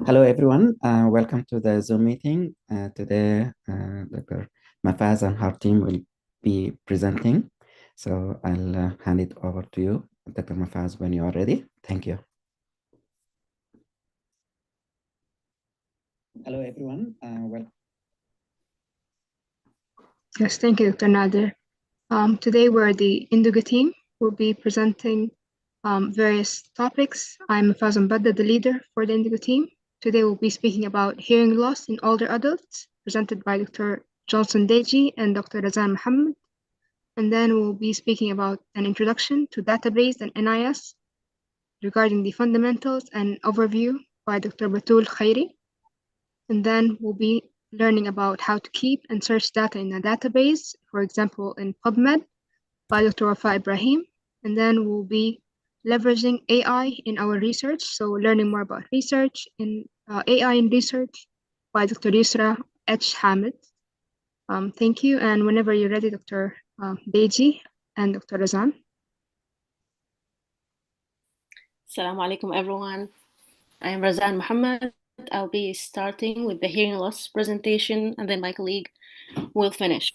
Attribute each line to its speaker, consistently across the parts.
Speaker 1: Hello, everyone. Welcome to the Zoom meeting. Today, Dr. Mafaz and her team will be presenting. So I'll hand it over to you, Dr. Mafaz, when you are ready. Thank you. Hello, everyone. Welcome.
Speaker 2: Yes, thank you, Dr. Nader. Today, we're the Indigo team. We'll be presenting various topics. I'm Fazan Badda, the leader for the Indigo team. Today, we'll be speaking about hearing loss in older adults, presented by Dr. Johnson Deji and Dr. Razan Mohamed. And then we'll be speaking about an introduction to database and NIS regarding the fundamentals and overview by Dr. Batoul Kheiri. And then we'll be learning about how to keep and search data in a database, for example, in Pubmed by Dr. Wafa Ibrahim. And then we'll be leveraging AI in our research. So learning more about research in AI in research by Dr. Yusra Hamid. Thank you. And whenever you're ready, Dr. Deji and Dr. Razan.
Speaker 3: Assalamu alaikum, everyone. I am Razan Mohamed. I'll be starting with the hearing loss presentation, and then my colleague will finish.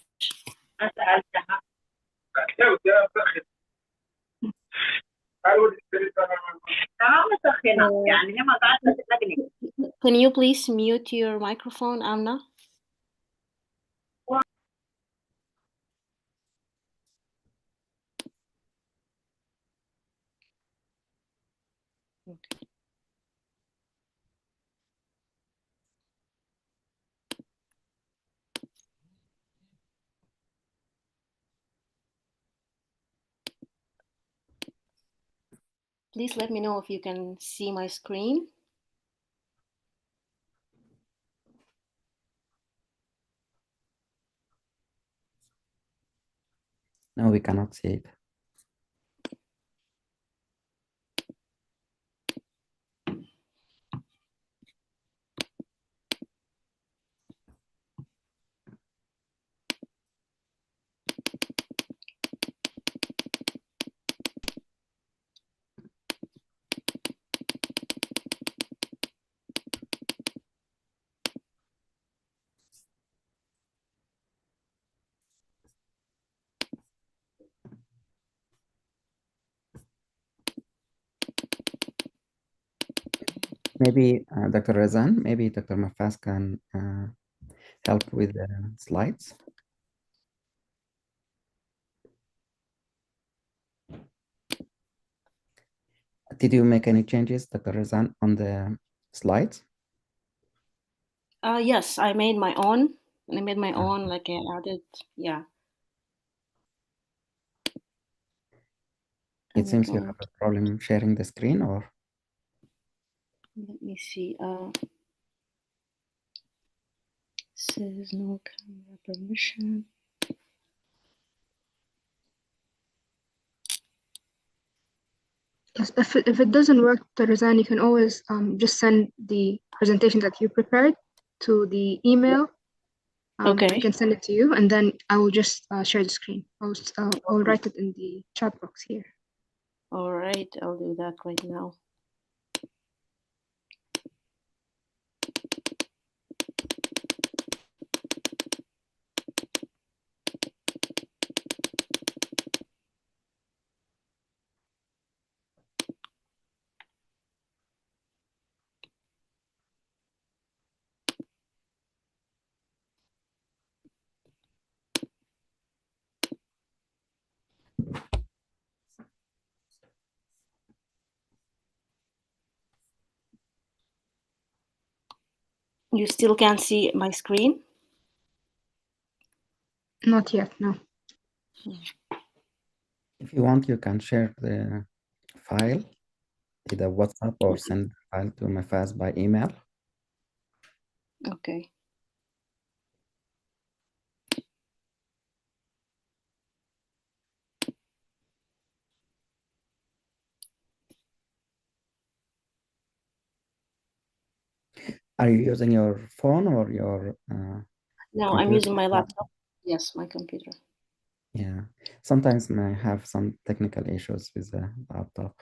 Speaker 3: Can you please mute your microphone, Amna? Okay. Please let me know if you can see my screen.
Speaker 1: No, we cannot see it. Maybe Dr. Razan, maybe Dr. Mafaz can help with the slides. Did you make any changes, Dr. Razan, on the slides?
Speaker 3: Yes, I made my own. I made my own, like I added, yeah.
Speaker 1: It seems you have a problem sharing the screen, or?
Speaker 3: Let me see. Says no camera permission.
Speaker 2: Yes, if it doesn't work, Dr. Razan, you can always just send the presentation that you prepared to the email.
Speaker 3: Okay.
Speaker 2: I can send it to you, and then I will just share the screen. I'll write it in the chat box here.
Speaker 3: All right, I'll do that right now. You still can't see my screen?
Speaker 2: Not yet, no.
Speaker 1: If you want, you can share the file, either WhatsApp or send the file to Mafaz by email.
Speaker 3: Okay.
Speaker 1: Are you using your phone or your
Speaker 3: No,
Speaker 1: computer?
Speaker 3: I'm using my laptop. Yes, my computer.
Speaker 1: Yeah, sometimes I have some technical issues with the laptop.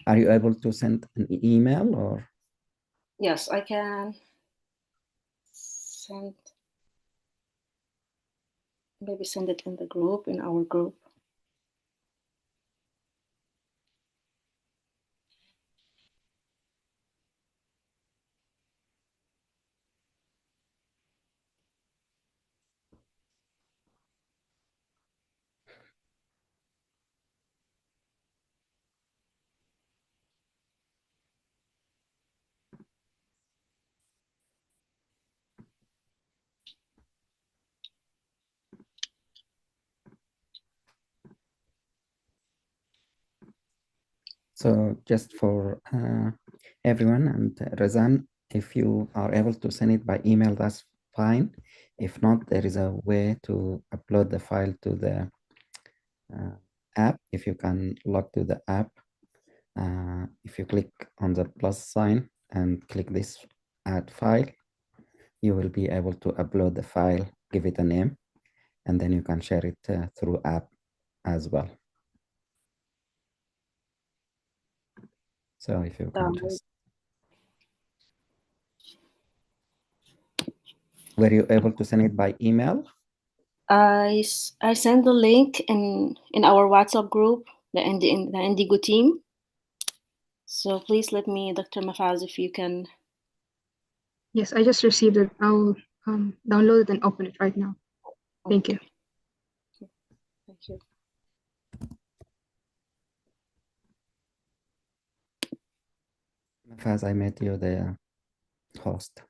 Speaker 1: Are you able to send an email or?
Speaker 3: Yes, I can maybe send it in the group, in our group.
Speaker 1: So just for everyone, and Razan, if you are able to send it by email, that's fine. If not, there is a way to upload the file to the app. If you can log to the app, if you click on the plus sign and click this add file, you will be able to upload the file, give it a name, and then you can share it through app as well. So if you can just, were you able to send it by email?
Speaker 3: I sent the link in our WhatsApp group, the Indigo team. So please let me, Dr. Mafaz, if you can.
Speaker 2: Yes, I just received it. I'll download it and open it right now. Thank you.
Speaker 3: Thank you.
Speaker 1: Mafaz, I made you the host.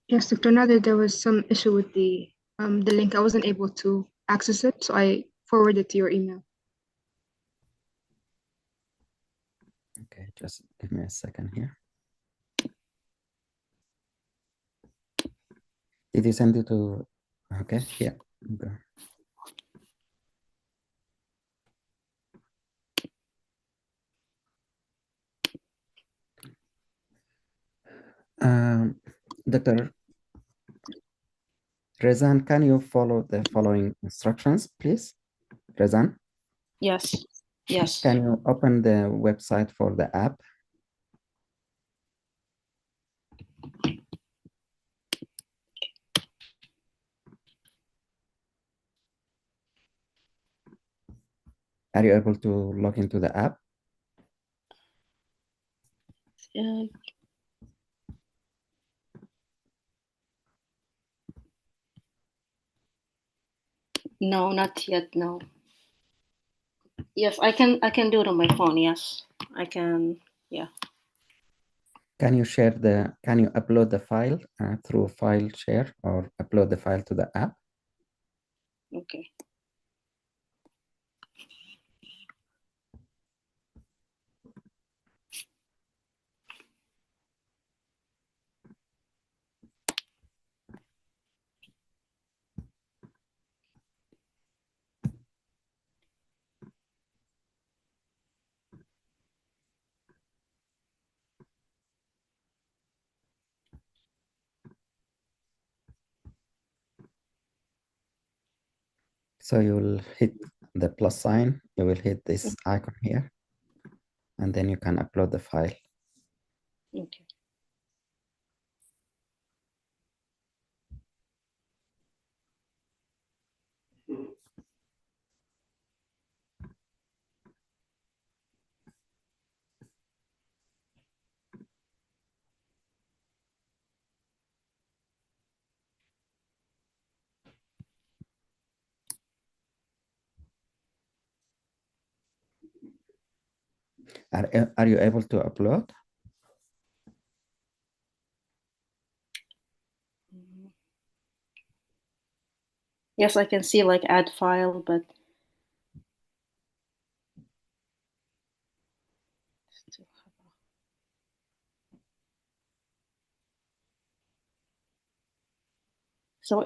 Speaker 2: Yes, Dr. Nader, there was some issue with the link. I wasn't able to access it, so I forwarded it to your email.
Speaker 1: Okay, just give me a second here. Did you send it to, okay, yeah. Okay. Dr. Razan, can you follow the following instructions, please? Razan?
Speaker 3: Yes. Yes.
Speaker 1: Can you open the website for the app? Are you able to log into the app?
Speaker 3: No, not yet. No. Yes, I can do it on my phone. Yes, I can. Yeah.
Speaker 1: Can you upload the file through file share or upload the file to the app?
Speaker 3: Okay.
Speaker 1: So you will hit the plus sign, you will hit this icon here, and then you can upload the file.
Speaker 3: Okay.
Speaker 1: Are you able to upload?
Speaker 3: Yes, I can see like add file, but so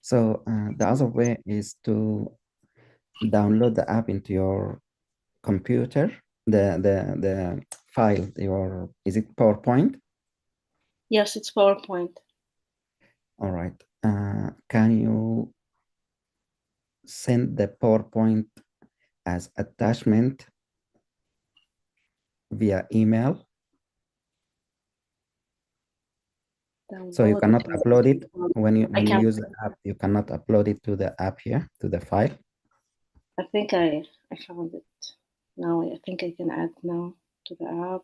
Speaker 1: So the other way is to download the app into your computer. The file, is it PowerPoint?
Speaker 3: yes, it's PowerPoint.
Speaker 1: All right. Can you send the PowerPoint as attachment via email? So you
Speaker 3: Download
Speaker 1: cannot
Speaker 3: it.
Speaker 1: upload it when you
Speaker 3: I can.
Speaker 1: use the app. You cannot upload it to the app here, to the file.
Speaker 3: I think I found it. Now I think I can add now to the app.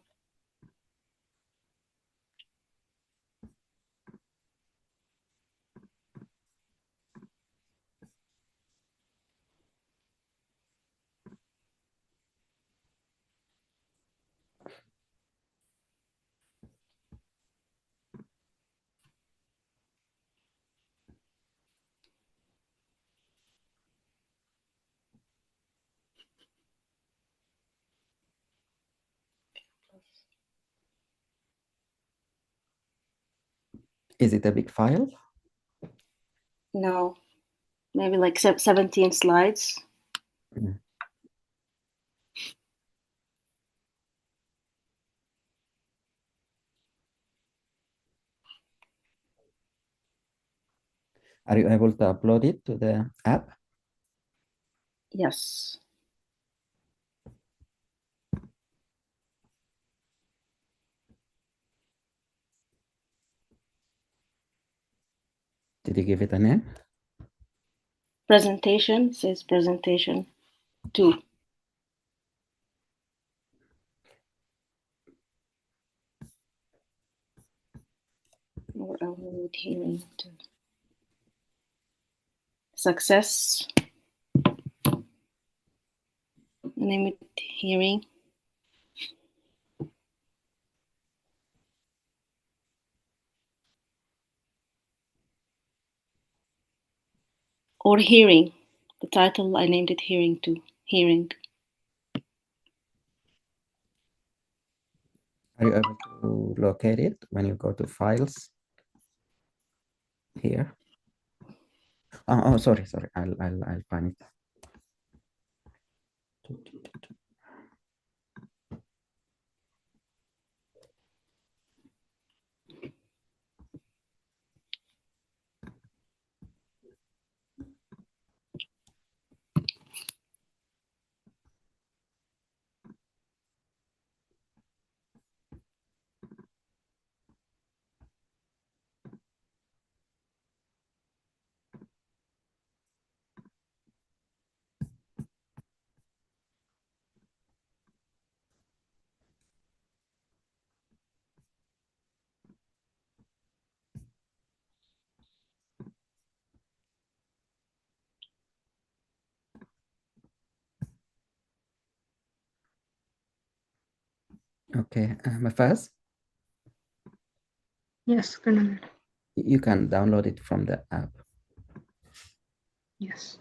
Speaker 1: Is it a big file?
Speaker 3: No, maybe like 17 slides.
Speaker 1: Mm. Are you able to upload it to the app?
Speaker 3: Yes.
Speaker 1: Did you give it a name?
Speaker 3: Presentation, says presentation 2. Or Elwood hearing 2. Success. Name it hearing. Or hearing. The title I named it hearing 2. Hearing.
Speaker 1: Are you able to locate it when you go to files here? Oh, sorry. I'll find it. Okay, Mafaz,
Speaker 2: Yes, Colonel.
Speaker 1: you can download it from the app.
Speaker 2: Yes.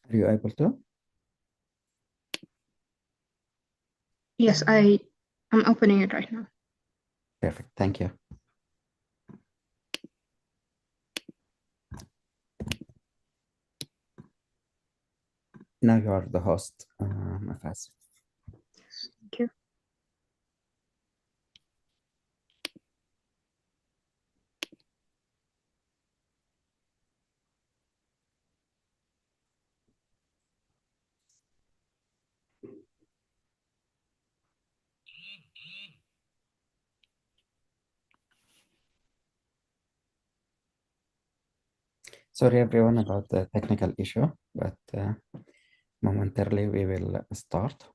Speaker 1: Are you able to?
Speaker 2: Yes, I'm opening it right now.
Speaker 1: Perfect, thank you. Now you are the host, Mafaz.
Speaker 2: Thank you.
Speaker 1: Sorry everyone about the technical issue, but momentarily we will start.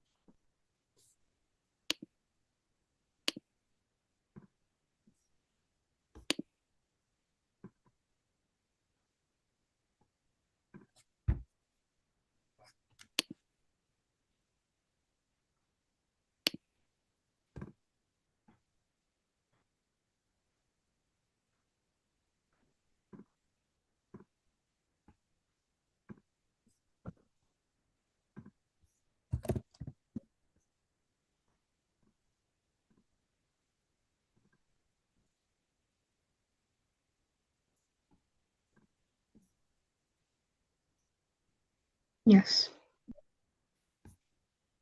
Speaker 2: Yes.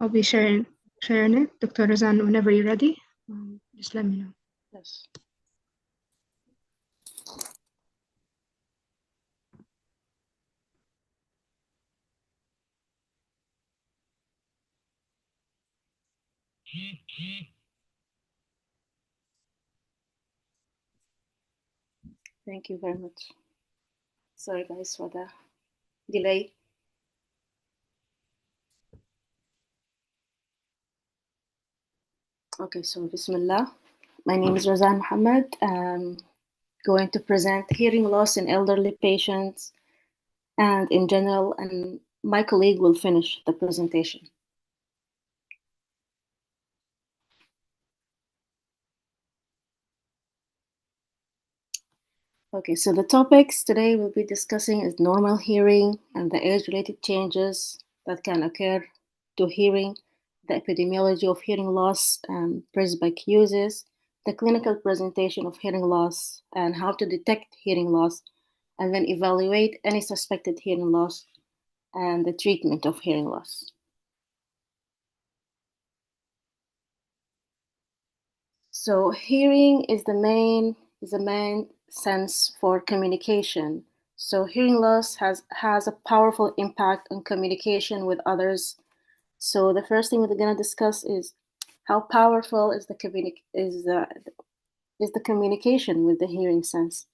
Speaker 2: I'll be sharing it. Dr. Razan, whenever you're ready, just let me know.
Speaker 3: Yes. Thank you very much. Sorry guys for the delay. Okay, so Bismillah. My name is Razan Mohamed. I'm going to present hearing loss in elderly patients and in general, and my colleague will finish the presentation. Okay, so the topics today we'll be discussing is normal hearing and the age-related changes that can occur to hearing, the epidemiology of hearing loss and presbycusis, the clinical presentation of hearing loss and how to detect hearing loss, and then evaluate any suspected hearing loss and the treatment of hearing loss. So hearing is the main sense for communication. So hearing loss has a powerful impact on communication with others. So the first thing we're going to discuss is how powerful is the communication with the hearing sense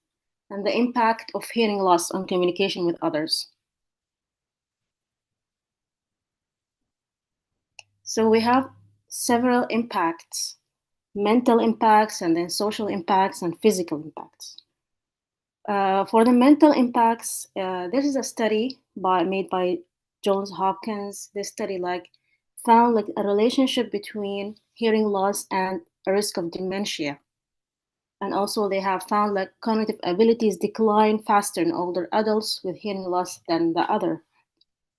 Speaker 3: and the impact of hearing loss on communication with others. So we have several impacts, mental impacts, and then social impacts and physical impacts. For the mental impacts, there is a study made by Johns Hopkins. This study found a relationship between hearing loss and a risk of dementia. And also they have found cognitive abilities decline faster in older adults with hearing loss than the other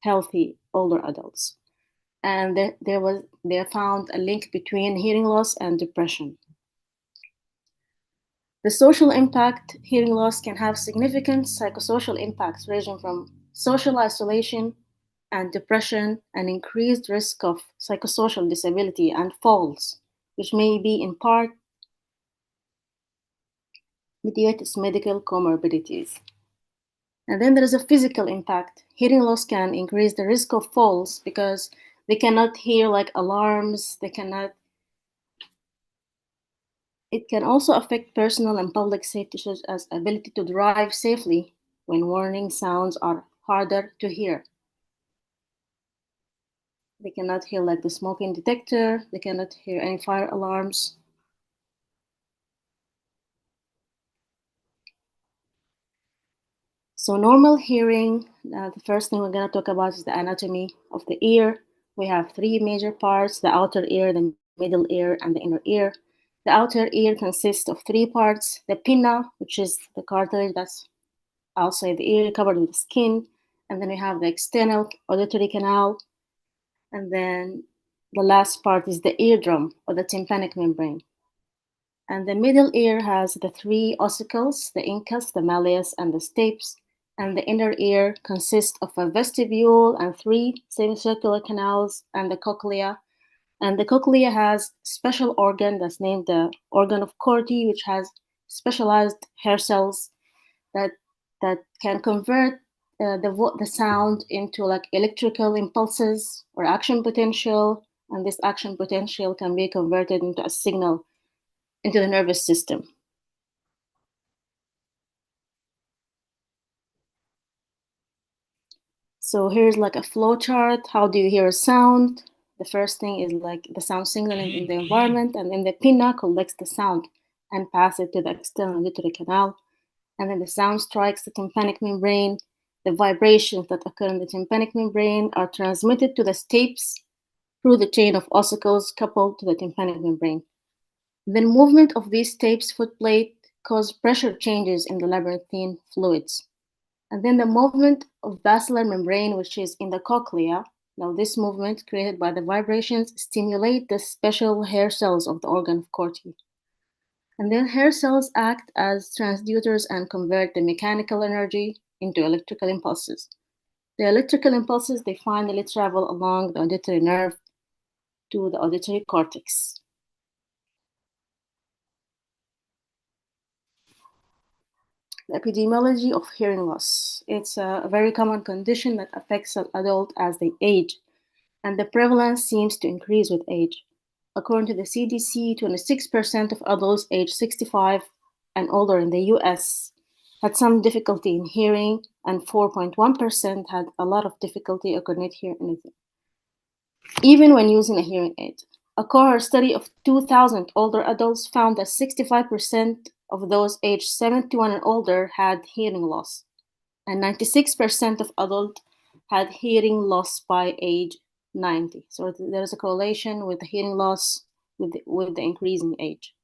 Speaker 3: healthy older adults. And they found a link between hearing loss and depression. The social impact, hearing loss can have significant psychosocial impacts ranging from social isolation and depression and increased risk of psychosocial disability and falls, which may be in part mediated medical comorbidities. And then there is a physical impact. Hearing loss can increase the risk of falls because they cannot hear alarms, It can also affect personal and public safety, such as ability to drive safely when warning sounds are harder to hear. They cannot hear the smoking detector, they cannot hear any fire alarms. So normal hearing, the first thing we're going to talk about is the anatomy of the ear. We have three major parts: the outer ear, the middle ear, and the inner ear. The outer ear consists of three parts: the pinna, which is the cartilage that's outside the ear covered with skin, and then we have the external auditory canal, and then the last part is the eardrum or the tympanic membrane. And the middle ear has the three ossicles, the incus, the malleus, and the stapes, and the inner ear consists of a vestibule and three semicircular canals and the cochlea. And the cochlea has special organ that's named the organ of Corti, which has specialized hair cells that can convert the sound into electrical impulses or action potential, and this action potential can be converted into a signal into the nervous system. So here's like a flow chart. How do you hear a sound? The first thing is like the sound signaling in the environment, and then the pinna collects the sound and passes it to the external auditory canal. And then the sound strikes the tympanic membrane. The vibrations that occur in the tympanic membrane are transmitted to the stapes through the chain of ossicles coupled to the tympanic membrane. The movement of these stapes footplate cause pressure changes in the labyrinthine fluids. And then the movement of basilar membrane, which is in the cochlea. Now this movement created by the vibrations stimulate the special hair cells of the organ of Corti. And then hair cells act as transducers and convert the mechanical energy into electrical impulses. The electrical impulses, they finally travel along the auditory nerve to the auditory cortex. The epidemiology of hearing loss. It's a very common condition that affects adults as they age, and the prevalence seems to increase with age. According to the CDC, 26% of adults aged 65 and older in the US had some difficulty in hearing, and 4.1% had a lot of difficulty or could not hear anything, even when using a hearing aid. A cohort study of 2,000 older adults found that 65% of those aged 71 and older had hearing loss, and 96% of adults had hearing loss by age 90. So there's a correlation with the hearing loss with the increasing age.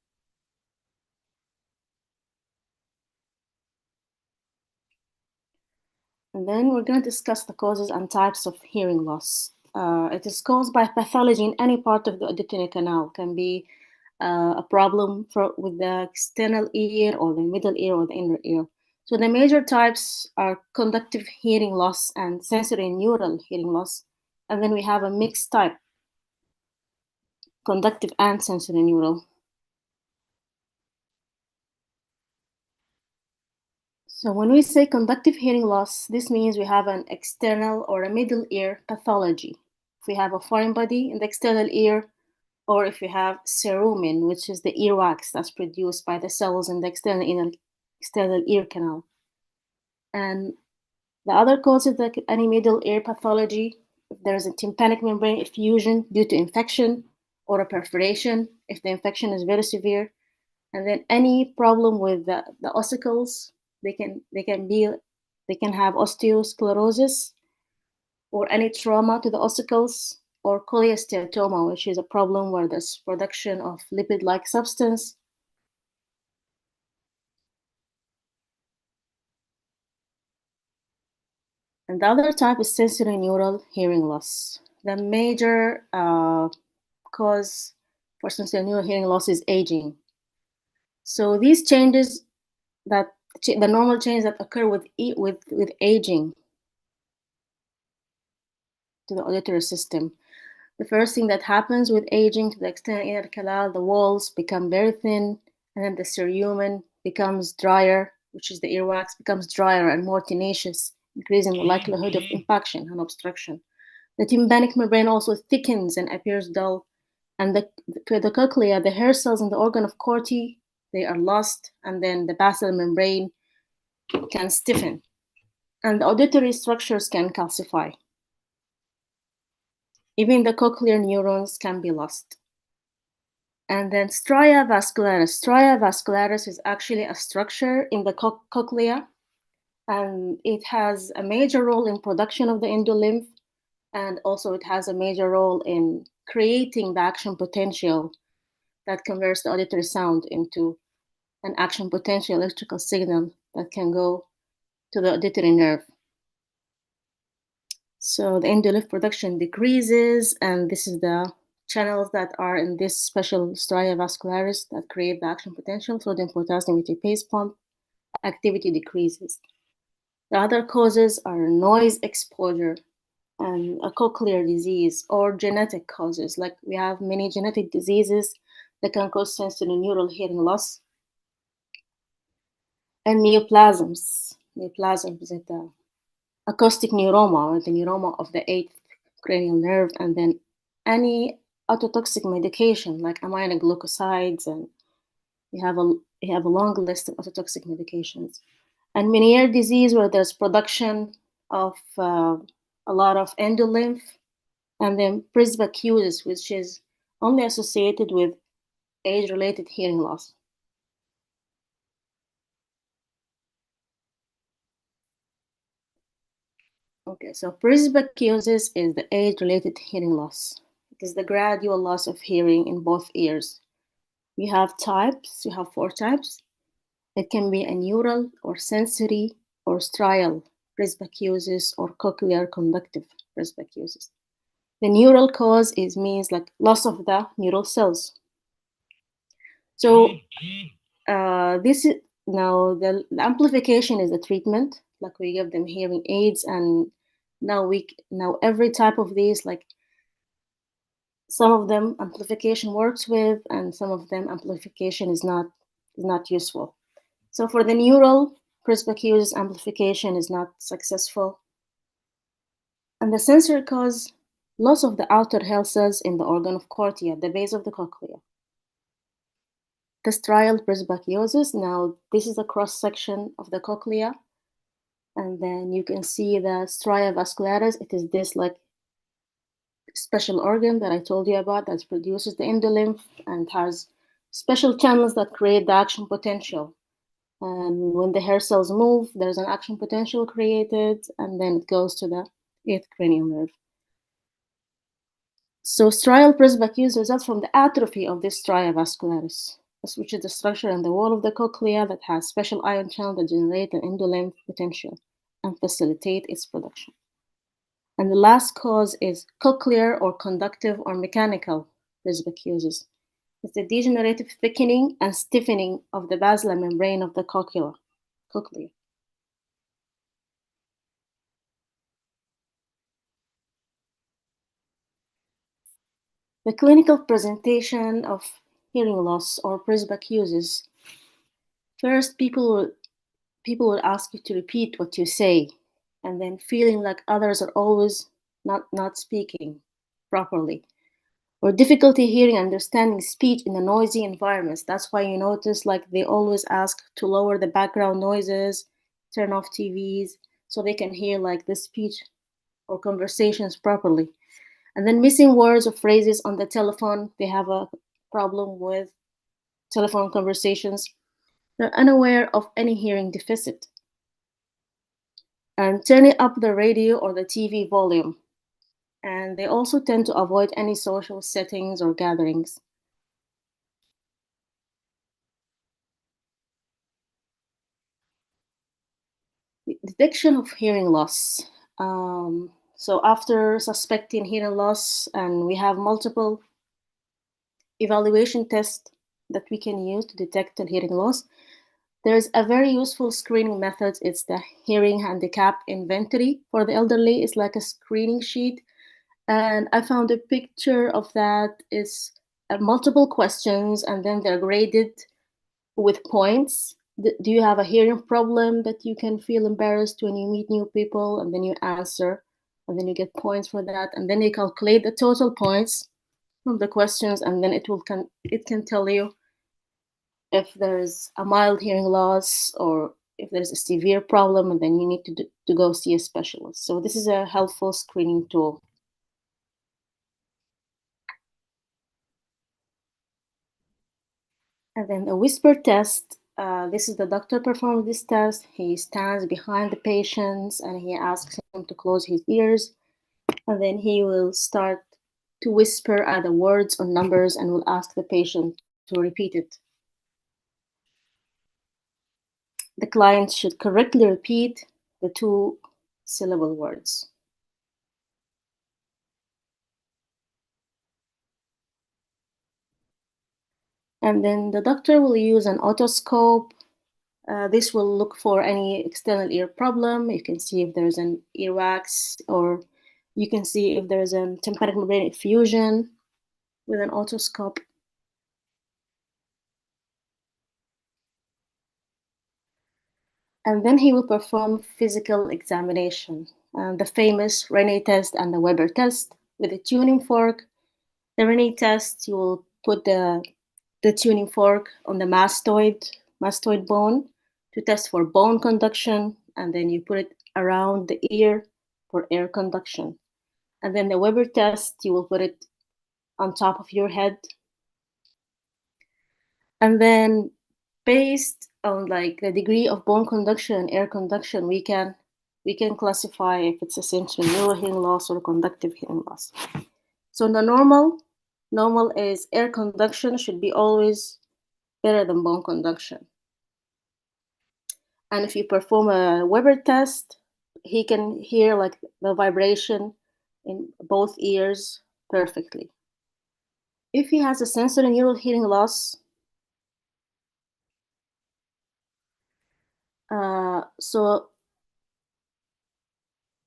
Speaker 3: And then we're going to discuss the causes and types of hearing loss. It is caused by pathology in any part of the auditory canal. It can be a problem with the external ear or the middle ear or the inner ear. So the major types are conductive hearing loss and sensory neural hearing loss. And then we have a mixed type, conductive and sensory neural. So when we say conductive hearing loss, this means we have an external or a middle ear pathology. If we have a foreign body in the external ear, or if we have cerumen, which is the earwax that's produced by the cells in the external ear canal. And the other causes like any middle ear pathology, if there's a tympanic membrane effusion due to infection or a perforation, if the infection is very severe, and then any problem with the ossicles, they can have osteosclerosis or any trauma to the ossicles, or cholesteatoma, which is a problem where there's production of lipid-like substance. And the other type is sensory neural hearing loss. The major cause for sensory neural hearing loss is aging. So these changes the normal changes that occur with aging to the auditory system. The first thing that happens with aging to the external inner canal, the walls become very thin, and then the cerumen becomes drier, which is the earwax, becomes drier and more tenacious, increasing the likelihood of impaction and obstruction. The tympanic membrane also thickens and appears dull, and the cochlea, the hair cells in the organ of Corti, they are lost, and then the basilar membrane can stiffen, and the auditory structures can calcify. Even the cochlear neurons can be lost. And then stria vascularis. Stria vascularis is actually a structure in the cochlea, and it has a major role in production of the endolymph, and also it has a major role in creating the action potential that converts the auditory sound into an action potential electrical signal that can go to the auditory nerve. So the endolymph production decreases, and this is the channels that are in this special stria vascularis that create the action potential. Sodium potassium ATPase pump activity decreases. The other causes are noise exposure and a cochlear disease, or genetic causes. Like we have many genetic diseases that can cause sensory neural hearing loss. And neoplasms. Neoplasms is the acoustic neuroma, or the neuroma of the 8th cranial nerve, and then any ototoxic medication like aminoglycosides, and you have a long list of ototoxic medications. And Meniere disease, where there's production of a lot of endolymph, and then presbycusis, which is only associated with age-related hearing loss. Okay, so presbycusis is the age-related hearing loss. It is the gradual loss of hearing in both ears. You have types, you have 4 types. It can be a neural or sensory or strial presbycusis or cochlear conductive presbycusis. The neural cause means like loss of the neural cells. So this is now the amplification is the treatment. Like we give them hearing aids, and now every type of these, like some of them amplification works with, and some of them amplification is not useful. So for the neural presbycusis, amplification is not successful. And the sensory cause, loss of the outer hair cells in the organ of cortea, the base of the cochlea. The strial presbycusis, now this is a cross section of the cochlea, and then you can see the stria vascularis. It is this like special organ that I told you about that produces the endolymph and has special channels that create the action potential. And when the hair cells move, there's an action potential created, and then it goes to the 8th cranial nerve. So strial presbycusis results from the atrophy of this stria vascularis, which is the structure in the wall of the cochlea that has special ion channels that generate an endolymph potential and facilitate its production. And the last cause is cochlear or conductive or mechanical presbycusis. It's the degenerative thickening and stiffening of the basilar membrane of the cochlea. The clinical presentation of hearing loss or presbycusis. First, people will ask you to repeat what you say, and then feeling like others are always not speaking properly, or difficulty hearing and understanding speech in a noisy environments. That's why you notice like they always ask to lower the background noises, turn off TVs, so they can hear like the speech or conversations properly. And then missing words or phrases on the telephone. They have a problem with telephone conversations. They're unaware of any hearing deficit. And turning up the radio or the TV volume. And they also tend to avoid any social settings or gatherings. Detection of hearing loss. So after suspecting hearing loss, and we have multiple evaluation tests that we can use to detect a hearing loss. There's a very useful screening method. It's the hearing handicap inventory for the elderly. It's like a screening sheet. And I found a picture of that. It's multiple questions, and then they're graded with points. Do you have a hearing problem that you can feel embarrassed when you meet new people? And then you answer, and then you get points for that. And then you calculate the total points from the questions, and then it can tell you if there's a mild hearing loss or if there's a severe problem, and then you need to go see a specialist. So this is a helpful screening tool. And then a whisper test. This is the doctor performs this test. He stands behind the patients and he asks him to close his ears. And then he will start to whisper either words or numbers and will ask the patient to repeat it. The client should correctly repeat the 2-syllable words. And then the doctor will use an otoscope. This will look for any external ear problem. You can see if there's an earwax, or you can see if there's a tympanic membrane effusion with an otoscope. And then he will perform physical examination, the famous Rene test and the Weber test with a tuning fork. The Rene test, you will put the tuning fork on the mastoid bone to test for bone conduction, and then you put it around the ear for air conduction. And then the Weber test, you will put it on top of your head. And then based on like the degree of bone conduction and air conduction, we can classify if it's a sensory neural hearing loss or conductive hearing loss. So the normal is air conduction should be always better than bone conduction. And if you perform a Weber test, he can hear like the vibration in both ears perfectly. If he has a sensory neural hearing loss, so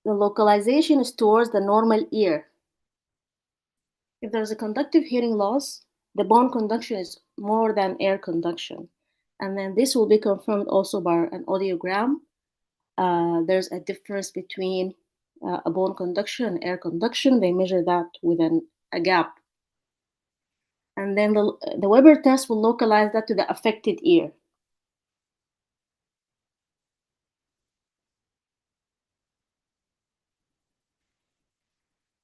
Speaker 3: the localization is towards the normal ear. If there's a conductive hearing loss, the bone conduction is more than air conduction. And then this will be confirmed also by an audiogram. There's a difference between a bone conduction and air conduction. They measure that with a gap. And then the Weber test will localize that to the affected ear.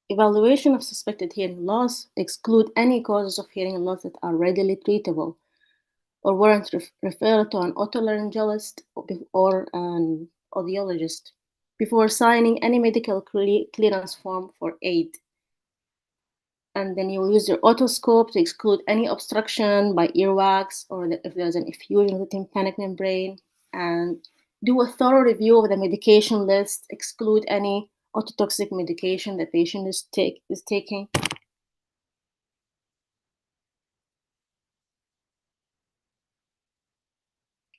Speaker 3: Evaluation of suspected hearing loss exclude any causes of hearing loss that are readily treatable or warrant referral to an otolaryngologist or an audiologist before signing any medical clearance form for aid. And then you will use your otoscope to exclude any obstruction by earwax or if there's an effusion of the tympanic membrane, and do a thorough review of the medication list, exclude any ototoxic medication the patient is taking.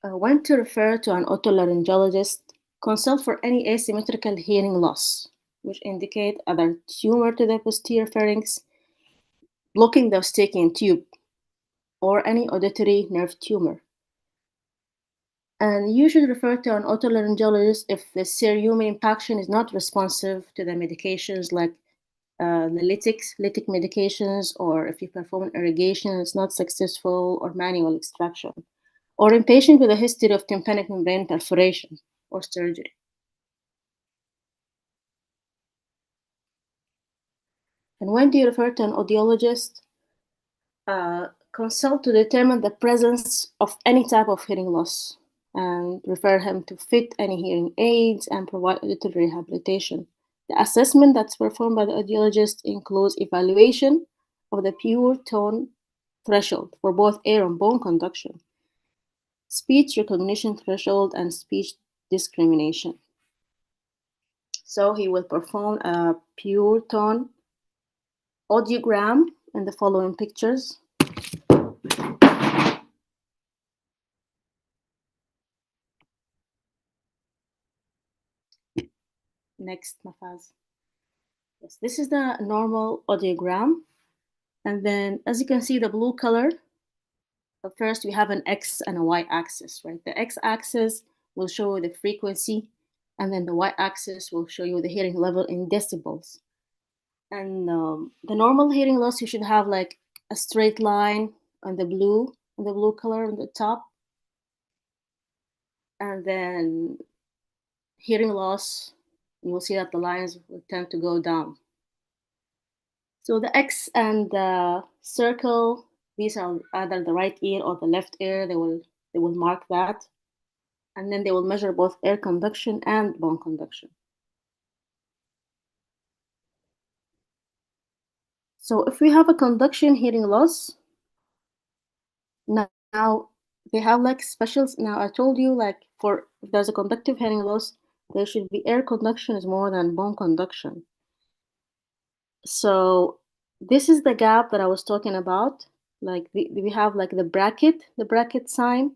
Speaker 3: When to refer to an otolaryngologist, consult for any asymmetrical hearing loss, which indicate either tumor to the posterior pharynx, blocking the Eustachian tube, or any auditory nerve tumor. And you should refer to an otolaryngologist if the cerumen impaction is not responsive to the medications like the lytic medications, or if you perform irrigation, it's not successful, or manual extraction, or in patient with a history of tympanic membrane perforation or surgery. And when do you refer to an audiologist? Consult to determine the presence of any type of hearing loss, and refer him to fit any hearing aids and provide auditory rehabilitation. The assessment that's performed by the audiologist includes evaluation of the pure tone threshold for both air and bone conduction, speech recognition threshold, and speech discrimination. So he will perform a pure tone audiogram in the following pictures. Next, Mafaz. Yes, this is the normal audiogram. And then, as you can see, the blue color, first we have an X and a Y axis, right? The X axis will show you the frequency, and then the Y axis will show you the hearing level in decibels. And the normal hearing loss, you should have like a straight line on the blue color on the top. And then hearing loss, you will see that the lines will tend to go down. So the X and the circle, these are either the right ear or the left ear. They will mark that. And then they will measure both air conduction and bone conduction. So if we have a conduction hearing loss, now they have like specials. Now I told you, like, for if there's a conductive hearing loss, there should be air conduction is more than bone conduction. So this is the gap that I was talking about. Like we have like the bracket sign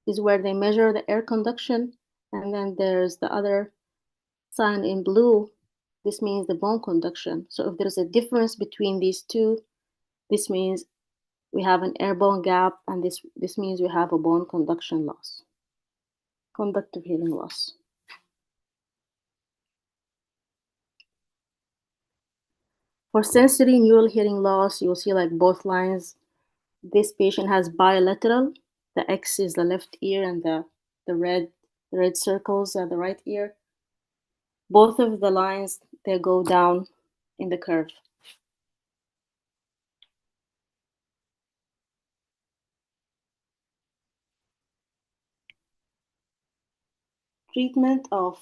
Speaker 3: is where they measure the air conduction, and then there's the other sign in blue. This means the bone conduction. So if there's a difference between these two, this means we have an air-bone gap, and this means we have a bone conduction loss, conductive hearing loss. For sensory neural hearing loss, you'll see like both lines. This patient has bilateral. The X is the left ear, and the red circles are the right ear. Both of the lines, they go down in the curve. Treatment of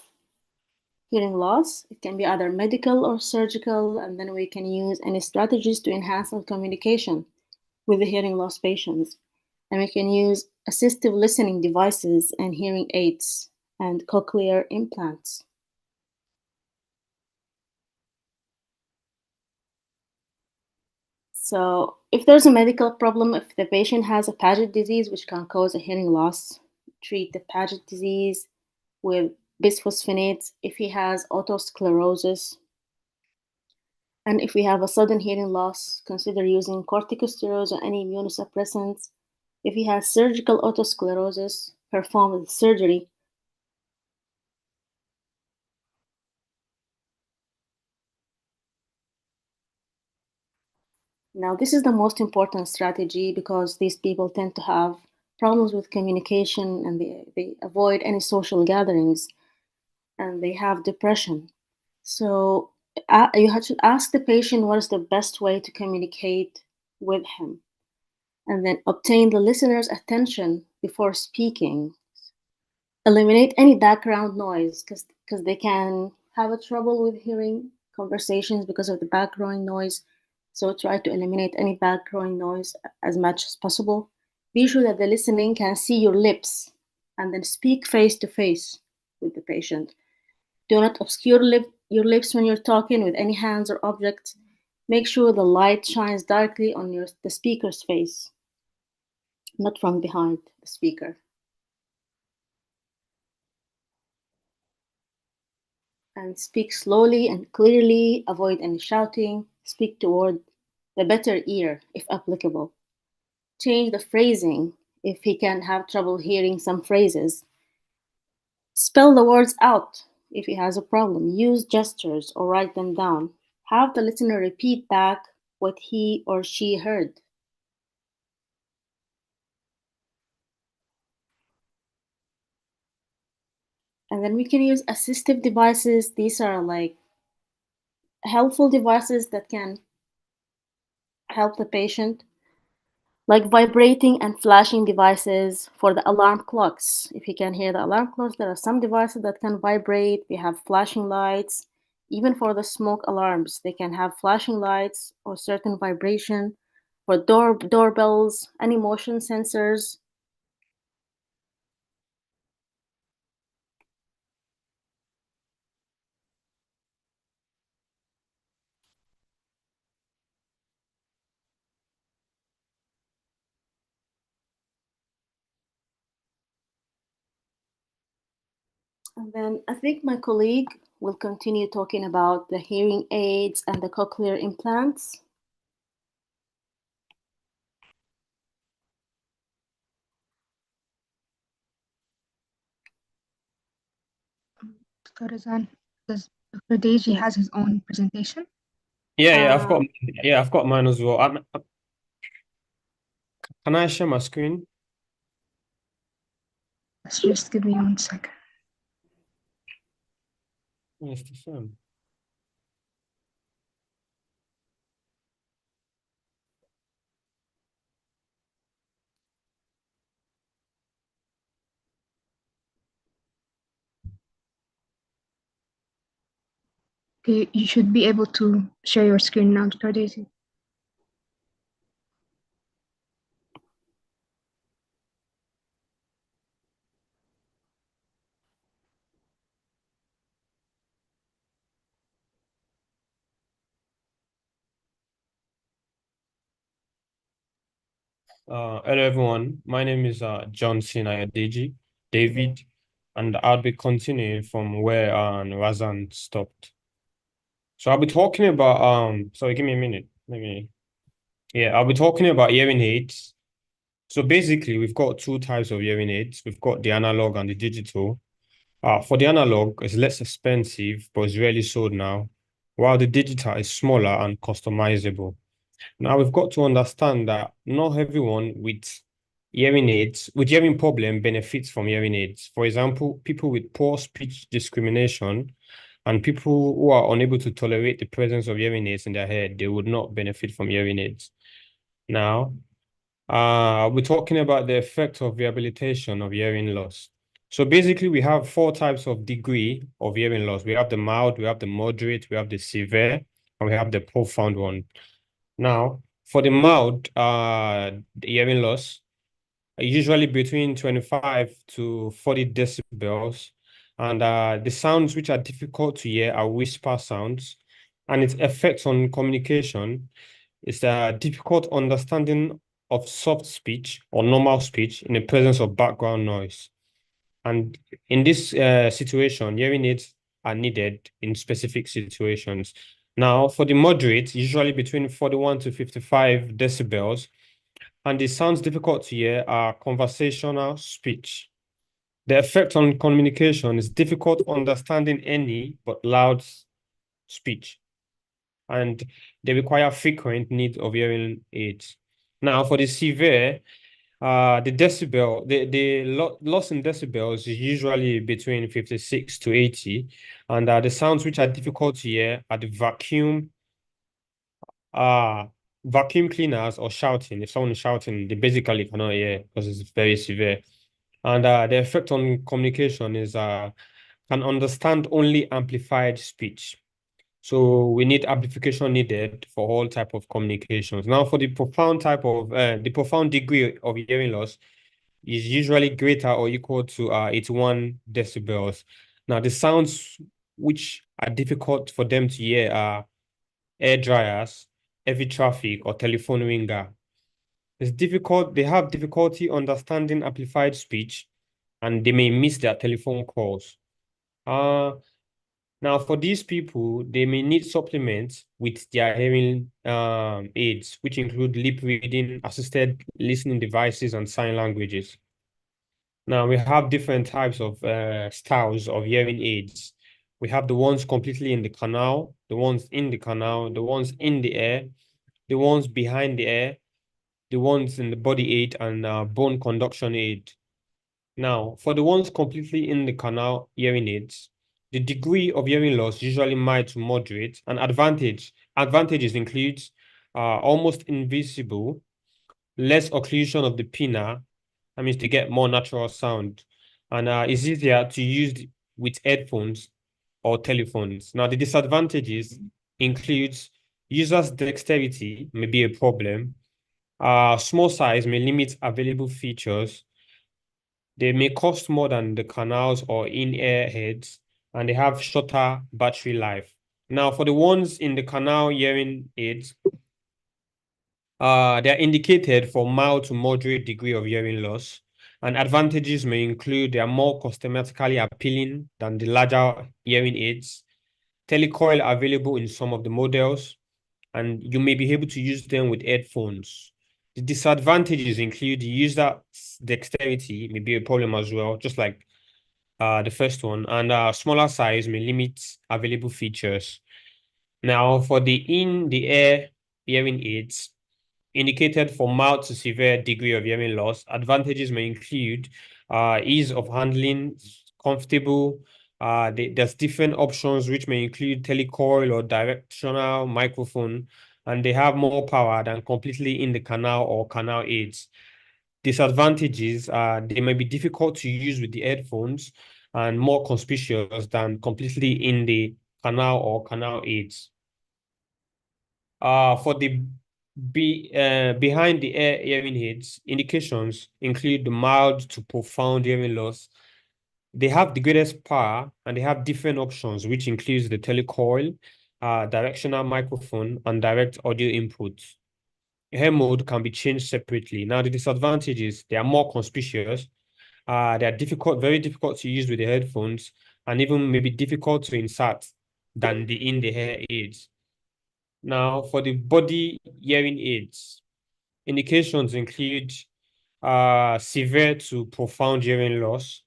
Speaker 3: hearing loss, it can be either medical or surgical, and then we can use any strategies to enhance our communication with the hearing loss patients. And we can use assistive listening devices and hearing aids and cochlear implants. So if there's a medical problem, if the patient has a Paget disease, which can cause a hearing loss, treat the Paget disease with bisphosphonates. If he has otosclerosis, and if we have a sudden hearing loss, consider using corticosteroids or any immunosuppressants. If he has surgical otosclerosis, perform the surgery. Now, this is the most important strategy because these people tend to have problems with communication and they avoid any social gatherings and they have depression. So you have to ask the patient what is the best way to communicate with him, and then obtain the listener's attention before speaking. Eliminate any background noise because they can have a trouble with hearing conversations because of the background noise. So try to eliminate any background noise as much as possible. Be sure that the listening can see your lips and then speak face to face with the patient. Do not obscure your lips when you're talking with any hands or objects. Make sure the light shines directly on the speaker's face, not from behind the speaker. And speak slowly and clearly, avoid any shouting, speak toward the better ear if applicable. Change the phrasing if he can have trouble hearing some phrases. Spell the words out if he has a problem. Use gestures or write them down. Have the listener repeat back what he or she heard. And then we can use assistive devices. These are like helpful devices that can help the patient, like vibrating and flashing devices for the alarm clocks. If you can hear the alarm clocks, there are some devices that can vibrate. We have flashing lights. Even for the smoke alarms, they can have flashing lights or certain vibration. For doorbells, any motion sensors. And then I think my colleague will continue talking about the hearing aids and the cochlear implants.
Speaker 2: Dr. Razan, does Dr. Deji has his own presentation?
Speaker 4: Yeah, I've got mine as well. Can I share my screen?
Speaker 2: Just give me 1 second.
Speaker 4: It's the same.
Speaker 2: Okay, you should be able to share your screen now, Dr. Deji.
Speaker 4: Hello everyone. My name is John Sinaya Deji, David, and I'll be continuing from where Razan stopped. So I'll be talking about sorry, give me a minute. I'll be talking about hearing aids. So basically, we've got two types of hearing aids. We've got the analog and the digital. For the analog, it's less expensive, but it's rarely sold now, while the digital is smaller and customizable. Now we've got to understand that not everyone with hearing problem benefits from hearing aids. For example, people with poor speech discrimination And people who are unable to tolerate the presence of hearing aids in their head, they would not benefit from hearing aids. Now, we're talking about the effect of rehabilitation of hearing loss. So basically, we have 4 types of degree of hearing loss. We have the mild, we have the moderate, we have the severe, and we have the profound one. Now, for the mild the hearing loss, usually between 25 to 40 decibels, and the sounds which are difficult to hear are whisper sounds, and its effects on communication is the difficult understanding of soft speech or normal speech in the presence of background noise. And in this situation, hearing aids are needed in specific situations. Now, for the moderate, usually between 41 to 55 decibels, and the sounds difficult to hear are conversational speech. The effect on communication is difficult understanding any but loud speech, and they require frequent need of hearing aids. Now, for the severe, the loss in decibels is usually between 56 to 80, and the sounds which are difficult to hear are the vacuum cleaners or shouting. If someone is shouting, they basically cannot hear because it's very severe. And the effect on communication is can understand only amplified speech. So we need amplification needed for all type of communications. Now, for the profound type of the profound degree of hearing loss is usually greater or equal to 81 decibels. Now, the sounds which are difficult for them to hear are air dryers, heavy traffic, or telephone ringer. It's difficult. They have difficulty understanding amplified speech, and they may miss their telephone calls. Now, for these people, they may need supplements with their hearing aids, which include lip reading, assisted listening devices, and sign languages. Now, we have different types of styles of hearing aids. We have the ones completely in the canal, the ones in the canal, the ones in the air, the ones behind the air, the ones in the body aid, and bone conduction aid. Now, for the ones completely in the canal hearing aids, the degree of hearing loss usually mild to moderate, and advantages include almost invisible, less occlusion of the pinna, that means to get more natural sound, and it's easier to use with headphones or telephones. Now, the disadvantages includes users' dexterity may be a problem. Small size may limit available features. They may cost more than the canals or in-ear heads, and they have shorter battery life. Now, for the ones in the canal hearing aids, they are indicated for mild to moderate degree of hearing loss, and advantages may include they are more cosmetically appealing than the larger hearing aids, telecoil available in some of the models, and you may be able to use them with headphones. The disadvantages include the user dexterity may be a problem as well, just like the first one, and smaller size may limit available features. Now, for the in-the-air hearing aids, indicated for mild to severe degree of hearing loss, advantages may include ease of handling, comfortable. There's different options which may include telecoil or directional microphone, and they have more power than completely in the canal or canal aids. Disadvantages are they may be difficult to use with the headphones and more conspicuous than completely in the canal or canal aids. For the behind the ear hearing aids, indications include the mild to profound hearing loss. They have the greatest power and they have different options, which includes the telecoil, directional microphone, and direct audio input. Hair mode can be changed separately. Now, the disadvantages, they are more conspicuous. They are very difficult to use with the headphones, and even maybe difficult to insert than the in-the-ear aids. Now, for the body hearing aids, indications include severe to profound hearing loss.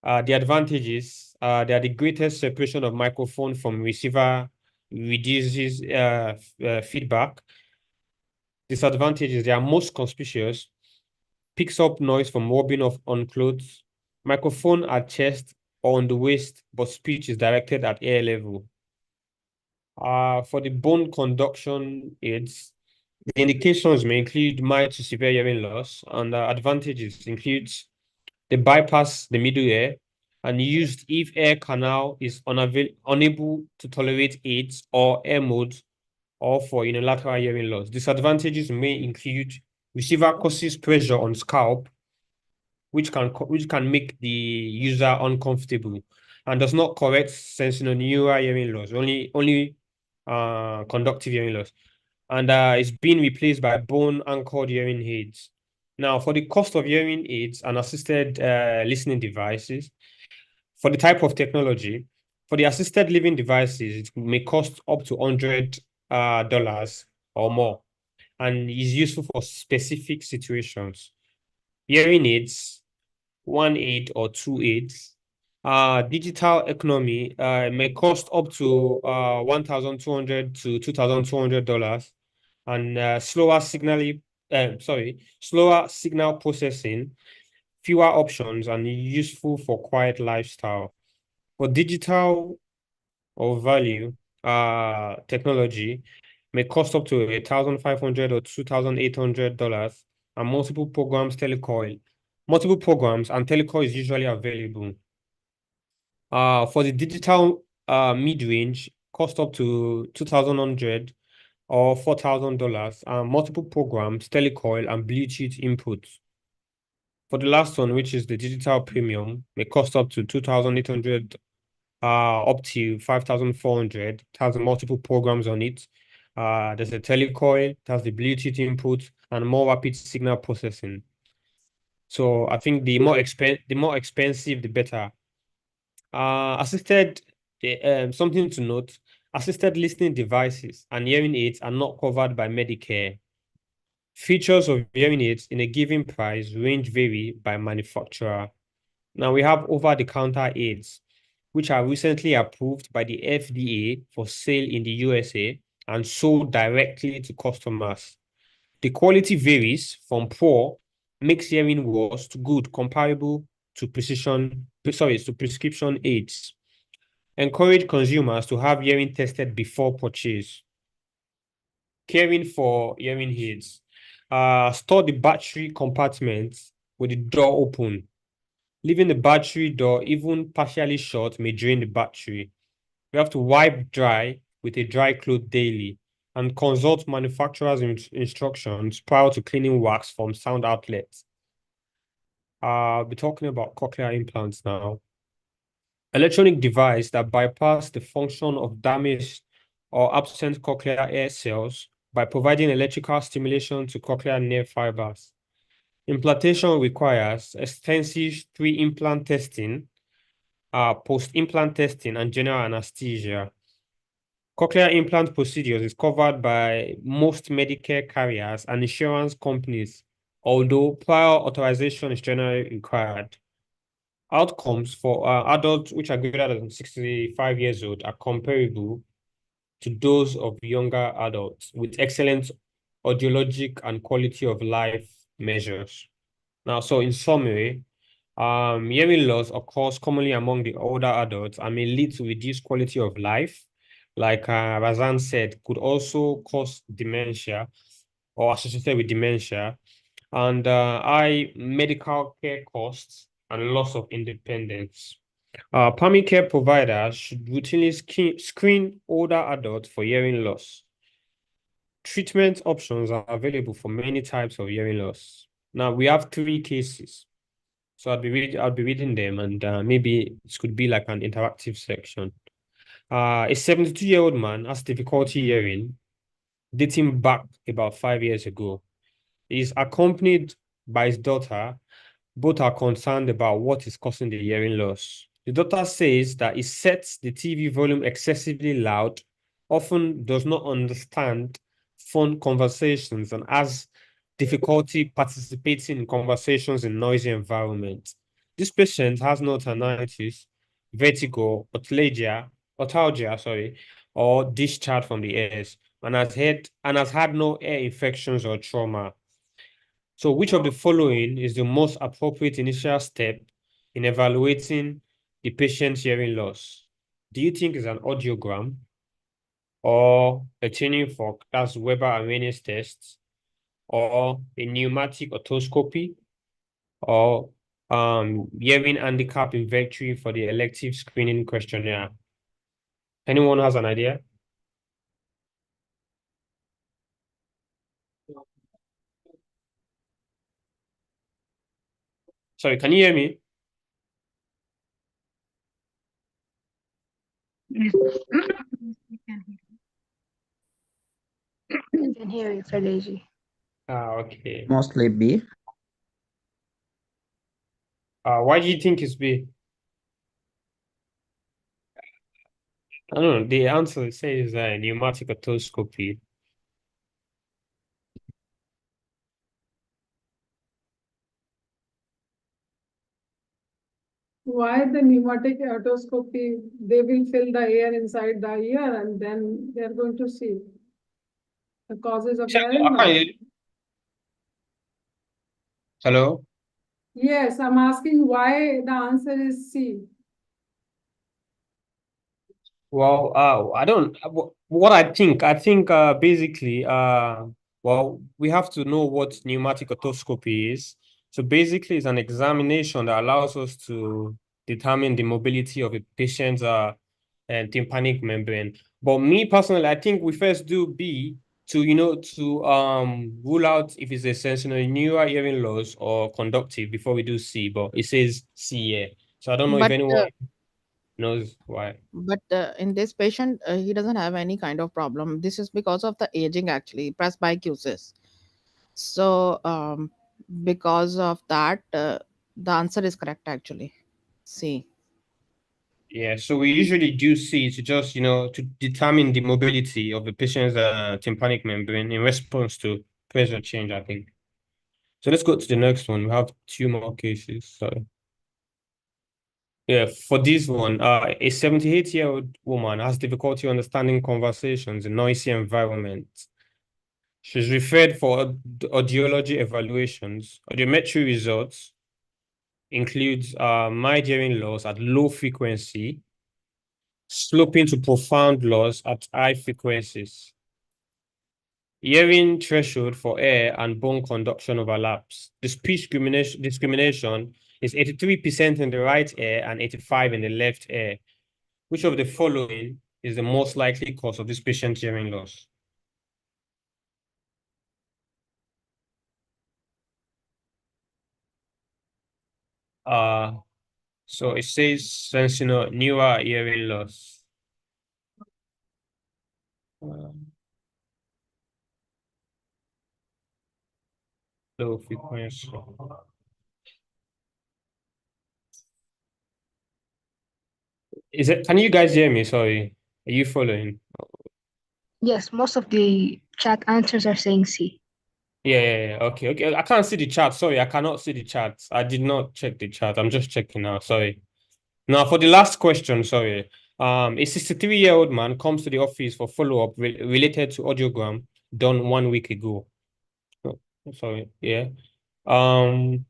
Speaker 4: The advantages, they are the greatest separation of microphone from receiver, reduces feedback. Disadvantages, they are most conspicuous, picks up noise from rubbing off on clothes, microphone at chest or on the waist, but speech is directed at ear level. For the bone conduction aids, the indications may include mild to severe hearing loss, and the advantages includes they bypass the middle ear and used if air canal is unable to tolerate aids or air modes or for unilateral hearing loss. Disadvantages may include receiver causes pressure on scalp, which can make the user uncomfortable and does not correct sensorineural hearing loss, only conductive hearing loss. And it's being replaced by bone anchored hearing aids. Now, for the cost of hearing aids and assisted listening devices, for the type of technology, for the assisted living devices, it may cost up to $100 or more and is useful for specific situations. Hearing aids, one aid or two aids. Digital economy may cost up to $1,200 to $2,200 and slower signal processing, fewer options, and useful for quiet lifestyle. For digital or value technology may cost up to $1,500 or $2,800 and multiple programs and telecoil is usually available. For the digital mid-range, cost up to $2,100 or $4,000 and multiple programs, telecoil, and Bluetooth inputs. For the last one, which is the digital premium, may cost up to $2,800 up to $5,400. It has multiple programs on it. There's a telecoil, it has the Bluetooth input, and more rapid signal processing. So I think the more expensive, the better. Something to note, assisted listening devices and hearing aids are not covered by Medicare. Features of hearing aids in a given price range vary by manufacturer. Now we have over-the-counter aids, which are recently approved by the FDA for sale in the USA and sold directly to customers. The quality varies from poor, makes hearing worse, to good, comparable to prescription aids. Encourage consumers to have hearing tested before purchase. Caring for hearing aids. Store the battery compartment with the door open. Leaving the battery door even partially shut may drain the battery. You have to wipe dry with a dry cloth daily and consult manufacturer's instructions prior to cleaning wax from sound outlets. I'll be talking about cochlear implants now. Electronic device that bypass the function of damaged or absent cochlear hair cells by providing electrical stimulation to cochlear nerve fibers. Implantation requires extensive pre-implant testing, post-implant testing, and general anesthesia. Cochlear implant procedures is covered by most Medicare carriers and insurance companies, although prior authorization is generally required. Outcomes for adults which are greater than 65 years old are comparable to those of younger adults with excellent audiologic and quality of life measures. Now, so in summary, hearing loss occurs commonly among the older adults and may lead to reduced quality of life. Like Razan said, could also cause dementia or associated with dementia and high medical care costs and loss of independence. Primary care providers should routinely screen older adults for hearing loss. Treatment options are available for many types of hearing loss. Now we have 3 cases. So I'll be reading them and maybe this could be like an interactive section. A 72-year-old man has difficulty hearing, dating back about 5 years ago. He's accompanied by his daughter. Both are concerned about what is causing the hearing loss. The daughter says that he sets the TV volume excessively loud, often does not understand phone conversations, and has difficulty participating in conversations in noisy environments. This patient has no tinnitus, vertigo, otalgia, or discharge from the ears, and has had no ear infections or trauma. So which of the following is the most appropriate initial step in evaluating the patient's hearing loss, do you think it's an audiogram or a tuning fork, that's Weber and Rayner's test, or a pneumatic otoscopy, or hearing handicap inventory for the elective screening questionnaire? Anyone has an idea? Sorry, can you hear me?
Speaker 2: Yes. We can hear you, Dr. Deji.
Speaker 4: Okay.
Speaker 1: Mostly B.
Speaker 4: Why do you think it's B? I don't know. The answer says pneumatic otoscopy.
Speaker 5: Why the pneumatic otoscopy? They will fill the air inside the ear and then they are going to see the causes of hearing loss.
Speaker 4: Hello?
Speaker 5: Yes, I'm asking why the answer is C.
Speaker 4: Well, I don't. What I think, basically, well, we have to know what pneumatic otoscopy is. So basically, it's an examination that allows us to determine the mobility of a patient's tympanic membrane. But me personally, I think we first do B to rule out if it's a sensory neural hearing loss or conductive before we do C. But it says C here, so I don't know if
Speaker 6: But
Speaker 4: anyone knows why.
Speaker 6: in this patient, he doesn't have any kind of problem. This is because of the aging, actually, presbycusis. So, because of that, the answer is correct, actually. C.
Speaker 4: Yeah, so we usually do C to just, to determine the mobility of the patient's tympanic membrane in response to pressure change, I think. So let's go to the next one. We have two more cases. So yeah, for this one, a 78-year-old woman has difficulty understanding conversations in noisy environments. She's referred for audiology evaluations. Audiometry results includes mild hearing loss at low frequency, sloping to profound loss at high frequencies. Hearing threshold for air and bone conduction overlaps. The speech discrimination is 83% in the right ear and 85% in the left ear. Which of the following is the most likely cause of this patient's hearing loss? So it says sensory neural hearing loss. Low frequency. Is it? Can you guys hear me? Sorry, are you following?
Speaker 2: Yes, most of the chat answers are saying C.
Speaker 4: Yeah. Okay. I can't see the chat. Sorry, I cannot see the chat. I did not check the chat. I'm just checking now. Sorry. Now, for the last question, sorry. A 63-year-old man comes to the office for follow-up related to audiogram done 1 week ago. Oh, sorry. Yeah. The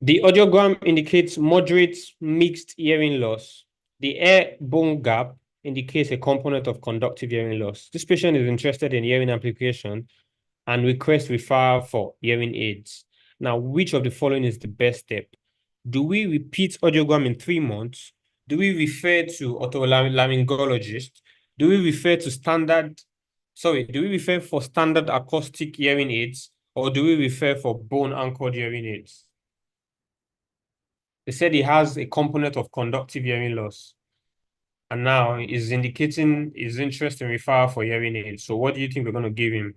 Speaker 4: audiogram indicates moderate mixed hearing loss. The air bone gap indicates a component of conductive hearing loss. This patient is interested in hearing amplification and request referral for hearing aids. Now, which of the following is the best step? Do we repeat audiogram in 3 months? Do we refer to otolaryngologist? Do we refer for standard acoustic hearing aids, or do we refer for bone anchored hearing aids? They said he has a component of conductive hearing loss. And now he's indicating his interest in referral for hearing aids. So what do you think we're going to give him?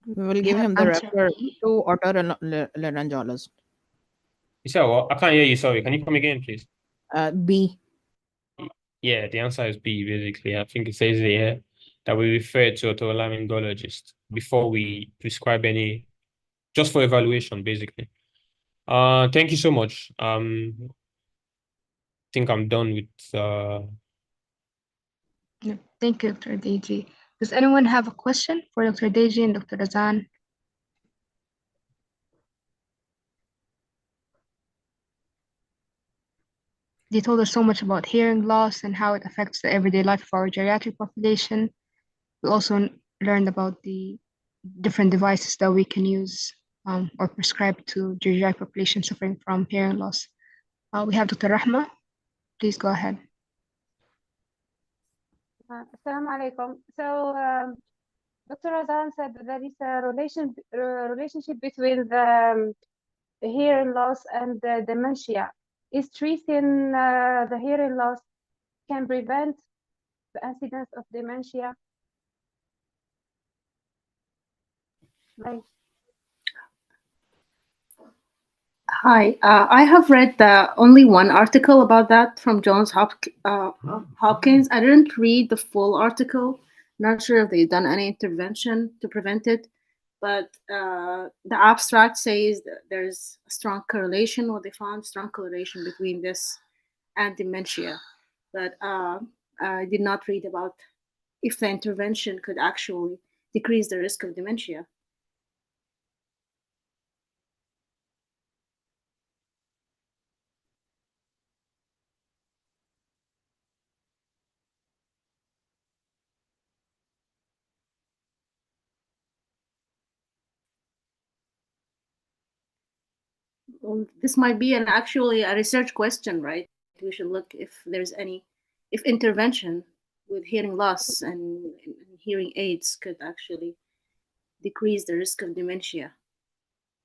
Speaker 6: We will give him the
Speaker 2: Answer
Speaker 6: refer
Speaker 2: B.
Speaker 6: to otolaryngologist.
Speaker 4: You said what? I can't hear you. Sorry. Can you come again, please?
Speaker 6: B.
Speaker 4: Yeah, the answer is B, basically. I think it says here that we refer to otolaryngologist before we prescribe any, just for evaluation, basically. Thank you so much. I think I'm done with
Speaker 2: No, thank you, Dr. Deji. Does anyone have a question for Dr. Deji and Dr. Razan? They told us so much about hearing loss and how it affects the everyday life of our geriatric population. We also learned about the different devices that we can use or prescribe to geriatric population suffering from hearing loss. We have Dr. Rahma. Please go ahead.
Speaker 7: Assalamu alaikum. So Dr. Razan said that there is a relationship between the hearing loss and the dementia. Is treating the hearing loss can prevent the incidence of dementia? Like,
Speaker 3: Hi, I have read only one article about that from Johns Hopkins. I didn't read the full article. Not sure if they've done any intervention to prevent it, but the abstract says that there's a strong correlation, what they found, strong correlation between this and dementia. But I did not read about if the intervention could actually decrease the risk of dementia. Well, this might be actually a research question, right? We should look if there's if intervention with hearing loss and hearing aids could actually decrease the risk of dementia.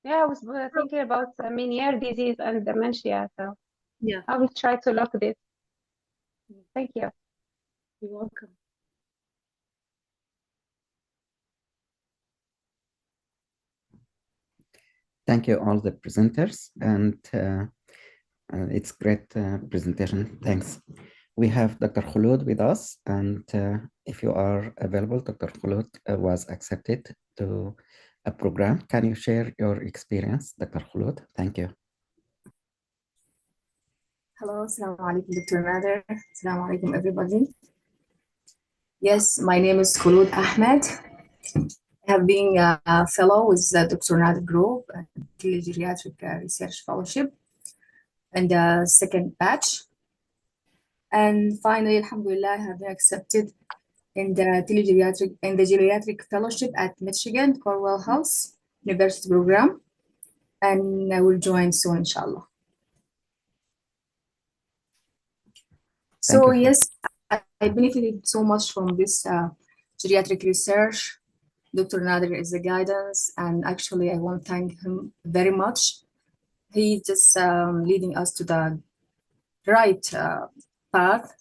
Speaker 7: yeah, I was thinking about Meniere disease and dementia. So
Speaker 3: Yeah,
Speaker 7: I will try to look this. Thank you.
Speaker 3: you're welcome.
Speaker 1: Thank you all the presenters, and it's great presentation. Thanks. We have Dr. Khulud with us, and if you are available, Dr. Khulud was accepted to a program. Can you share your experience, Dr. Khulud? Thank you.
Speaker 8: Hello, Assalamu alaikum, Dr. Nader. Assalamu alaikum, everybody. Yes, my name is Khulud Ahmed. I have been a fellow with the Dr. Nader Group and Geriatric Research Fellowship and the second batch. And finally, alhamdulillah, I have been accepted in the geriatric fellowship at Michigan Cornell Health University program. And I will join soon, inshallah. So yes, I benefited so much from this geriatric research. Dr. Nader is the guidance, and actually I want to thank him very much. He just leading us to the right path.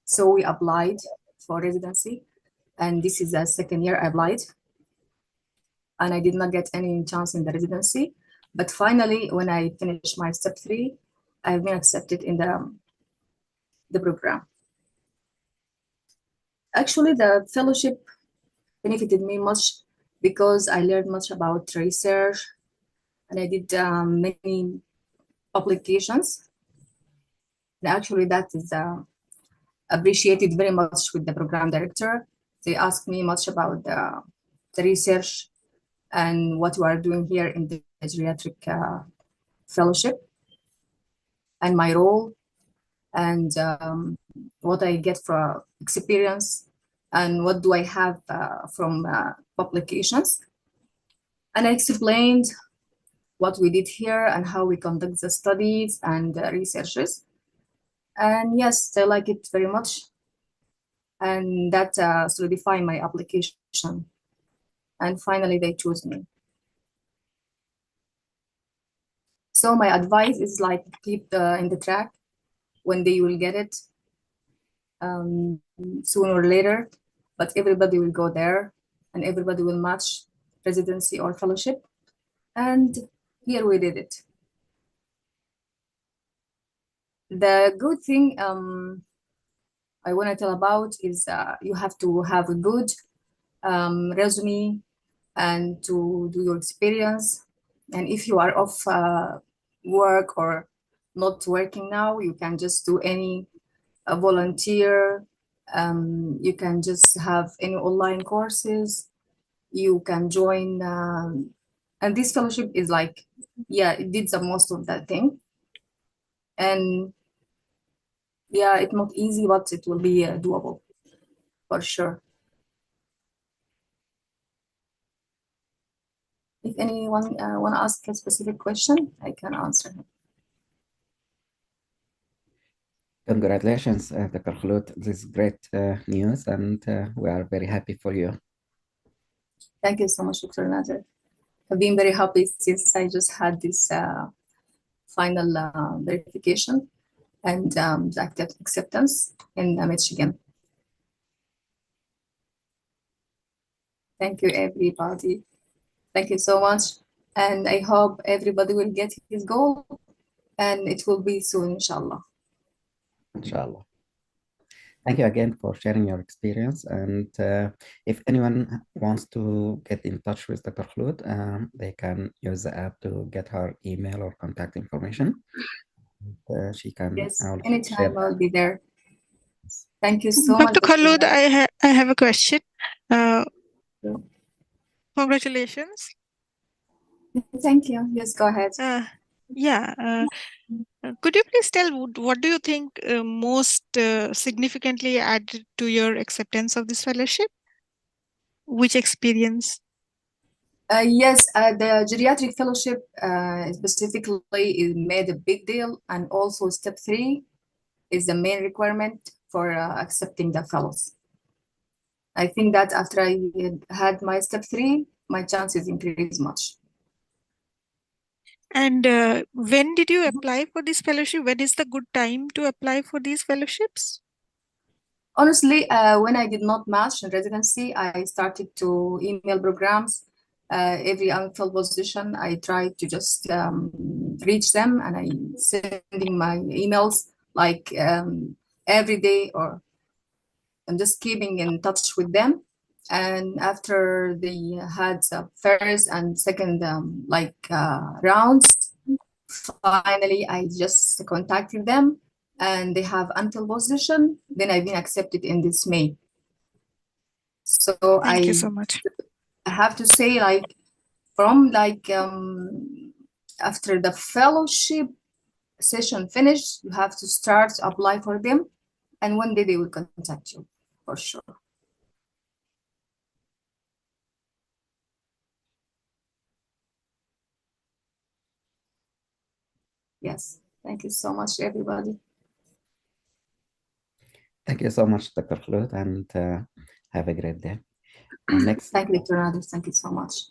Speaker 8: So we applied for residency, and this is the second year I applied, and I did not get any chance in the residency. But finally, when I finished my step 3, I've been accepted in the program. Actually, the fellowship benefited me much because I learned much about research, and I did many publications. And actually, that is appreciated very much with the program director. They asked me much about the research and what we are doing here in the geriatric fellowship and my role and what I get from experience and what do I have from publications. And I explained what we did here and how we conduct the studies and researches. And yes, they like it very much. And that solidified my application. And finally, they chose me. So my advice is like keep in the track. One day you will get it, sooner or later, but everybody will go there and everybody will match residency or fellowship. And here we did it. The good thing I want to tell about is you have to have a good resume and to do your experience. And if you are off work or not working now, you can just do any volunteer. You can just have any online courses. You can join. And this fellowship is like, yeah, it did the most of that thing. And Yeah, it's not easy, but it will be doable for sure. If anyone want to ask a specific question, I can answer him.
Speaker 1: Congratulations, Dr. Khulud. This is great news, and we are very happy for you.
Speaker 8: Thank you so much, Dr. Nader. I've been very happy since I just had this final verification and the acceptance in Michigan. Thank you, everybody. Thank you so much. And I hope everybody will get his goal, and it will be soon, inshallah.
Speaker 1: Inshallah. Thank you again for sharing your experience. And if anyone wants to get in touch with Dr. Khulud, they can use the app to get her email or contact information. She can.
Speaker 8: Yes, anytime I'll be there. Thank you so
Speaker 9: Dr.
Speaker 8: much.
Speaker 9: Dr. Khulud, I have a question. Congratulations.
Speaker 8: Thank you. Yes, go ahead.
Speaker 9: Could you please tell what do you think most significantly added to your acceptance of this fellowship? Which experience?
Speaker 8: Yes, the geriatric fellowship specifically is made a big deal, and also step 3 is the main requirement for accepting the fellows. I think that after I had my step 3, my chances increased much.
Speaker 9: And when did you apply for this fellowship? When is the good time to apply for these fellowships?
Speaker 8: Honestly, when I did not match in residency, I started to email programs. Every unfilled position, I tried to just reach them, and I sending my emails like every day, or I'm just keeping in touch with them. And after they had the first and second rounds, finally I just contacted them, and they have until position. Then I've been accepted in this May. So
Speaker 9: Thank you so much.
Speaker 8: I have to say, like, from after the fellowship session finished, you have to start to apply for them, and one day they will contact you for sure. Yes, thank you so much, everybody.
Speaker 1: Thank you so much, Dr. Khulud, and have a great day. Next.
Speaker 8: Thank you, Dr. Nader. Thank you so much.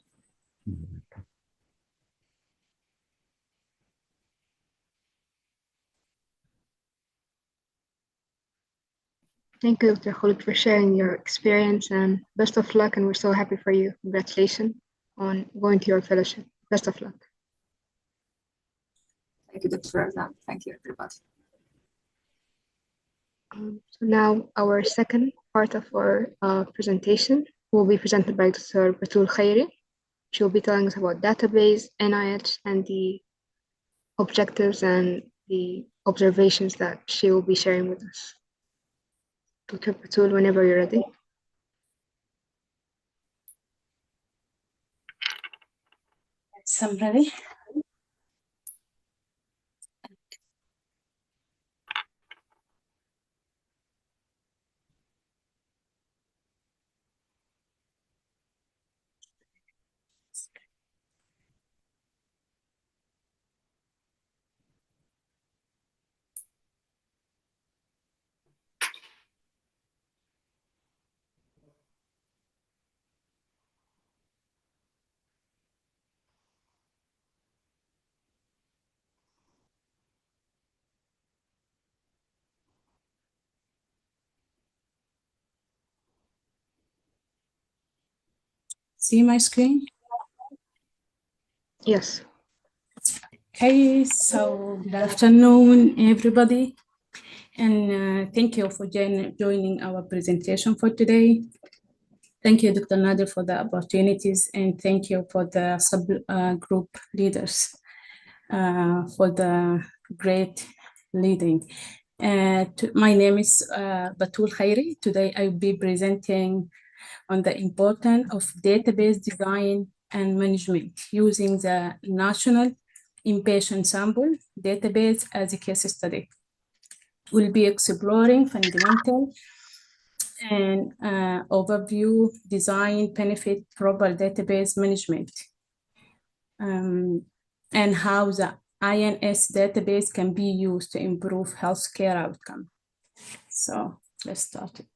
Speaker 2: Thank you, Dr. Khulud, for sharing your experience, and best of luck. And we're so happy for you. Congratulations on going to your fellowship. Best of luck.
Speaker 8: Thank you, Dr. Razan. Thank you, everybody.
Speaker 2: So now our second part of our presentation will be presented by Dr. Batoul Kheiri. She will be telling us about database, NIH, and the objectives and the observations that she will be sharing with us. Dr. Batoul, whenever you're ready.
Speaker 10: Yes, I'm ready. See my screen?
Speaker 2: Yes.
Speaker 10: Okay, so good afternoon, everybody. And thank you for joining our presentation for today. Thank you, Dr. Nader, for the opportunities, and thank you for the subgroup leaders for the great leading. My name is Batoul Kheiri. Today I will be presenting on the importance of database design and management using the National Inpatient Sample Database as a case study. We'll be exploring fundamental and overview, design, benefit, proper database management, and how the INS database can be used to improve healthcare outcome. So let's start it.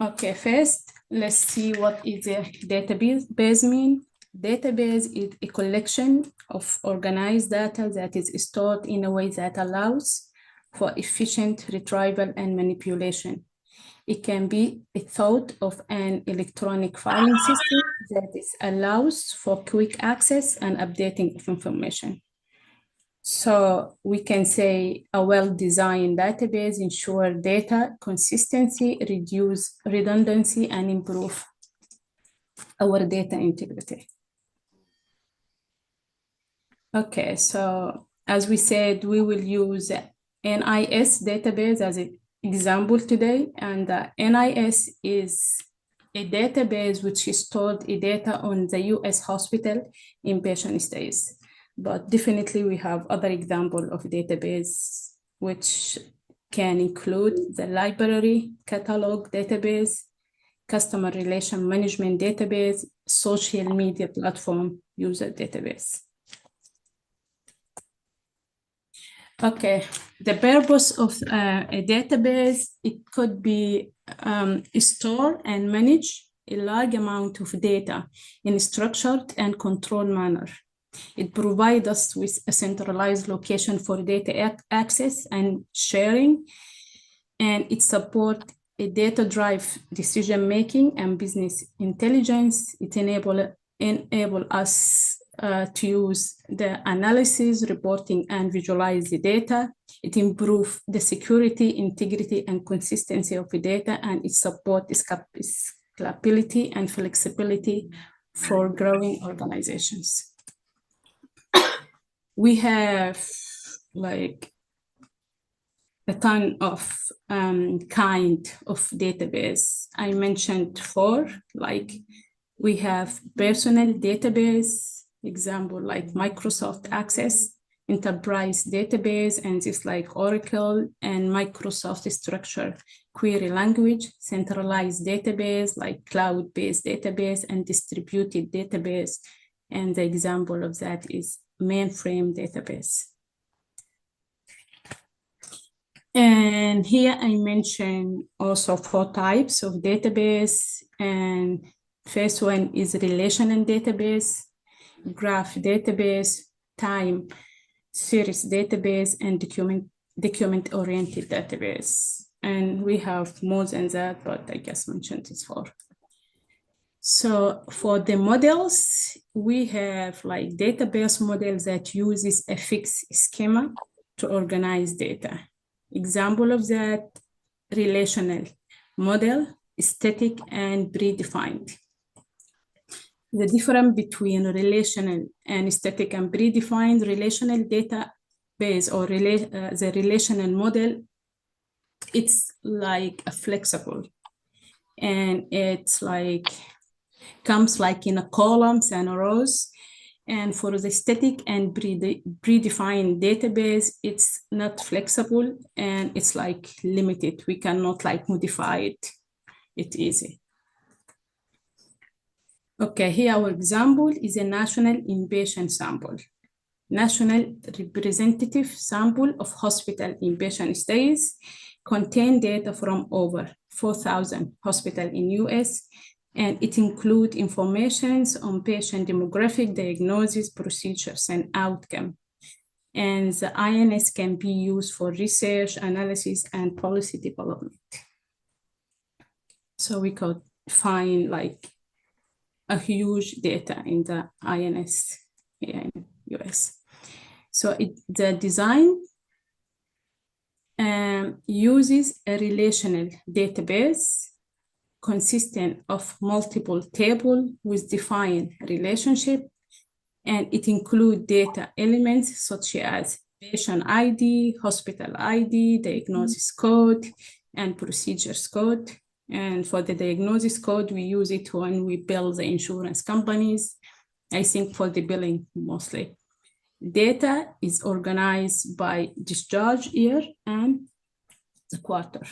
Speaker 10: Okay, first, let's see what is a database mean. Database is a collection of organized data that is stored in a way that allows for efficient retrieval and manipulation. It can be a thought of an electronic filing system that allows for quick access and updating of information. So we can say a well-designed database ensures data consistency, reduce redundancy, and improve our data integrity. Okay, so as we said, we will use NIS database as an example today, and NIS is a database which is stored data on the US hospital inpatient stays. But definitely we have other examples of database which can include the library, catalog database, customer relation management database, social media platform user database. Okay, the purpose of a database, it could be store and manage a large amount of data in a structured and controlled manner. It provides us with a centralized location for data access and sharing, and it supports a data-driven decision-making and business intelligence. It enable us to use the analysis, reporting, and visualize the data. It improves the security, integrity, and consistency of the data, and it supports scalability and flexibility for growing organizations. We have like a ton of kind of database. I mentioned 4, like we have personal database, example like Microsoft Access, enterprise database, and just like Oracle and Microsoft structured query language, centralized database like cloud-based database, and distributed database. And the example of that is mainframe database. And here I mentioned also 4 types of database, and first one is relational database, graph database, time series database, and document-oriented database. And we have more than that, but I just mentioned these 4. So for the models, we have like database models that uses a fixed schema to organize data. Example of that, relational model, static and predefined. The difference between relational and static and predefined relational database or the relational model, it's like a flexible, and it's like comes like in a columns and rows. And for the static and predefined database, it's not flexible and it's like limited. We cannot like modify it easy. Okay, here our example is a national inpatient sample. National representative sample of hospital inpatient stays contain data from over 4,000 hospitals in US, and it includes information on patient demographic, diagnosis, procedures, and outcome. And the INS can be used for research, analysis, and policy development. So we could find like a huge data in the INS here in US. So the design uses a relational database consistent of multiple tables with defined relationship, and it includes data elements such as patient ID, hospital ID, diagnosis code, and procedures code. And for the diagnosis code, we use it when we bill the insurance companies, I think for the billing mostly. Data is organized by discharge year and the quarter.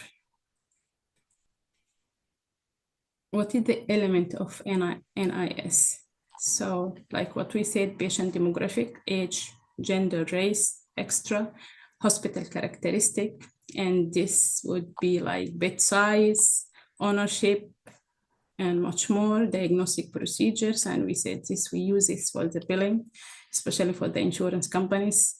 Speaker 10: What is the element of NIS? So like what we said, patient demographic, age, gender, race, extra, hospital characteristic, and this would be like bed size, ownership, and much more, diagnostic procedures. And we said this, we use this for the billing, especially for the insurance companies.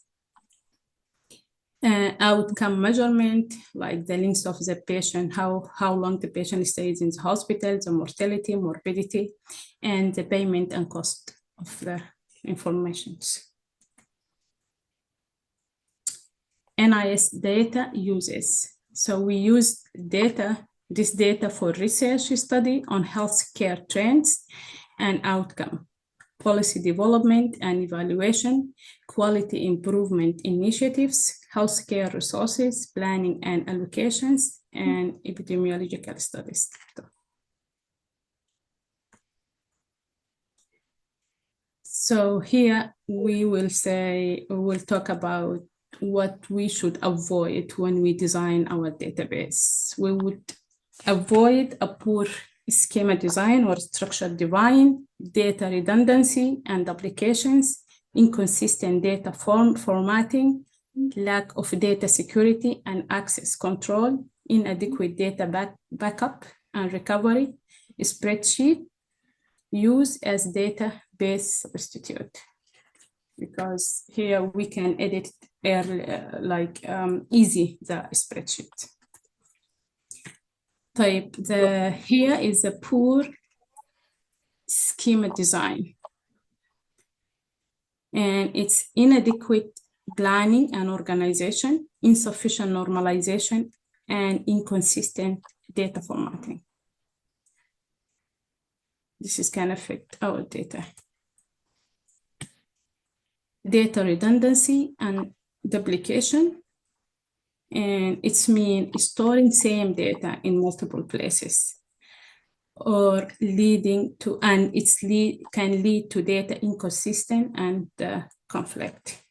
Speaker 10: Outcome measurement, like the length of the patient, how long the patient stays in the hospital, the mortality, morbidity, and the payment and cost of the informations. NIS data uses. So we use this data for research study on healthcare trends and outcome, policy development and evaluation, quality improvement initiatives, healthcare resources, planning and allocations, and epidemiological studies. So here we will talk about what we should avoid when we design our database. We would avoid a poor schema design or structure design, data redundancy and duplications, inconsistent data formatting, lack of data security and access control, inadequate data backup and recovery, spreadsheet use as database substitute. Because here we can edit easy the spreadsheet. Here is a poor schema design. And it's inadequate planning and organization, insufficient normalization, and inconsistent data formatting. This can affect our data. Data redundancy and duplication. And it's storing same data in multiple places, or leading to, and can lead to data inconsistent and conflict.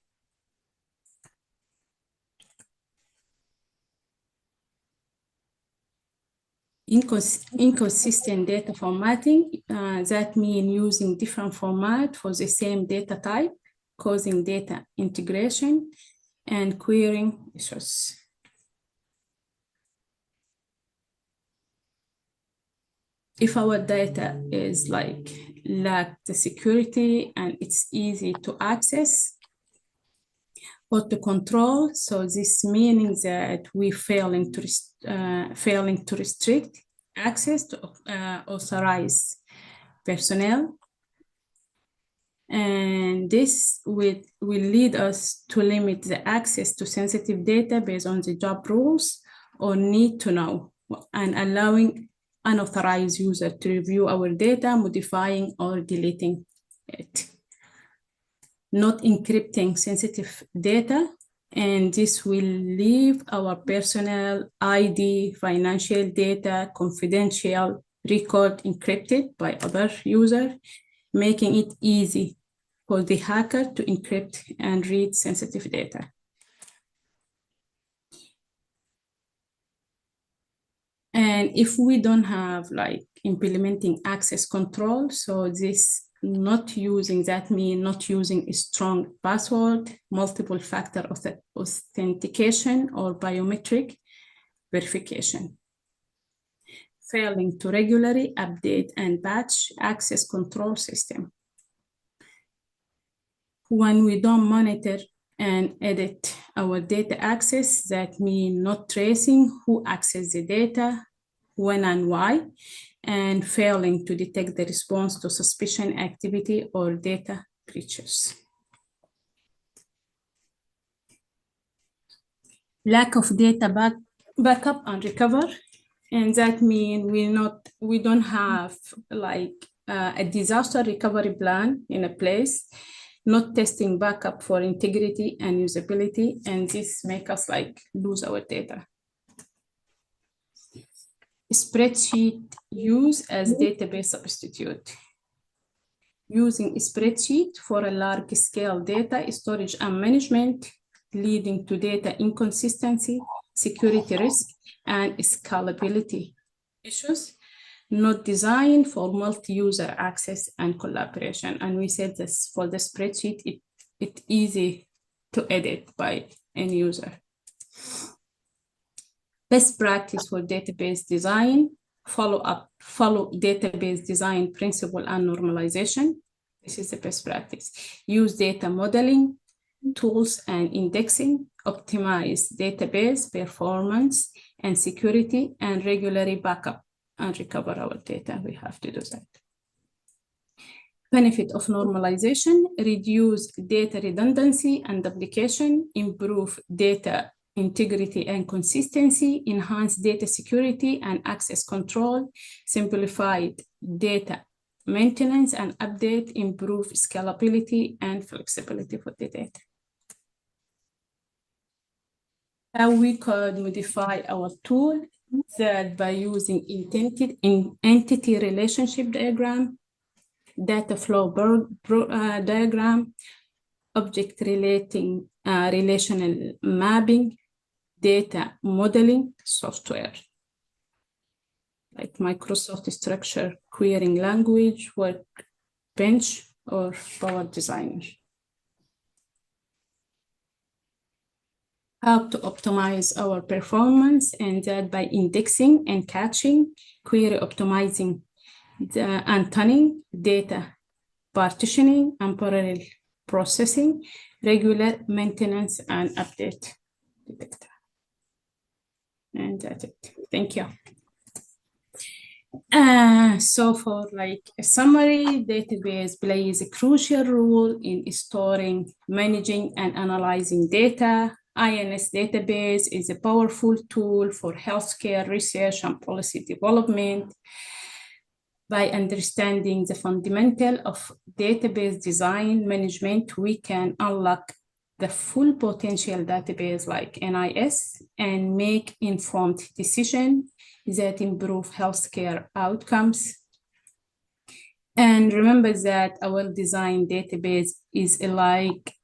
Speaker 10: Inconsistent data formatting, that means using different format for the same data type, causing data integration and querying issues. If our data is lack the security and it's easy to access or to control, so this meaning that we failing to restrict access to authorized personnel, and this will lead us to limit the access to sensitive data based on the job rules or need to know, and allowing unauthorized user to review our data, modifying or deleting it. Not encrypting sensitive data, and this will leave our personal ID, financial data, confidential record encrypted by other users, making it easy for the hacker to encrypt and read sensitive data. And if we don't have implementing access control, so this not using, that means not using a strong password, multiple factor authentication or biometric verification. Failing to regularly update and patch access control system. When we don't monitor and edit our data access, that means not tracing who accessed the data, when and why, and failing to detect the response to suspicion activity or data breaches. Lack of data backup and recover, and that means we don't have a disaster recovery plan in a place, not testing backup for integrity and usability, and this makes us lose our data. Spreadsheet use as database substitute. using a spreadsheet for a large-scale data storage and management, leading to data inconsistency, security risk, and scalability issues, not designed for multi-user access and collaboration. And we said this for the spreadsheet, it's easy to edit by any user. Best practice for database design, follow database design principle and normalization. This is the best practice. Use data modeling, tools and indexing, optimize database performance and security, and regularly backup and recover our data. We have to do that. Benefit of normalization, reduce data redundancy and duplication, improve data integrity and consistency, enhance data security and access control, simplified data maintenance and update, improve scalability and flexibility for the data. How we could modify our tool that by using entity relationship diagram, data flow diagram, object relational mapping, data modeling software, like Microsoft Structure Querying Language, Workbench, or Power Designer. How to optimize our performance, and that by indexing and caching, query optimizing and tuning, data partitioning and parallel processing, regular maintenance and update. And that's it. Thank you. So for like a summary, database plays a crucial role in storing, managing, and analyzing data. INS database is a powerful tool for healthcare research and policy development. By understanding the fundamental of database design management, we can unlock the full potential database like NIS and make informed decisions that improve healthcare outcomes. And remember that a well-designed database is like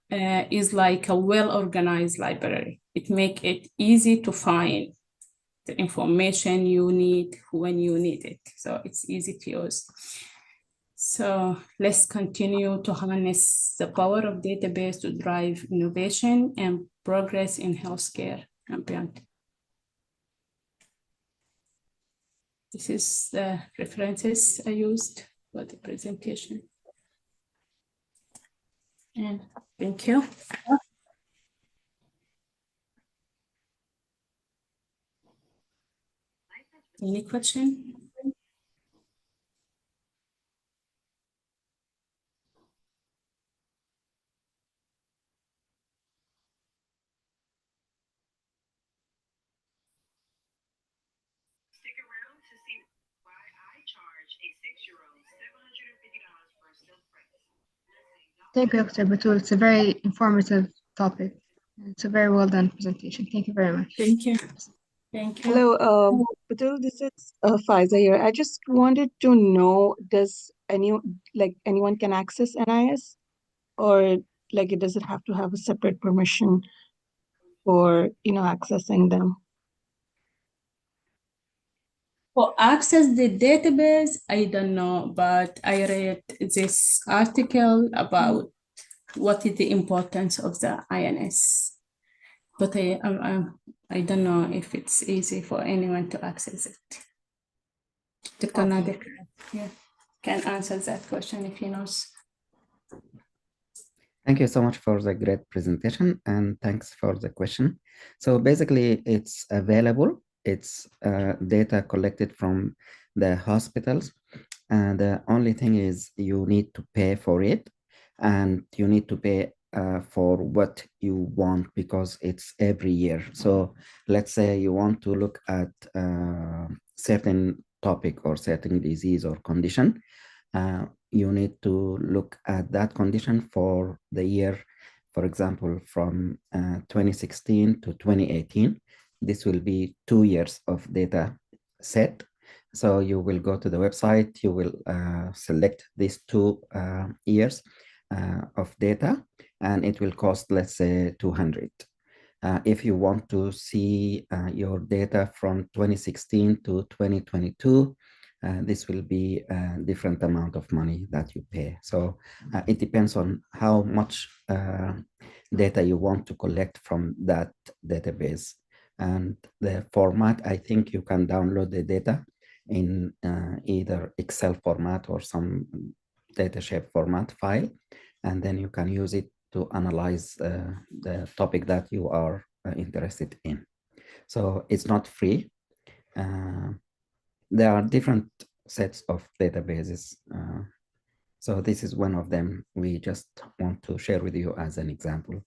Speaker 10: a well-organized library. It makes it easy to find the information you need when you need it. So it's easy to use. So let's continue to harness the power of database to drive innovation and progress in healthcare and beyond. This is the references I used for the presentation. And thank you. Any question?
Speaker 11: Stick around to see why I charge a 6-year-old $750 for a silk press.
Speaker 2: Thank you, Dr. Batoul. It's a very informative topic. It's a very well done presentation. Thank you very much.
Speaker 10: Thank you. Thank you.
Speaker 12: Hello, Batoul, this is Faiza here. I just wanted to know, does anyone can access NIS, or does it have to have a separate permission for accessing them?
Speaker 10: For access the database, I don't know, but I read this article about what is the importance of the INS. But I don't know if it's easy for anyone to access it. Dr. Nader can answer that question if he knows.
Speaker 1: Thank you so much for the great presentation, and thanks for the question. So basically, it's available. It's data collected from the hospitals. And the only thing is you need to pay for it, and you need to pay for what you want, because it's every year. So let's say you want to look at certain topic or certain disease or condition. You need to look at that condition for the year, for example, from 2016 to 2018. This will be 2 years of data set. So you will go to the website, you will select these 2 years of data, and it will cost, let's say, 200. If you want to see your data from 2016 to 2022, this will be a different amount of money that you pay. So it depends on how much data you want to collect from that database. And the format, I think you can download the data in either Excel format or some data shape format file, and then you can use it to analyze the topic that you are interested in. So it's not free. There are different sets of databases. So this is one of them we just want to share with you as an example.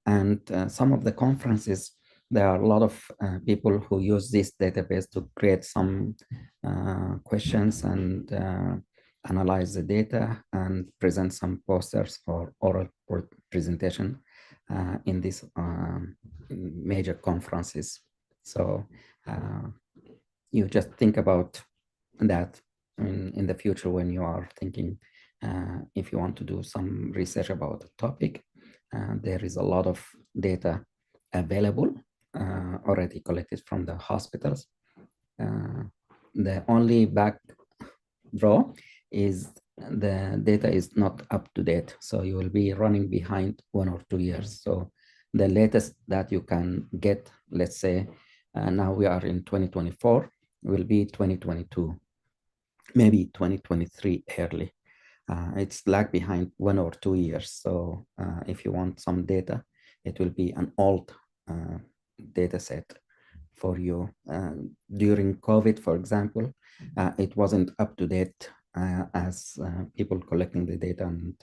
Speaker 1: And some of the conferences, there are a lot of people who use this database to create some questions and analyze the data and present some posters or oral presentation in these major conferences. So you just think about that in the future when you are thinking if you want to do some research about a topic. There is a lot of data available already collected from the hospitals. The only backdraw is the data is not up to date. So you will be running behind 1 or 2 years. So the latest that you can get, let's say, now we are in 2024, will be 2022, maybe 2023 early. It's lag behind 1 or 2 years. So if you want some data, it will be an old data set for you. During COVID, for example, it wasn't up to date as people collecting the data and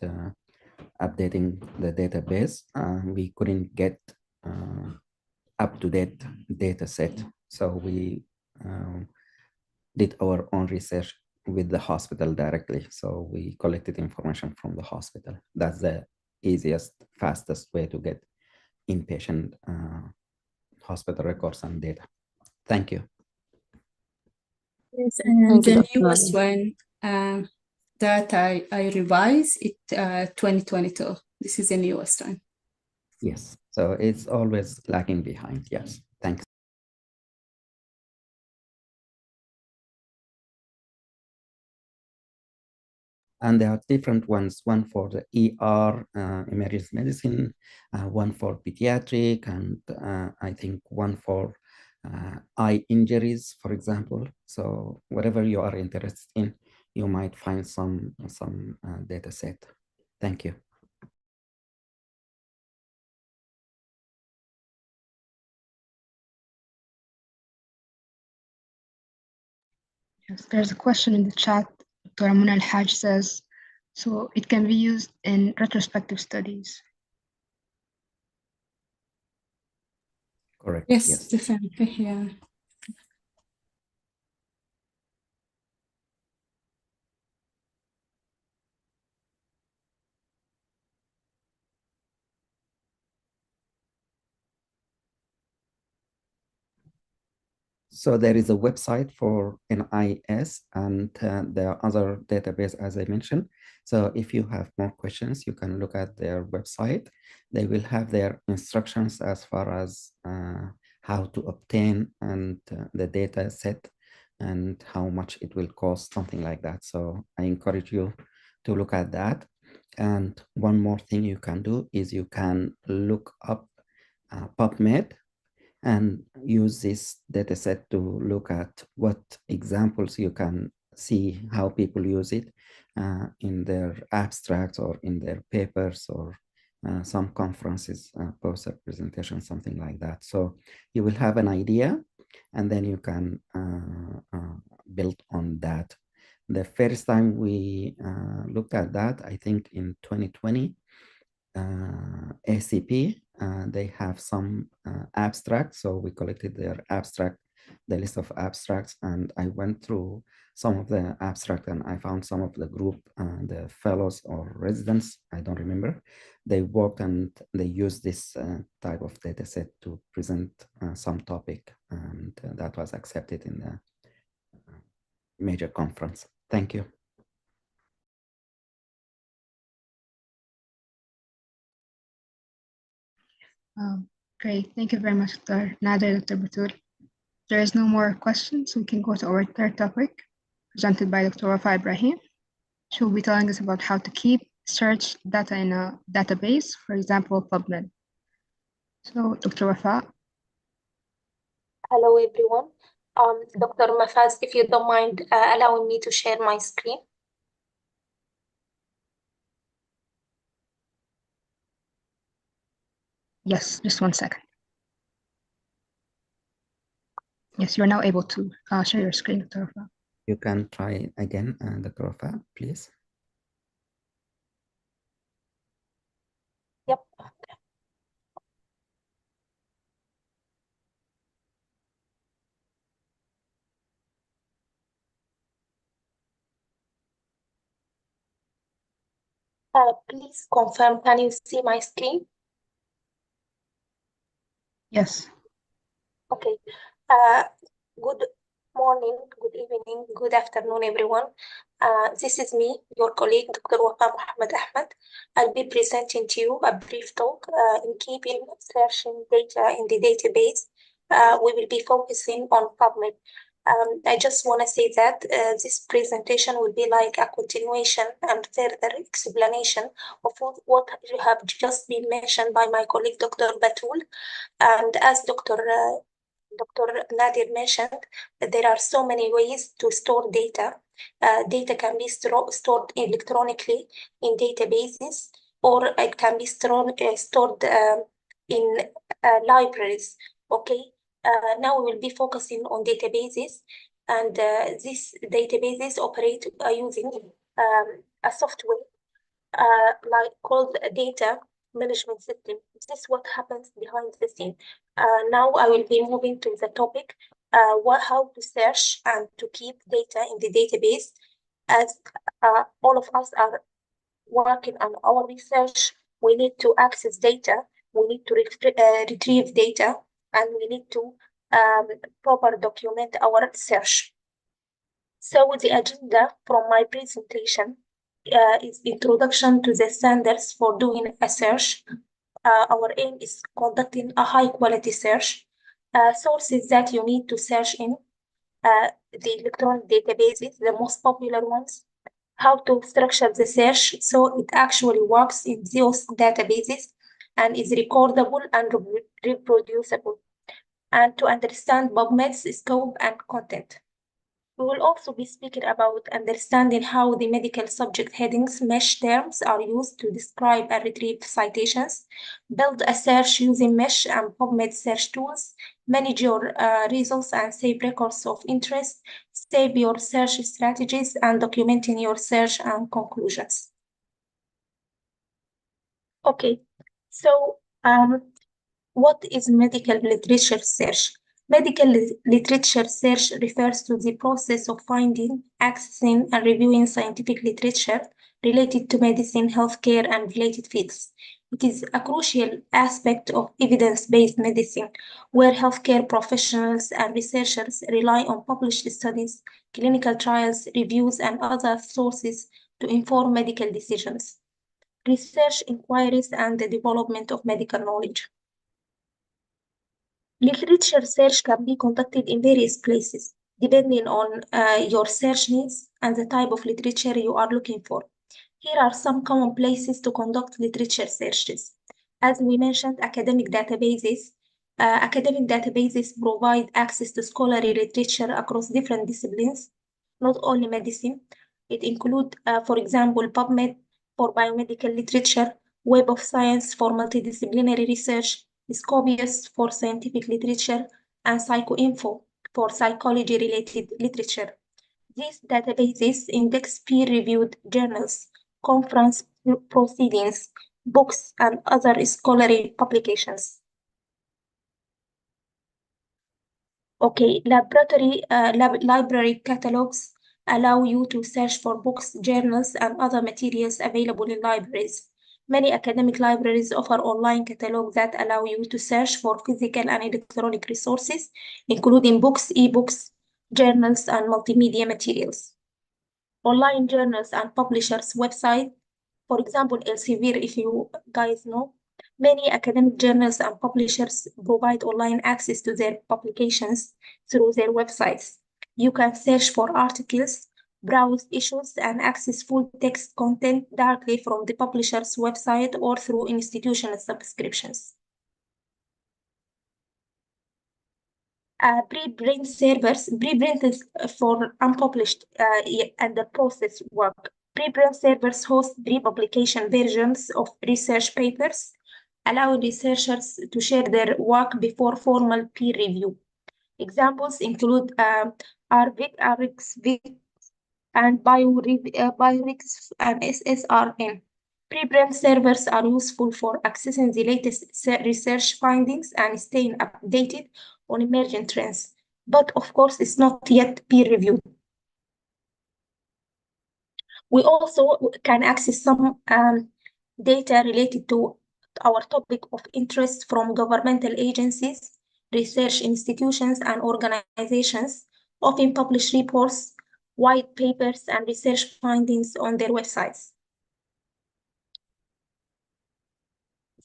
Speaker 1: updating the database. We couldn't get up-to-date data set. So we did our own research with the hospital directly. So we collected information from the hospital. That's the easiest, fastest way to get inpatient hospital records and data. Thank you.
Speaker 10: Yes, and
Speaker 8: Thank you,
Speaker 10: the
Speaker 8: Dr.
Speaker 10: newest
Speaker 8: Nadia.
Speaker 10: one that I revised it 2022. This is the newest one.
Speaker 1: Yes, so it's always lagging behind. Yes, thanks. And there are different ones, one for the ER, emergency medicine, one for pediatric, and I think one for eye injuries, for example. So whatever you are interested in, you might find some data set. Thank you.
Speaker 2: Yes, there's a question in the chat. Dr. Amuna Al-Haj says, so it can be used in retrospective studies.
Speaker 1: Correct.
Speaker 10: Yes, definitely. Yeah.
Speaker 1: So there is a website for NIS, and there are other database, as I mentioned. So if you have more questions, you can look at their website. They will have their instructions as far as how to obtain and the data set and how much it will cost, something like that. So I encourage you to look at that. And one more thing you can do is you can look up Pubmed and use this data set to look at what examples you can see how people use it in their abstracts or in their papers or some conferences, poster presentations, something like that. So you will have an idea and then you can build on that. The first time we looked at that, I think in 2020, ACP, they have some abstracts. So we collected their abstract, the list of abstracts, and I went through some of the abstract and I found some of the group, the fellows or residents, I don't remember, they worked and they used this type of data set to present some topic, and that was accepted in the major conference. Thank you.
Speaker 2: Great. Thank you very much, Dr. Nader, Dr. Batoul. There is no more questions. We can go to our third topic, presented by Dr. Wafa Ibrahim. She will be telling us about how to keep search data in a database, for example, Pubmed. So, Dr. Wafa.
Speaker 13: Hello, everyone. Dr. Mafaz, if you don't mind allowing me to share my screen.
Speaker 2: Yes, just 1 second. Yes, you're now able to share your screen, Dr. Wafa.
Speaker 1: You can try again, Dr. Wafa, please.
Speaker 13: Yep. Please confirm, can you see my screen?
Speaker 2: Yes.
Speaker 13: Okay. Good morning, good evening, good afternoon, everyone. This is me, your colleague, Dr. Wafa Mohamed. I'll be presenting to you a brief talk in keeping searching data in the database. We will be focusing on Pubmed. I just want to say that this presentation will be like a continuation and further explanation of what you have just been mentioned by my colleague, Dr. Batoul. And as Dr. Nadir mentioned, there are so many ways to store data. Data can be stored electronically in databases, or it can be stored in libraries. Okay. Now we will be focusing on databases, and these databases operate using a software like called a data management system. This is what happens behind the scene. Now I will be moving to the topic, how to search and to keep data in the database. As all of us are working on our research, we need to access data, we need to retrieve data, and we need to proper document our search. So the agenda from my presentation is introduction to the standards for doing a search. Our aim is conducting a high quality search. Sources that you need to search in the electronic databases, the most popular ones, how to structure the search so it actually works in those databases and is recordable and reproducible, and to understand Pubmed's scope and content. We will also be speaking about understanding how the medical subject headings mesh terms are used to describe and retrieve citations, build a search using mesh and Pubmed search tools, manage your results and save records of interest, save your search strategies, and documenting your search and conclusions. Okay, so what is medical literature search? Medical literature search refers to the process of finding, accessing, and reviewing scientific literature related to medicine, healthcare, and related fields. It is a crucial aspect of evidence-based medicine, where healthcare professionals and researchers rely on published studies, clinical trials, reviews, and other sources to inform medical decisions, research inquiries, and the development of medical knowledge. Literature search can be conducted in various places, depending on your search needs and the type of literature you are looking for. Here are some common places to conduct literature searches. As we mentioned, academic databases. Academic databases provide access to scholarly literature across different disciplines, not only medicine. It includes, for example, Pubmed for biomedical literature, Web of Science for multidisciplinary research, Scobius for scientific literature, and PsychoInfo for psychology-related literature. These databases index peer-reviewed journals, conference proceedings, books, and other scholarly publications. Okay, library catalogs allow you to search for books, journals, and other materials available in libraries. Many academic libraries offer online catalogs that allow you to search for physical and electronic resources, including books, ebooks, journals, and multimedia materials. Online journals and publishers' website, for example, Elsevier, if you guys know, many academic journals and publishers provide online access to their publications through their websites. You can search for articles, browse issues, and access full text content directly from the publisher's website or through institutional subscriptions. Preprint servers, preprint is for unpublished and the process work. Preprint servers host pre-publication versions of research papers, allowing researchers to share their work before formal peer review. Examples include RVic and BioRix and SSRN. Preprint servers are useful for accessing the latest research findings and staying updated on emerging trends, but of course, it's not yet peer-reviewed. We also can access some data related to our topic of interest from governmental agencies, research institutions, and organizations, often publish reports, white papers, and research findings on their websites.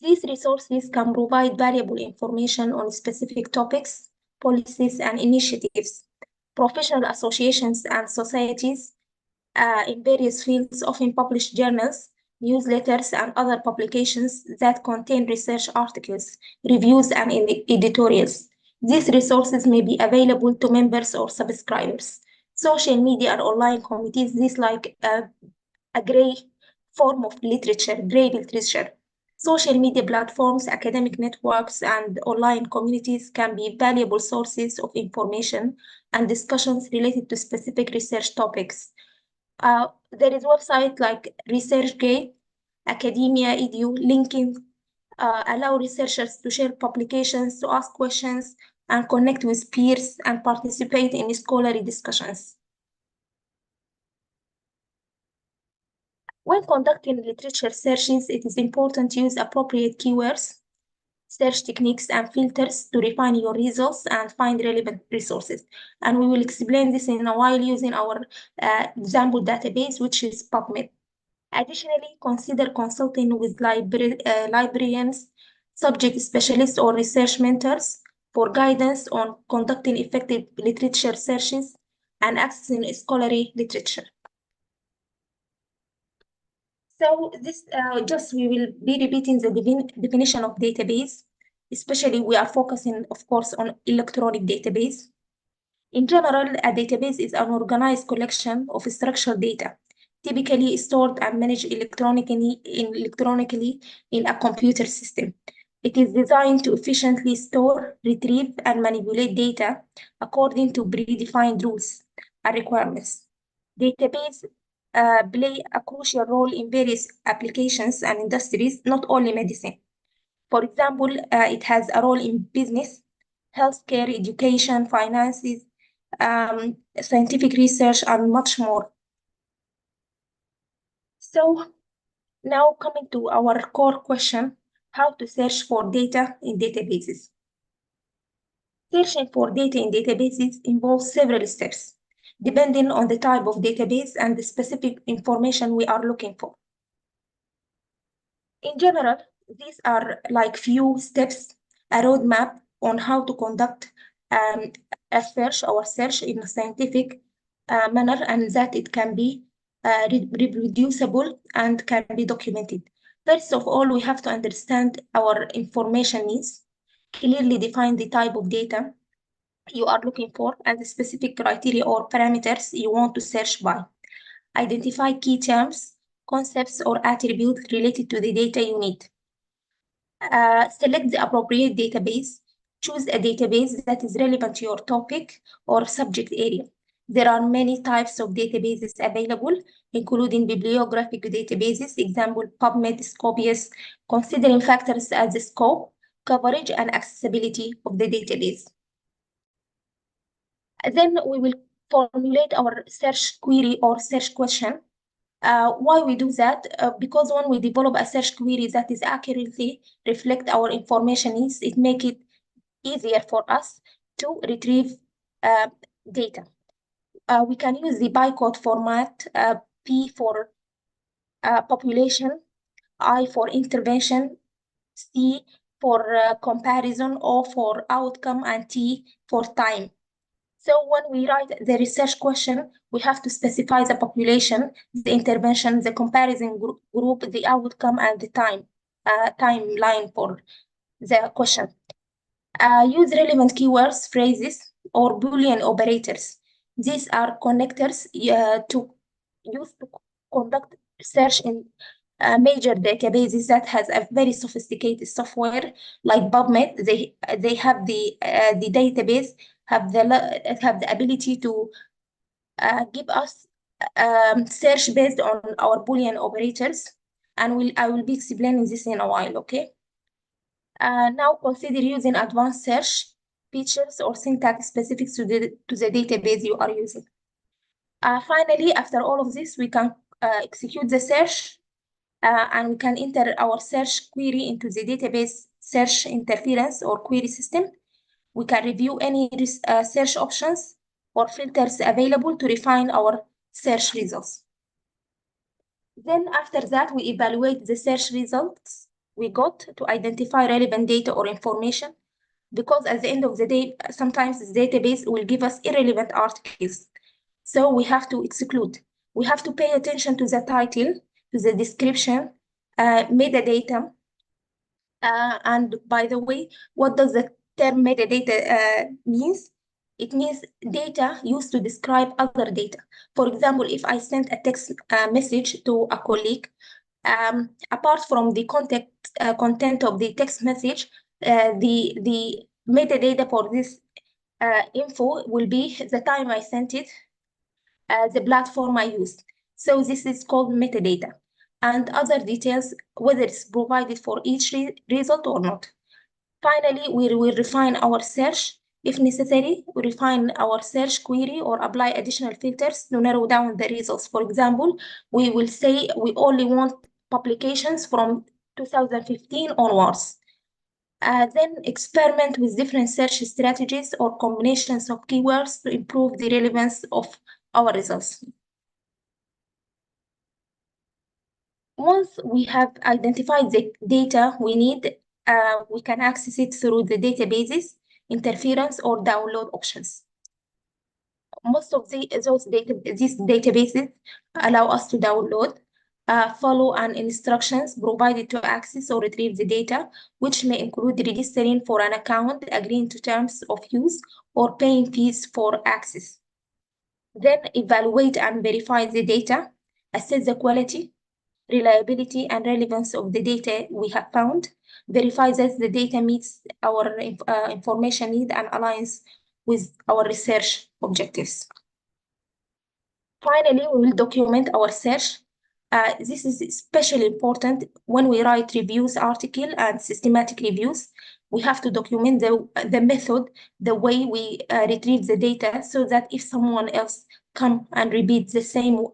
Speaker 13: These resources can provide valuable information on specific topics, policies, and initiatives. Professional associations and societies in various fields often publish journals, newsletters, and other publications that contain research articles, reviews, and editorials. These resources may be available to members or subscribers. Social media and online committees, this like a gray form of literature, gray literature. Social media platforms, academic networks, and online communities can be valuable sources of information and discussions related to specific research topics. There is websites like ResearchGate, Academia Edu, LinkedIn, allow researchers to share publications, to ask questions, and connect with peers and participate in scholarly discussions. When conducting literature searches, it is important to use appropriate keywords, search techniques, and filters to refine your results and find relevant resources. And we will explain this in a while using our example database, which is Pubmed. Additionally, consider consulting with librarians, subject specialists, or research mentors for guidance on conducting effective literature searches and accessing scholarly literature. So this we will be repeating the definition of database, especially we are focusing, of course, on electronic database. In general, a database is an organized collection of structured data, typically stored and managed electronically in a computer system. It is designed to efficiently store, retrieve, and manipulate data according to predefined rules and requirements. Database play a crucial role in various applications and industries, not only medicine. For example, it has a role in business, healthcare, education, finances, scientific research, and much more. So now coming to our core question, how to search for data in databases. Searching for data in databases involves several steps, depending on the type of database and the specific information we are looking for. In general, these are like few steps, a roadmap on how to conduct a search in a scientific manner, and that it can be reproducible and can be documented. First of all, we have to understand our information needs, clearly define the type of data you are looking for and the specific criteria or parameters you want to search by. Identify key terms, concepts, or attributes related to the data you need. Select the appropriate database. Choose a database that is relevant to your topic or subject area. There are many types of databases available, including bibliographic databases, example Pubmed, Scopius, considering factors as the scope, coverage, and accessibility of the database. Then we will formulate our search query or search question. Why we do that? Because when we develop a search query that is accurately reflect our information needs, it make it easier for us to retrieve data. We can use the bytecode format, P for population, I for intervention, C for comparison, O for outcome, and T for time. So when we write the research question, we have to specify the population, the intervention, the comparison group, the outcome, and the timeline for the question. Use relevant keywords, phrases, or Boolean operators. These are connectors to use to conduct search in major databases that has a very sophisticated software like Pubmed. They have the database have the ability to give us search based on our Boolean operators, and I will be explaining this in a while. Okay. Now consider using advanced search features or syntax specific to the database you are using. Finally, after all of this, we can execute the search and we can enter our search query into the database search interference or query system. We can review any search options or filters available to refine our search results. Then after that, we evaluate the search results we got to identify relevant data or information, because at the end of the day, sometimes the database will give us irrelevant articles. So we have to exclude. We have to pay attention to the title, to the description, metadata. And by the way, what does the term metadata means? It means data used to describe other data. For example, if I send a text message to a colleague, apart from the content of the text message, the metadata for this info will be the time I sent it, the platform I used. So this is called metadata, and other details, whether it's provided for each result or not. Finally, we will refine our search. If necessary, we refine our search query or apply additional filters to narrow down the results. For example, we will say we only want publications from 2015 onwards. Then experiment with different search strategies or combinations of keywords to improve the relevance of our results. Once we have identified the data we need, we can access it through the databases, interference, or download options. Most of these databases allow us to download, follow instructions provided to access or retrieve the data, which may include registering for an account, agreeing to terms of use, or paying fees for access. Then evaluate and verify the data, assess the quality, reliability, and relevance of the data we have found, verify that the data meets our information need and aligns with our research objectives. Finally, we will document our search. This is especially important when we write reviews article and systematic reviews. We have to document the method, the way we retrieve the data, so that if someone else come and repeat the same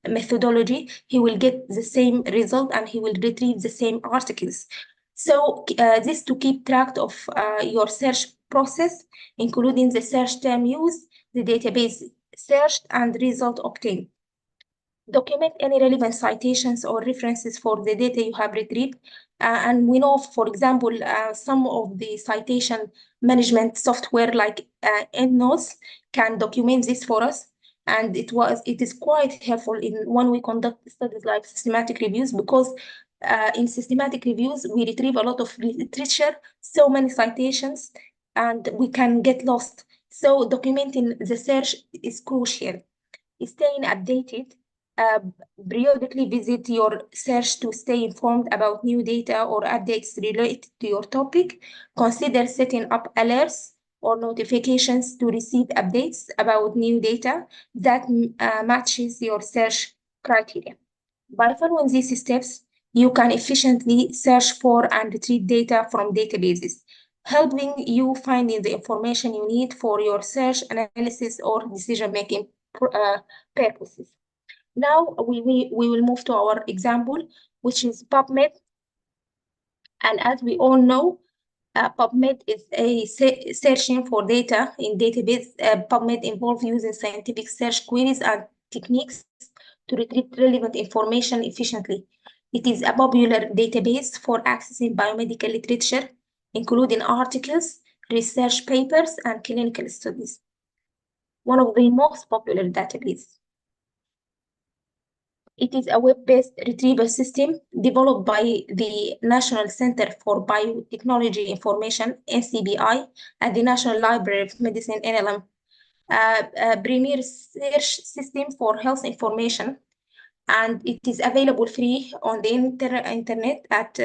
Speaker 13: methodology, he will get the same result and he will retrieve the same articles. So this to keep track of your search process, including the search term used, the database searched, and result obtained. Document any relevant citations or references for the data you have retrieved. And we know, for example, some of the citation management software like EndNotes can document this for us. And it is quite helpful when we conduct studies like systematic reviews, because in systematic reviews, we retrieve a lot of literature, so many citations, and we can get lost. So documenting the search is crucial. Staying updated, periodically visit your search to stay informed about new data or updates related to your topic. Consider setting up alerts or notifications to receive updates about new data that matches your search criteria. By following these steps, you can efficiently search for and retrieve data from databases, helping you finding the information you need for your search, analysis, or decision-making purposes. Now we will move to our example, which is Pubmed. And as we all know, PubMed is a searching for data in database. PubMed involves using scientific search queries and techniques to retrieve relevant information efficiently. It is a popular database for accessing biomedical literature, including articles, research papers, and clinical studies. One of the most popular databases. It is a web-based retrieval system developed by the National Center for Biotechnology Information, NCBI, and the National Library of Medicine, NLM, a premier search system for health information. And it is available free on the internet at,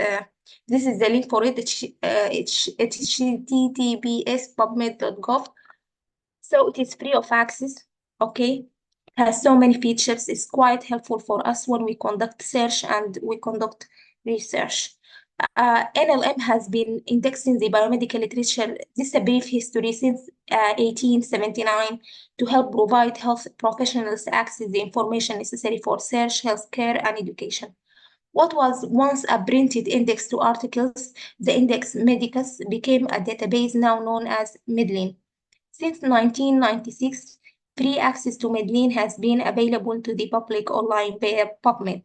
Speaker 13: this is the link for it, https://pubmed.gov. So it is free of access, okay? Has so many features. It's quite helpful for us when we conduct search and we conduct research. NLM has been indexing the biomedical literature. This is a brief history since 1879 to help provide health professionals access the information necessary for search, healthcare, and education. What was once a printed index to articles, the Index Medicus, became a database now known as Medline. Since 1996, free access to Medline has been available to the public online via PubMed.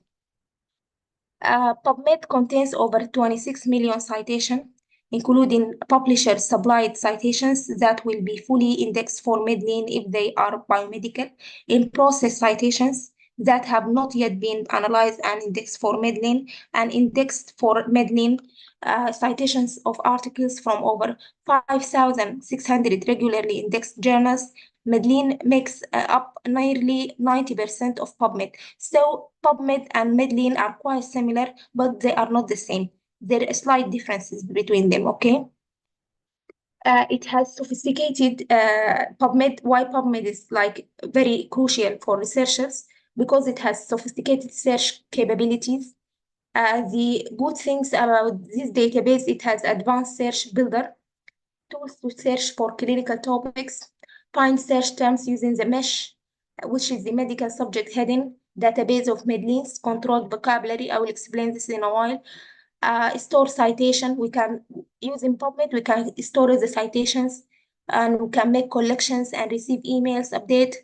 Speaker 13: PubMed contains over 26 million citations, including publisher-supplied citations that will be fully indexed for Medline if they are biomedical, in-process citations that have not yet been analyzed and indexed for Medline, and indexed for Medline citations of articles from over 5,600 regularly indexed journals. Medline makes up nearly 90% of PubMed. So PubMed and Medline are quite similar, but they are not the same. There are slight differences between them, okay? It has sophisticated PubMed. Why PubMed is like very crucial for researchers? Because it has sophisticated search capabilities. The good things about this database, it has advanced search builder, tools to search for clinical topics, find search terms using the mesh, which is the medical subject heading, database of Medline's controlled vocabulary. I will explain this in a while. Store citation, we can use in PubMed, we can store the citations, and we can make collections and receive emails update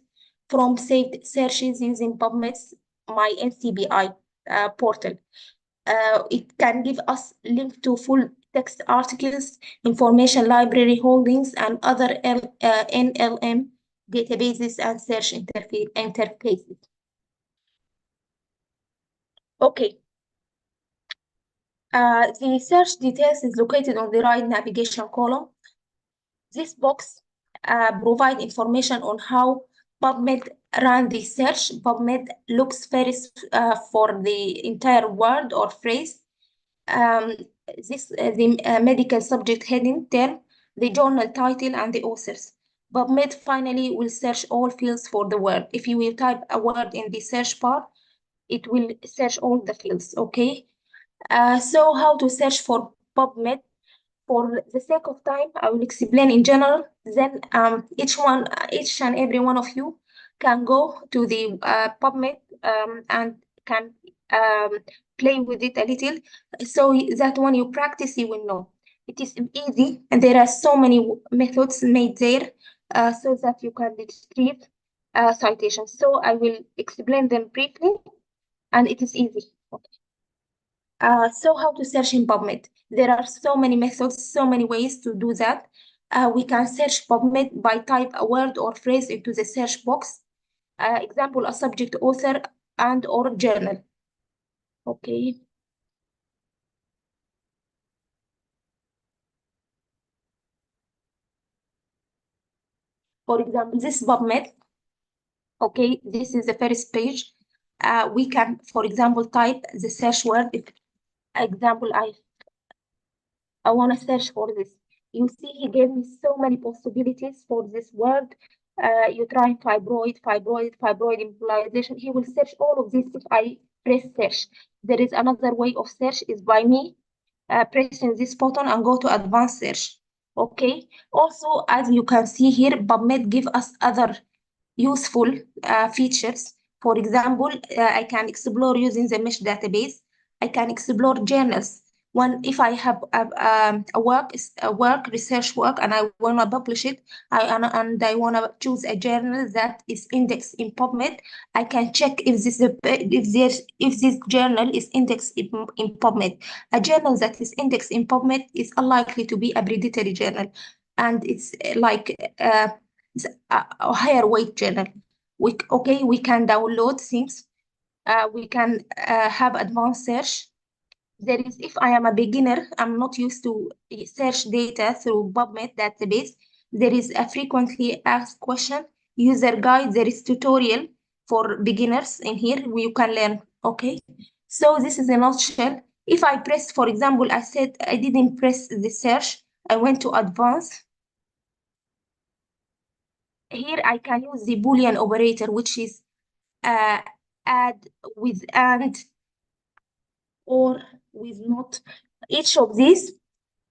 Speaker 13: from saved searches using PubMed's My NCBI portal. It can give us link to full text articles, information library holdings, and other NLM databases and search interfaces. Okay. The search details is located on the right navigation column. This box provides information on how PubMed ran the search. PubMed looks first for the entire word or phrase. The medical subject heading, term, the journal title, and the authors. PubMed finally will search all fields for the word. If you will type a word in the search bar, it will search all the fields, okay? So how to search for PubMed? For the sake of time, I will explain in general, then each and every one of you can go to the PubMed and can play with it a little, so that when you practice, you will know. It is easy, and there are so many methods made there so that you can retrieve citations. So I will explain them briefly, and it is easy. Okay. So how to search in PubMed? There are so many methods, so many ways to do that. We can search PubMed by type a word or phrase into the search box. Example, a subject, author, and or journal. Okay. For example, this PubMed. Okay, this is the first page. We can, for example, type the search word. Example, I want to search for this. You see, he gave me so many possibilities for this word. You try fibroid embolization. He will search all of this if I press search. There is another way of search is by me pressing this button and go to advanced search. Okay. Also, as you can see here, PubMed give us other useful features. For example, I can explore using the mesh database. I can explore journals if I have a work, research work, and I want to publish it, and I want to choose a journal that is indexed in PubMed, I can check if this journal is indexed in PubMed. A journal that is indexed in PubMed is unlikely to be a predatory journal, and it's like it's a higher weight journal. We can download things. We can have advanced search. There is, if I am a beginner, I'm not used to search data through PubMed database, there is a frequently asked question, user guide, there is tutorial for beginners in here where you can learn, okay? So this is a nutshell. If I press, for example, I said I didn't press the search, I went to advanced. Here I can use the Boolean operator, which is add with and or with not. Each of these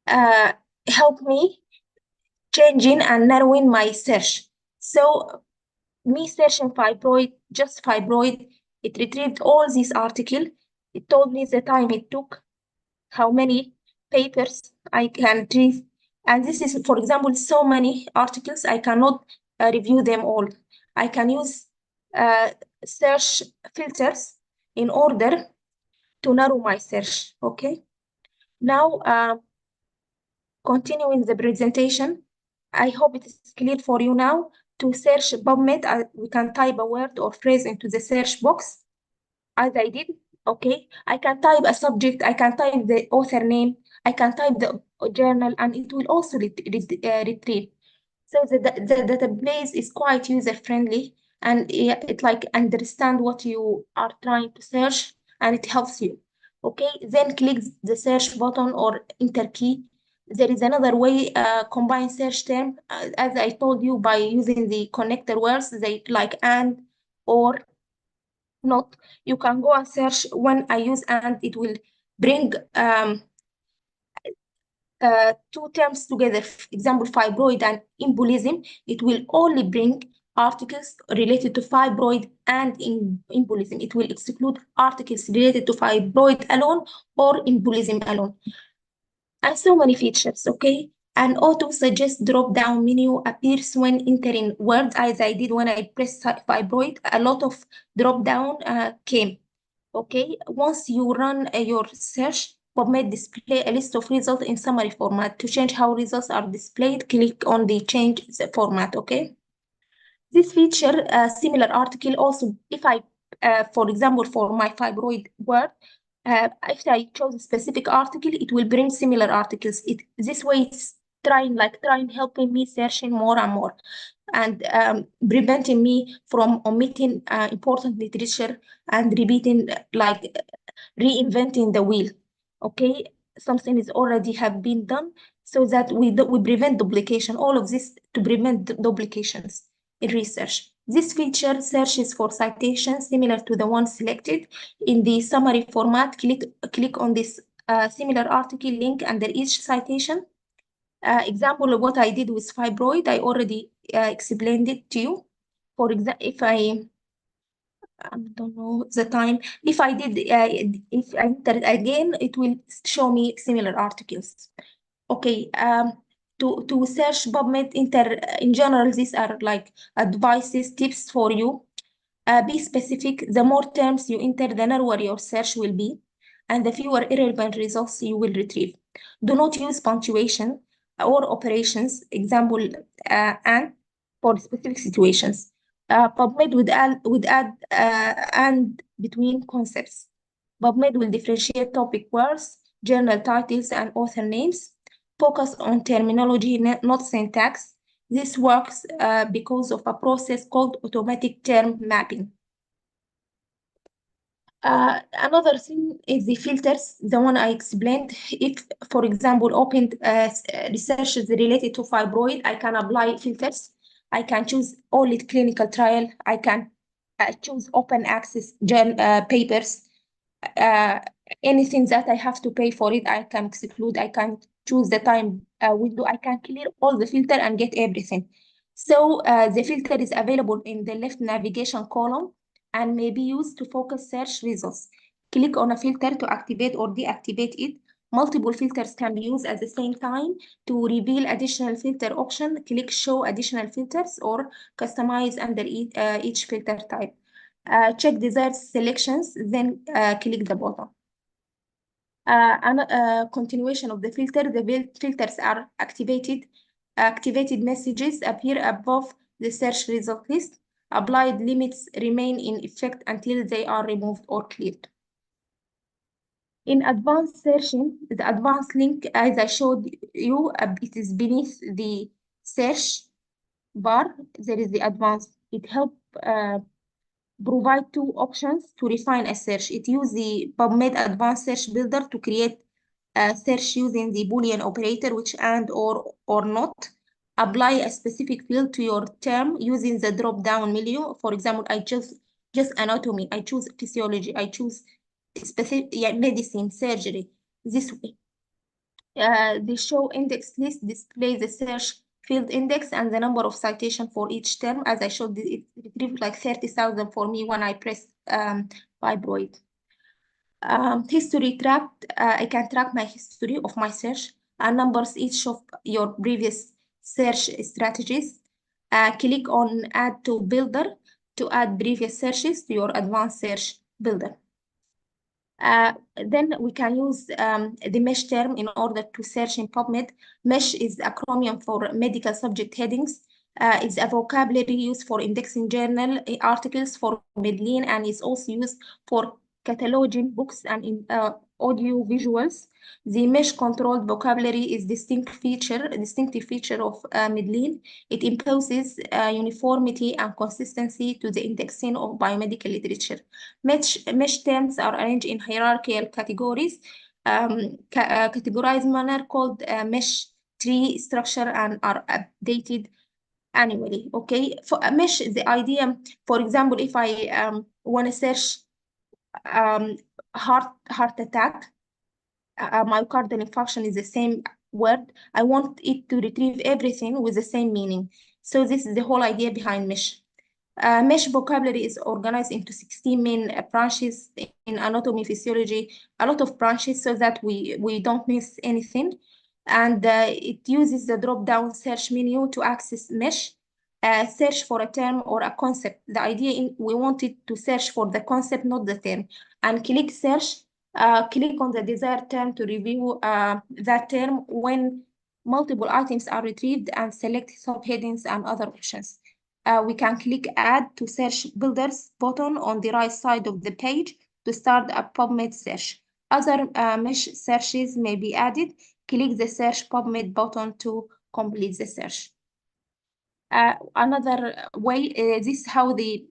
Speaker 13: help me changing and narrowing my search. So me searching fibroid, just fibroid, it retrieved all these articles. It told me the time it took, how many papers I can retrieve. And this is, for example, so many articles, I cannot review them all. I can use search filters in order to narrow my search, okay? Now, continuing the presentation, I hope it is clear for you now. To search PubMed, we can type a word or phrase into the search box, as I did, okay? I can type a subject, I can type the author name, I can type the journal, and it will also retrieve. So the database is quite user-friendly, and it like understand what you are trying to search, and it helps you. Okay, then click the search button or enter key. There is another way, combine search term, as I told you, by using the connector words, they like and or not. You can go and search. When I use and, it will bring two terms together, for example, fibroid and embolism. It will only bring articles related to fibroid and embolism. It will exclude articles related to fibroid alone or embolism alone. And so many features, okay? An auto suggest drop-down menu appears when entering words, as I did when I pressed fibroid. A lot of drop-down came, okay? Once you run your search, PubMed display a list of results in summary format. To change how results are displayed, click on the change the format, okay? This feature, similar article also, if I, for example, for my fibroid word, if I chose a specific article, it will bring similar articles. This way it's trying helping me searching more and more, and preventing me from omitting important literature and repeating, like reinventing the wheel. Okay, something is already have been done, so that we prevent duplication. All of this to prevent duplications in research. This feature searches for citations similar to the one selected. In the summary format, click on this similar article link under each citation. Example of what I did with fibroid, I already explained it to you. For example, if I don't know the time, if I enter again, it will show me similar articles. Okay, to search PubMed, in general, these are like advices, tips for you. Be specific. The more terms you enter, the narrower your search will be, and the fewer irrelevant results you will retrieve. Do not use punctuation or operations, example, and for specific situations. PubMed would add and between concepts. PubMed will differentiate topic words, journal titles, and author names. Focus on terminology, not syntax. This works because of a process called automatic term mapping. Another thing is the filters, the one I explained. If, for example, opened research is related to fibroid, I can apply filters. I can choose only clinical trial. I can choose open access papers. Anything that I have to pay for it, I can exclude. I can choose the time window. I can clear all the filter and get everything. So the filter is available in the left navigation column and may be used to focus search results. Click on a filter to activate or deactivate it. Multiple filters can be used at the same time. To reveal additional filter option, click Show Additional Filters or Customize under each filter type. Check desired selections, then click the button. Continuation of the filter, the filters are activated. Activated messages appear above the search result list. Applied limits remain in effect until they are removed or cleared. In advanced searching, the advanced link, as I showed you, it is beneath the search bar. There is the advanced. It helps provide two options to refine a search. It uses the Pubmed Advanced Search Builder to create a search using the Boolean operator, which and or not. Apply a specific field to your term using the drop-down menu. For example, I just anatomy. I choose physiology. I choose specific medicine, surgery. This way. The show index list displays the search field index and the number of citations for each term. As I showed, it retrieved like 30,000 for me when I pressed fibroid. History tracked, I can track my history of my search and numbers each of your previous search strategies. Click on Add to Builder to add previous searches to your advanced search builder. Then we can use the mesh term in order to search in Pubmed. Mesh is acronym for medical subject headings. It's a vocabulary used for indexing journal articles for Medellin, and is also used for cataloging books and in audio visuals. The mesh-controlled vocabulary is a distinctive feature of Medellin. It imposes uniformity and consistency to the indexing of biomedical literature. Mesh terms are arranged in hierarchical categories, categorized manner called mesh tree structure, and are updated annually. Okay, for a mesh, the idea, for example, if I want to search heart attack, myocardial infarction is the same word. I want it to retrieve everything with the same meaning. So this is the whole idea behind mesh. Mesh vocabulary is organized into 16 main branches in anatomy, physiology, a lot of branches so that we don't miss anything. And it uses the drop-down search menu to access mesh, search for a term or a concept. The idea we wanted to search for the concept, not the term. And click search, click on the desired term to review that term when multiple items are retrieved, and select subheadings and other options. We can click Add to Search Builders button on the right side of the page to start a Pubmed search. Other mesh searches may be added. Click the Search Pubmed button to complete the search. Another way, this is how the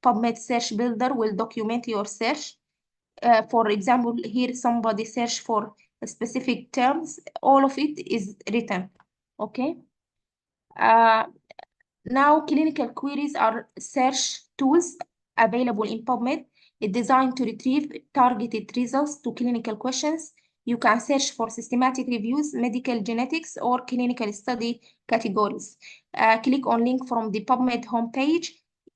Speaker 13: Pubmed Search Builder will document your search. For example, here somebody search for specific terms. All of it is written, okay? Now, clinical queries are search tools available in Pubmed. It's designed to retrieve targeted results to clinical questions. You can search for systematic reviews, medical genetics, or clinical study categories. Click on link from the Pubmed homepage,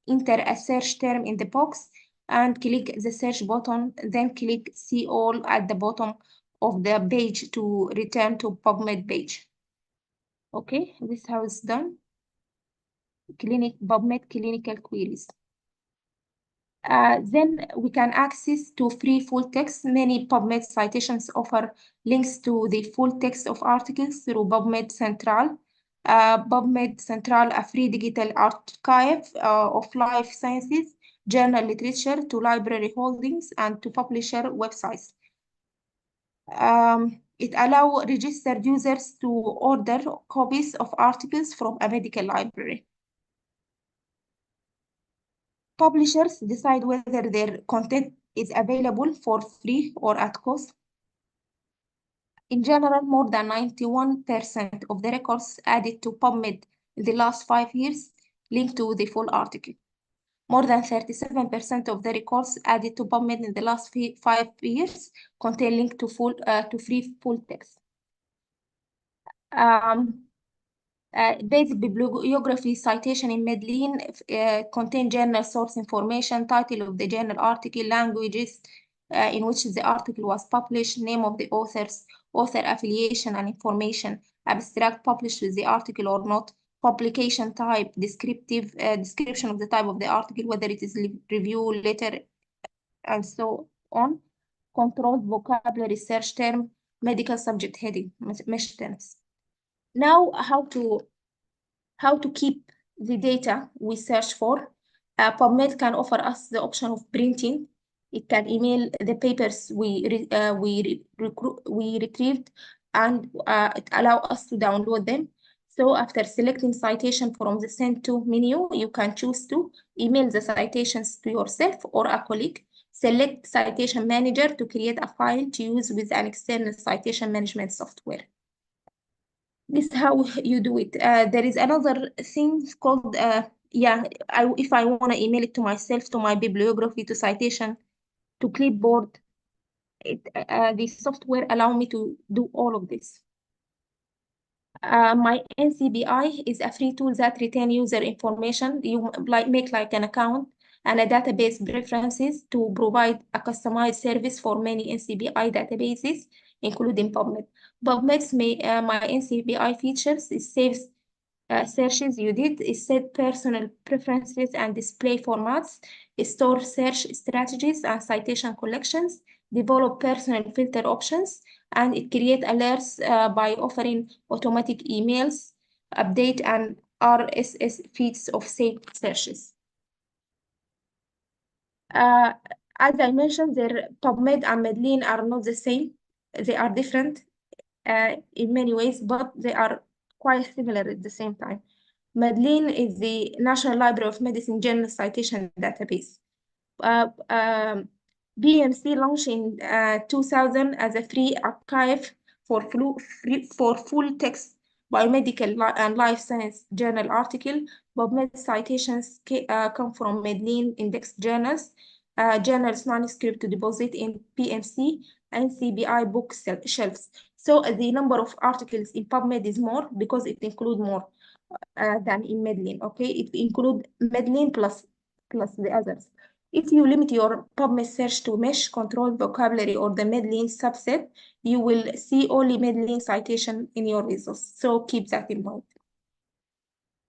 Speaker 13: enter a search term in the box, and click the search button, then click See All at the bottom of the page to return to Pubmed page. Okay, this is how it's done. Pubmed clinical queries. Then we can access to free full text. Many Pubmed citations offer links to the full text of articles through Pubmed Central. Pubmed Central, a free digital archive of life sciences, journal literature to library holdings and to publisher websites. It allows registered users to order copies of articles from a medical library. Publishers decide whether their content is available for free or at cost. In general, more than 91% of the records added to Pubmed in the last 5 years link to the full article. More than 37% of the records added to Pubmed in the last 5 years contain link to free full text. Basic bibliography citation in Medellin contain journal source information, title of the journal article, languages in which the article was published, name of the authors author affiliation and information, abstract published with the article or not, publication type, description of the type of the article, whether it is review, letter, and so on, controlled vocabulary, search term, medical subject heading, mesh terms. Now, how to keep the data we search for. PubMed can offer us the option of printing. It can email the papers we retrieved, and it allows us to download them. So after selecting citation from the send to menu, you can choose to email the citations to yourself or a colleague. Select citation manager to create a file to use with an external citation management software. This is how you do it. There is another thing called, if I want to email it to myself, to my bibliography, to citation, to clipboard, the software allow me to do all of this. My NCBI is a free tool that retain user information. You make like an account and a database preferences to provide a customized service for many NCBI databases, including Pubmed. Pubmed's my NCBI features, it saves searches you did, it set personal preferences and display formats, it store search strategies and citation collections, develop personal filter options, and it create alerts by offering automatic emails, update and RSS feeds of saved searches. As I mentioned, their Pubmed and Medline are not the same. They are different in many ways, but they are quite similar at the same time. Medline is the National Library of Medicine Journal Citation Database. BMC launched in 2000 as a free archive for full text biomedical and life science journal article. PubMed citations come from Medline indexed journals, journals manuscript to deposit in PMC and CBI book shelves. So the number of articles in PubMed is more because it includes more than in Medline. Okay, it includes Medline plus the others. If you limit your PubMed search to mesh, controlled vocabulary, or the Medline subset, you will see only Medline citation in your results. So keep that in mind.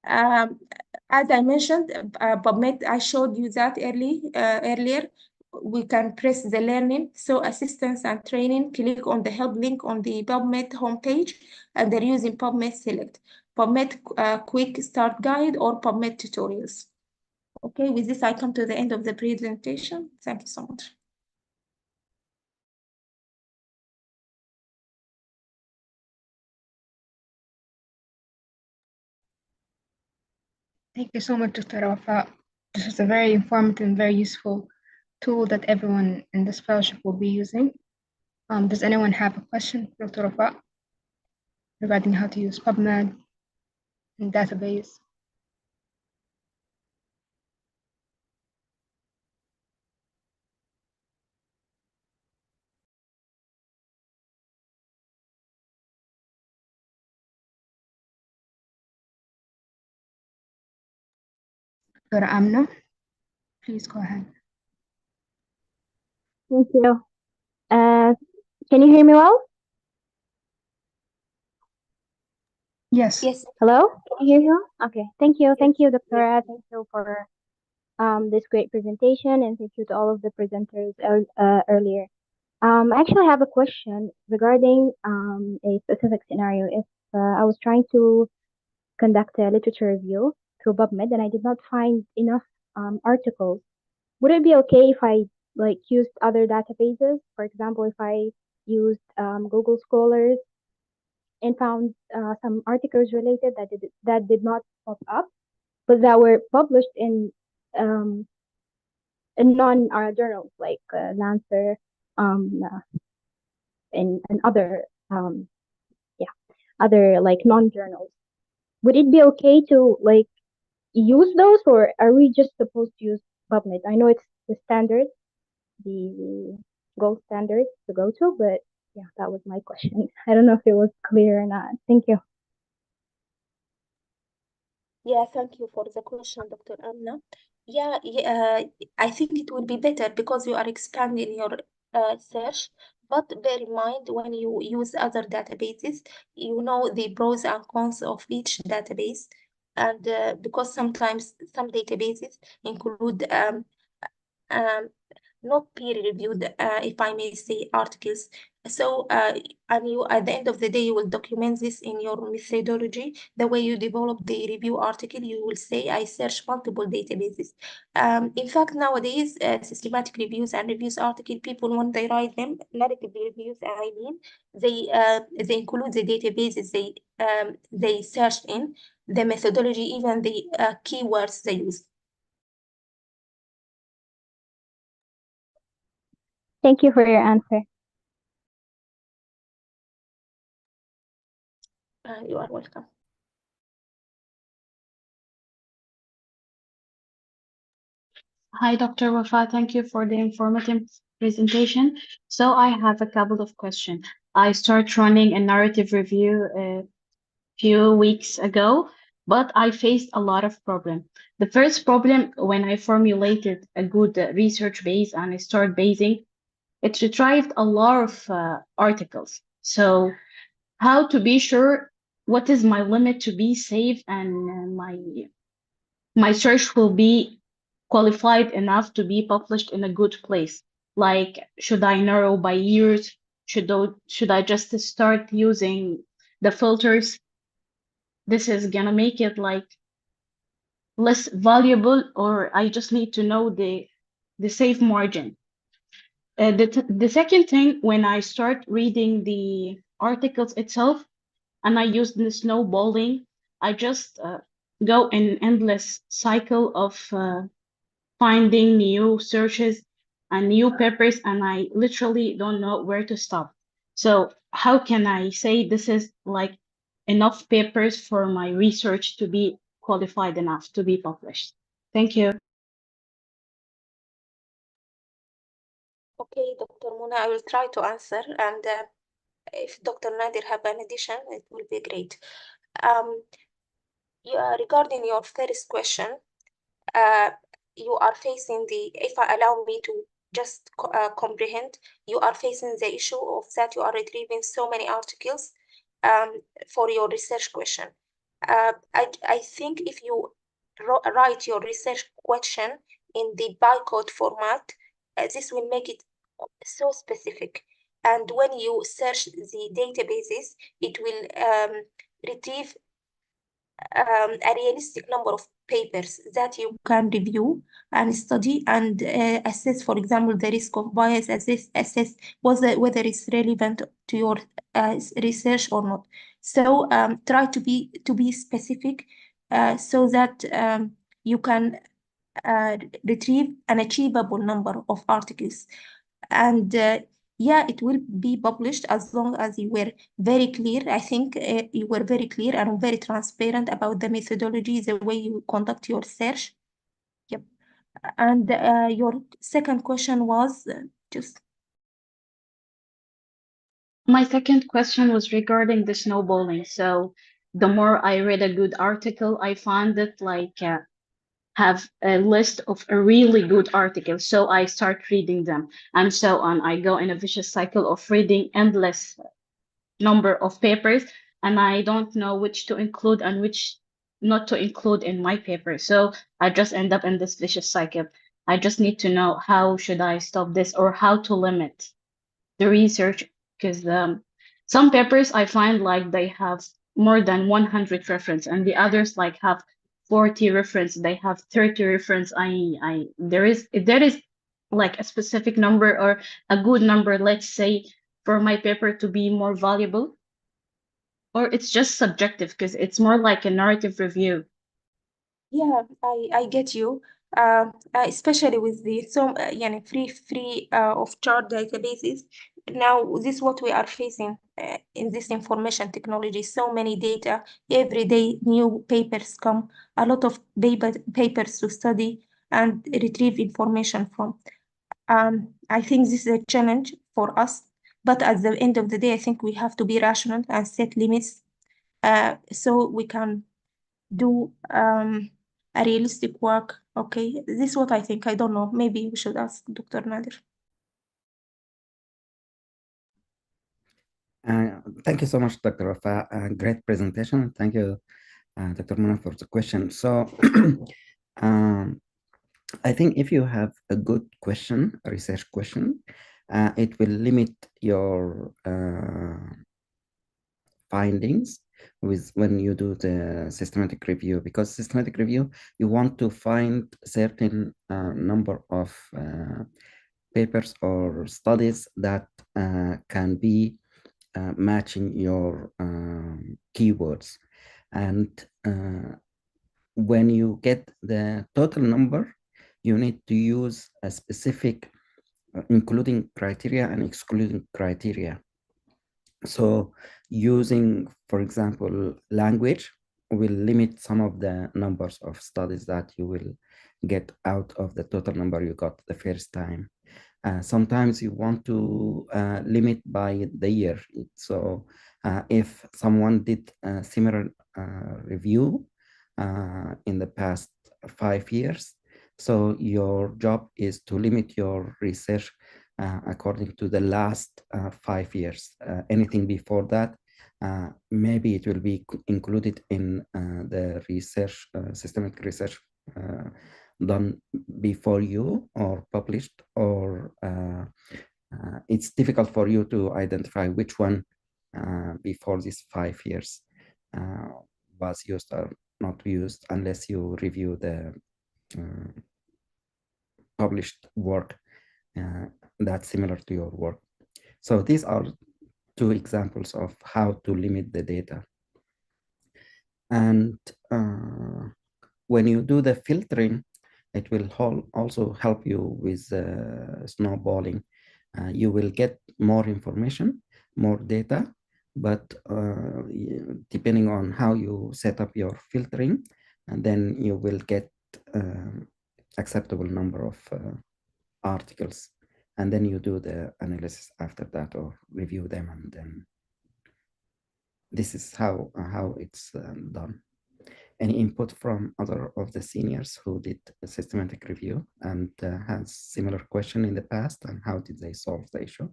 Speaker 13: As I mentioned, PubMed, I showed you that earlier. We can press the learning, so assistance and training, click on the help link on the PubMed homepage, and they're using PubMed Select, PubMed Quick Start Guide, or PubMed Tutorials. Okay, with this, I come to the end of the presentation. Thank you so much.
Speaker 2: Thank you so much, Dr. Wafa. This is a very informative and very useful tool that everyone in this fellowship will be using. Does anyone have a question, Dr. Wafa, regarding how to use PubMed and database? Dr. Amna, please go ahead.
Speaker 14: Thank you. Can you hear me well?
Speaker 2: Yes.
Speaker 13: Yes.
Speaker 14: Hello? Can you hear me well? Okay. Thank you. Thank you, Dr. Thank you for this great presentation, and thank you to all of the presenters earlier. I actually have a question regarding a specific scenario. If I was trying to conduct a literature review through PubMed and I did not find enough articles, would it be okay if I used other databases? For example, if I used Google Scholars and found some articles related that did not pop up, but that were published in non journals like Lancer and other other non journals. Would it be okay to use those, or are we just supposed to use PubMed? I know it's the standard, the gold standard to go to, but yeah, that was my question. I don't know if it was clear or not. Thank you.
Speaker 13: Yeah, thank you for the question, Dr. Amna. I think it will be better because you are expanding your search. But bear in mind, when you use other databases, you know the pros and cons of each database. And because sometimes some databases include um, not peer-reviewed, if I may say, articles. So, and you, at the end of the day, you will document this in your methodology. The way you develop the review article, you will say, I search multiple databases. In fact, nowadays, systematic reviews and reviews article, people, when they write them, narrative reviews, I mean, they include the databases they searched in, the methodology, even the keywords they use.
Speaker 14: Thank you for your answer.
Speaker 13: You are welcome.
Speaker 15: Hi, Dr. Wafa. Thank you for the informative presentation. So I have a couple of questions. I started running a narrative review a few weeks ago, but I faced a lot of problems. The first problem, when I formulated a good research base and I started basing, it retrieved a lot of articles. So how to be sure what is my limit to be safe and my search will be qualified enough to be published in a good place. Like, should I narrow by years? Should I just start using the filters? This is gonna make it like less valuable, or I just need to know the safe margin. The second thing, when I start reading the articles itself, and I use the snowballing, I just go in endless cycle of finding new searches and new papers, and I literally don't know where to stop. So how can I say this is like enough papers for my research to be qualified enough to be published? Thank you.
Speaker 13: Okay, Dr. Muna, I will try to answer, and if Dr. Nadir have an addition, it will be great. Regarding your first question, you are facing if I allow me to just comprehend, you are facing the issue of that you are retrieving so many articles for your research question. I think if you write your research question in the bytecode format, this will make it so specific. And when you search the databases, it will retrieve a realistic number of papers that you can review and study and assess, for example, the risk of bias, assess whether it's relevant to your research or not. So try to be specific so that you can retrieve an achievable number of articles. And yeah, it will be published as long as you were very clear. I think you were very clear and very transparent about the methodology, the way you conduct your search. Yep. And your second question was just...
Speaker 15: My second question was regarding the snowballing. So the more I read a good article, I found it like have a list of a really good articles. So I start reading them and so on. I go in a vicious cycle of reading endless number of papers, and I don't know which to include and which not to include in my paper. So I just end up in this vicious cycle. I just need to know how should I stop this or how to limit the research, because some papers I find like they have more than 100 reference and the others like have 40 reference, they have 30 reference. There is like a specific number or a good number, let's say, for my paper to be more valuable, or it's just subjective because it's more like a narrative review.
Speaker 13: Yeah, I get you. Especially with the free of charge databases. Now, this is what we are facing in this information technology. So many data, every day new papers come, a lot of papers to study and retrieve information from. I think this is a challenge for us, but at the end of the day, I think we have to be rational and set limits so we can do a realistic work. Okay, this is what I think. I don't know. Maybe we should ask Dr. Nadir.
Speaker 1: Thank you so much, Dr. Wafa. Great presentation. Thank you, Dr. Mona, for the question. So I think if you have a good question, a research question, it will limit your findings with when you do the systematic review, because systematic review, you want to find certain number of papers or studies that can be matching your keywords. And when you get the total number, you need to use a specific including criteria and excluding criteria. So using, for example, language will limit some of the numbers of studies that you will get out of the total number you got the first time. Sometimes you want to limit by the year. So if someone did a similar review in the past 5 years, so your job is to limit your research according to the last 5 years. Anything before that, maybe it will be included in the research, systematic research done before you or published, or it's difficult for you to identify which one before these 5 years was used or not used unless you review the published work that's similar to your work. So these are two examples of how to limit the data. And when you do the filtering, it will also help you with snowballing. You will get more information, more data, but depending on how you set up your filtering, and then you will get acceptable number of articles, and then you do the analysis after that or review them, and then this is how it's done. Any input from other of the seniors who did a systematic review and has similar question in the past, and how did they solve the issue?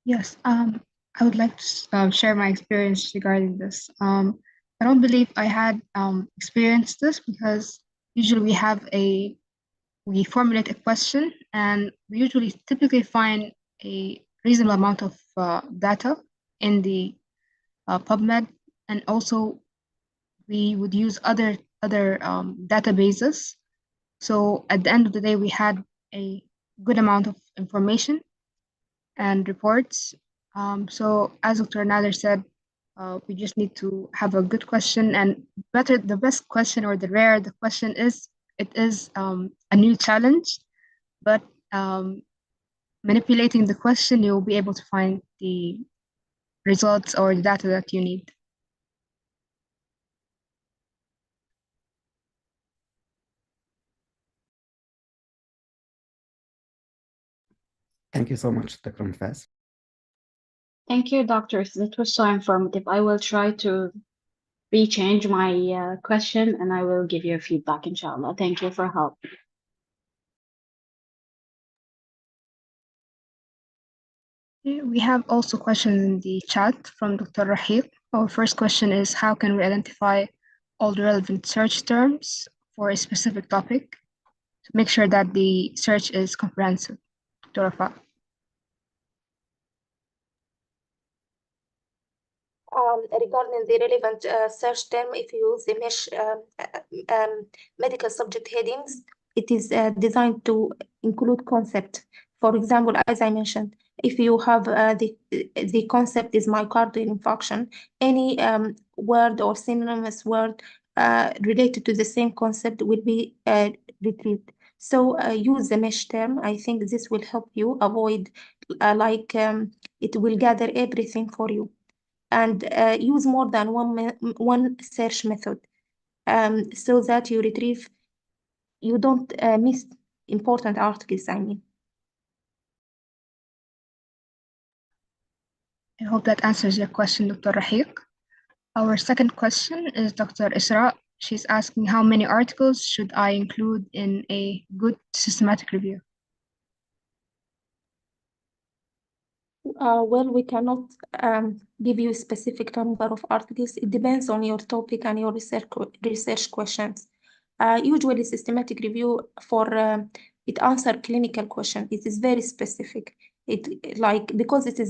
Speaker 2: Yes, I would like to share my experience regarding this. I don't believe I had experienced this because usually we formulate a question, and we usually typically find a reasonable amount of data in the Pubmed, and also we would use other databases. So at the end of the day, we had a good amount of information and reports. So as Dr. Nader said, we just need to have a good question, and the best question, or the rare the question is, it is a new challenge, but manipulating the question, you'll be able to find the results or the data that you need.
Speaker 1: Thank you so much, Dr. Mfaz.
Speaker 15: Thank you, doctors. That was so informative. I will try to rechange my question and I will give you feedback, inshallah. Thank you for help.
Speaker 2: We have also questions in the chat from Dr. Rahib. Our first question is, how can we identify all the relevant search terms for a specific topic to make sure that the search is comprehensive? Dr. Wafa.
Speaker 13: Regarding the relevant search term, if you use the mesh medical subject headings, it is designed to include concept. For example, as I mentioned, if you have the concept is myocardial infarction, any word or synonymous word related to the same concept will be retrieved. So use the mesh term. I think this will help you avoid it will gather everything for you. And use more than one search method so that you don't miss important articles, I mean.
Speaker 2: I hope that answers your question, Dr. Rahiq. Our second question is Dr. Yusra. She's asking how many articles should I include in a good systematic review?
Speaker 13: Well, we cannot give you a specific number of articles. It depends on your topic and your research questions. Usually, systematic review for it answer clinical question. It is very specific. Because it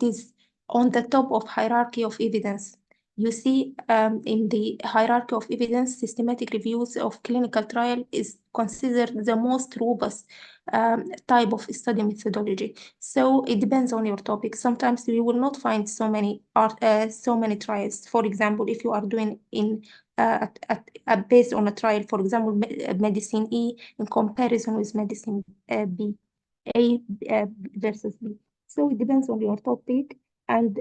Speaker 13: is on the top of hierarchy of evidence. You see, in the hierarchy of evidence, systematic reviews of clinical trial is considered the most robust type of study methodology. So it depends on your topic. Sometimes you will not find so many trials. For example, if you are doing based on a trial, for example, medicine E in comparison with medicine B, A versus B. So it depends on your topic, and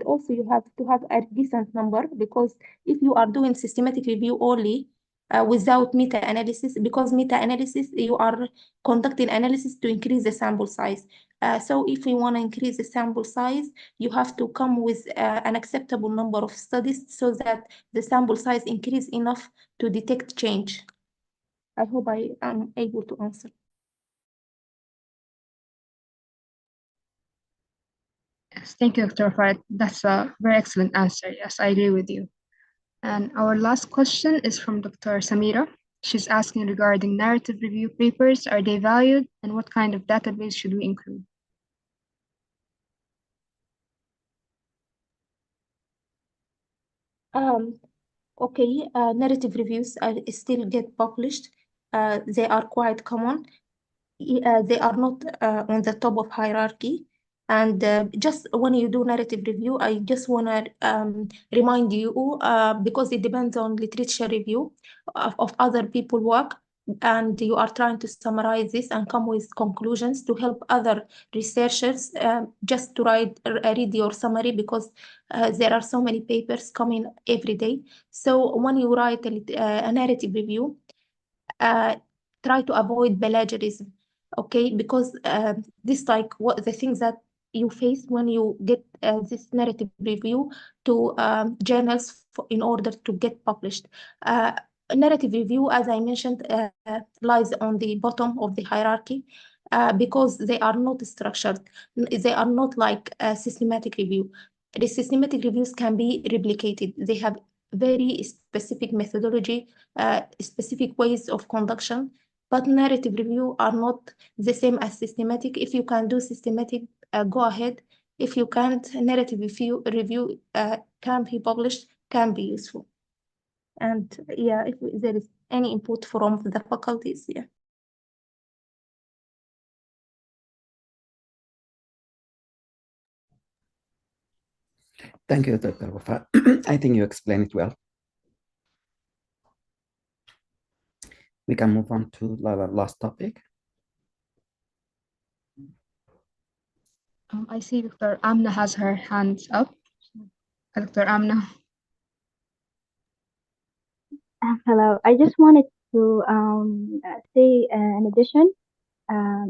Speaker 13: also you have to have a decent number, because if you are doing systematic review only without meta-analysis, because meta-analysis, you are conducting analysis to increase the sample size. So if you want to increase the sample size, you have to come with an acceptable number of studies so that the sample size increase enough to detect change. I hope I am able to answer.
Speaker 2: Yes, thank you, Dr. Wafa. That's a very excellent answer. Yes, I agree with you. And our last question is from Dr. Samira. She's asking regarding narrative review papers. Are they valued, and what kind of database should we include?
Speaker 13: Okay, narrative reviews still get published. They are quite common. They are not on the top of hierarchy. And just when you do narrative review, I just want to remind you, because it depends on literature review of other people's work, and you are trying to summarize this and come with conclusions to help other researchers just to read your summary, because there are so many papers coming every day. So when you write a narrative review, try to avoid plagiarism, okay? Because this what the things that you face when you get this narrative review to journals in order to get published. Narrative review, as I mentioned, lies on the bottom of the hierarchy because they are not structured. They are not like a systematic review. The systematic reviews can be replicated. They have very specific methodology, specific ways of conduction, but narrative review are not the same as systematic. If you can do systematic, go ahead. If you can't, narrative review can be published, can be useful. And yeah, if there is any input from the faculties, yeah.
Speaker 1: Thank you, Dr. Wafa. I think you explained it well. We can move on to the last topic.
Speaker 2: I see Dr. Amna has her hands up. Dr. Amna.
Speaker 14: Hello. I just wanted to say an addition,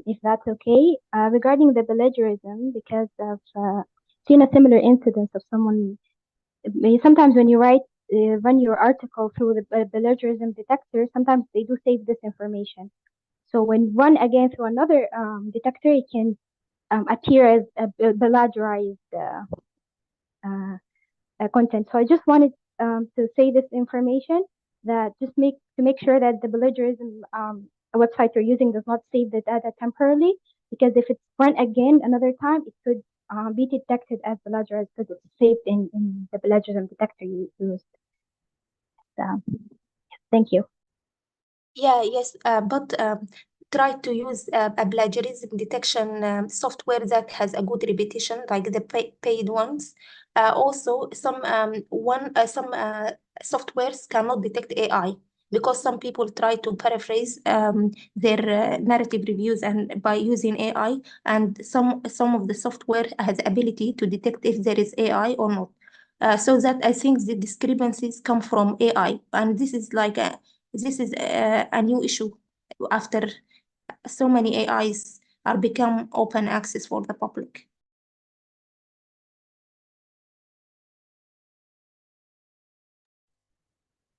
Speaker 14: if that's okay, regarding the plagiarism, because I've seen a similar incidence of someone. Sometimes when you run your article through the plagiarism detector, sometimes they do save this information. So when run again through another detector, it can appear as a plagiarized content. So I just wanted to say this information, that just make sure that the plagiarism website you're using does not save the data temporarily, because if it's run again another time, it could be detected as plagiarized because it's saved in the plagiarism detector you used. Thank you.
Speaker 13: Yeah, yes, but try to use a plagiarism detection software that has a good reputation, like the paid ones. Also, some softwares cannot detect AI, because some people try to paraphrase their narrative reviews and by using AI, and some of the software has ability to detect if there is AI or not. So that I think the discrepancies come from AI, and this is a new issue after so many AIs are become open access for the public.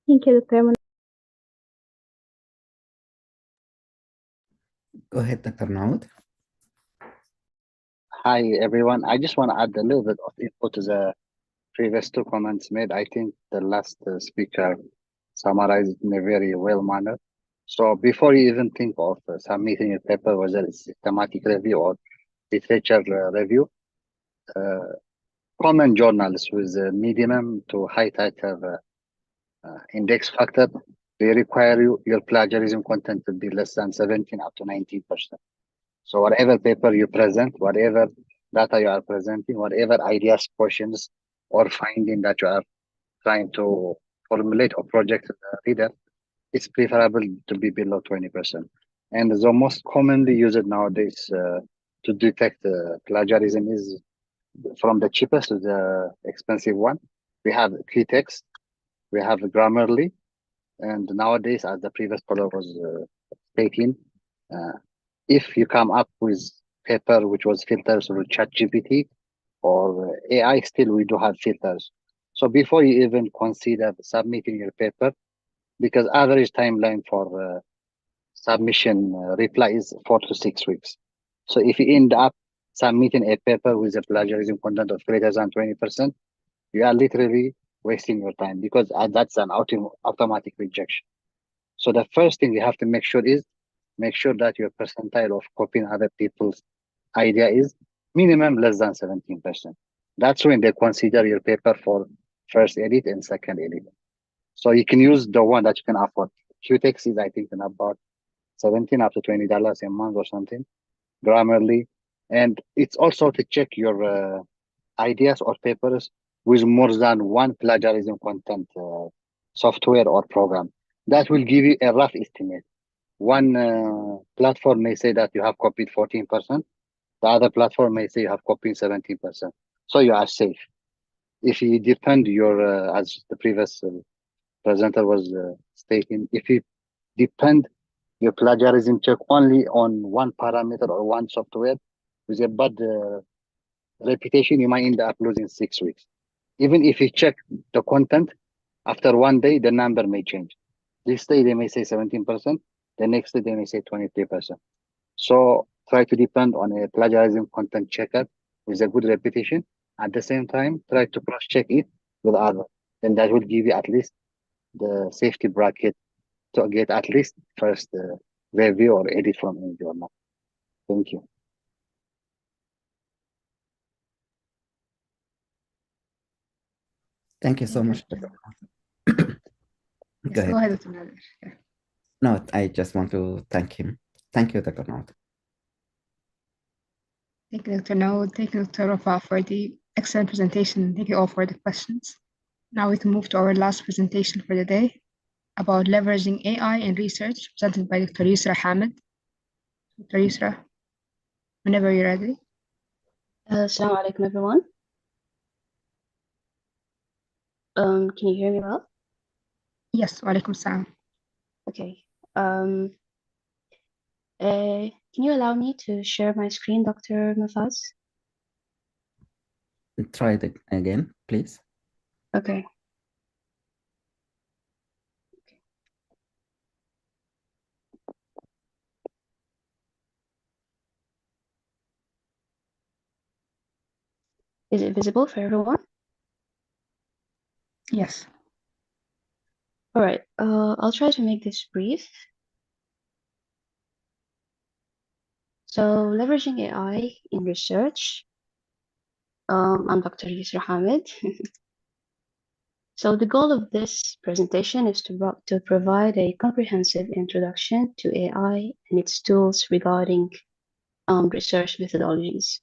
Speaker 14: Thank you, Dr.
Speaker 1: Go ahead, Dr. Naud.
Speaker 16: Hi, everyone. I just want to add a little bit of input to the previous two comments made. I think the last speaker summarized in a very well manner. So before you even think of submitting a paper, whether it's systematic review or literature review, common journals with a medium to high title index factor, they require your plagiarism content to be less than 17 up to 19%. So whatever paper you present, whatever data you are presenting, whatever ideas, questions, or finding that you are trying to formulate or project to the reader, it's preferable to be below 20%. And the most commonly used nowadays to detect plagiarism is from the cheapest to the expensive one. We have key text, we have Grammarly, and nowadays, as the previous caller was stating, if you come up with paper which was filtered through ChatGPT or AI, still we do have filters. So before you even consider submitting your paper, because average timeline for submission reply is 4 to 6 weeks. So if you end up submitting a paper with a plagiarism content of greater than 20%, you are literally wasting your time because that's an automatic rejection. So the first thing you have to make sure that your percentile of copying other people's idea is minimum less than 17%. That's when they consider your paper for first edit and second edit. So you can use the one that you can afford. Qtext is, I think, in about $17 up to $20 a month or something. Grammarly. And it's also to check your ideas or papers with more than one plagiarism content software or program. That will give you a rough estimate. One platform may say that you have copied 14%. The other platform may say you have copied 17%. So you are safe. If you depend your, as the previous presenter was stating, if you depend your plagiarism check only on one parameter or one software with a bad reputation, you might end up losing 6 weeks. Even if you check the content, after one day, the number may change. This day, they may say 17%. The next day, they may say 23%. So try to depend on a plagiarism content checker with a good reputation. At the same time, try to cross-check it with others. Then that will give you at least the safety bracket to get at least first review or edit from any journal. Thank you.
Speaker 1: Thank you so much. Go ahead.
Speaker 2: Go ahead, Dr. Nader. Yeah.
Speaker 1: No, I just want to thank him. Thank you, Dr. Naud.
Speaker 2: Thank you, Dr. Naud. Thank you, Dr. Wafa, for the excellent presentation. Thank you all for the questions. Now we can move to our last presentation for the day about leveraging AI in research, presented by Dr. Yusra Hamid. Dr. Yusra, whenever you're ready.
Speaker 15: Assalamu alaikum, everyone. Can you hear me well?
Speaker 2: Yes, wa alaikum salam.
Speaker 15: Okay. Can you allow me to share my screen, Dr. Mafaz?
Speaker 1: Try it again, please.
Speaker 15: Okay. Is it visible for everyone?
Speaker 2: Yes.
Speaker 15: All right. I'll try to make this brief. So, leveraging AI in research. I'm Dr. Yusra Hamid. So the goal of this presentation is to provide a comprehensive introduction to AI and its tools regarding research methodologies.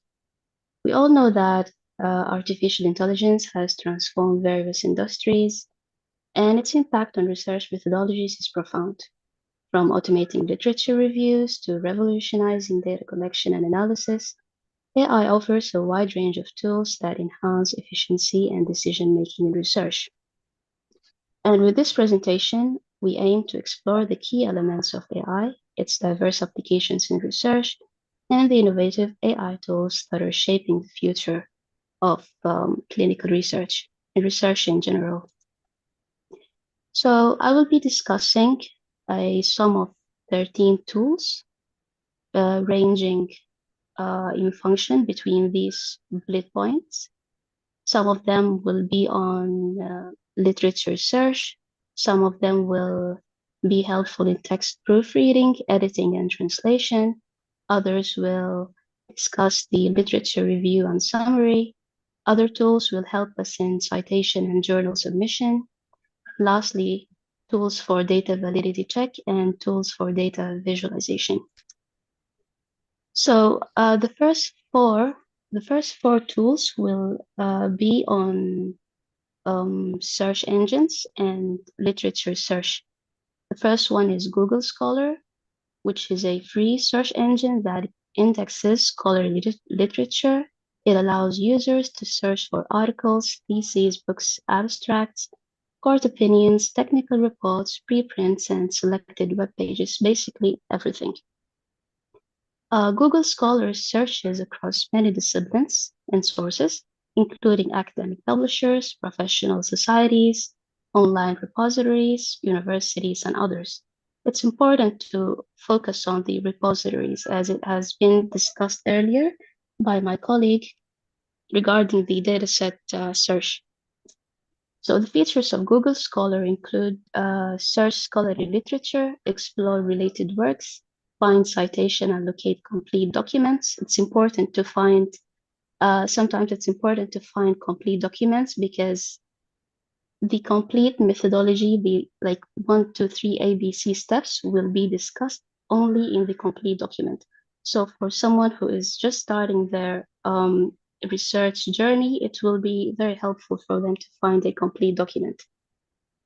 Speaker 15: We all know that artificial intelligence has transformed various industries, and its impact on research methodologies is profound. From automating literature reviews to revolutionizing data collection and analysis, AI offers a wide range of tools that enhance efficiency and decision-making in research. And with this presentation, we aim to explore the key elements of AI, its diverse applications in research, and the innovative AI tools that are shaping the future of clinical research and research in general. So I will be discussing a sum of 13 tools ranging in function between these bullet points. Some of them will be on literature search. Some of them will be helpful in text proofreading, editing, and translation. Others will discuss the literature review and summary. Other tools will help us in citation and journal submission. Lastly, tools for data validity check and tools for data visualization. So the first four tools will be on search engines and literature search. The first one is Google Scholar, which is a free search engine that indexes scholarly literature. It allows users to search for articles, theses, books, abstracts, court opinions, technical reports, preprints, and selected web pages, basically everything. Google Scholar searches across many disciplines and sources, including academic publishers, professional societies, online repositories, universities, and others. It's important to focus on the repositories as it has been discussed earlier by my colleague regarding the dataset search. So the features of Google Scholar include search scholarly literature, explore related works, find citation and locate complete documents. It's important to find, sometimes it's important to find complete documents because the complete methodology, the like 1, 2, 3 ABC steps will be discussed only in the complete document. So for someone who is just starting their research journey, it will be very helpful for them to find a complete document.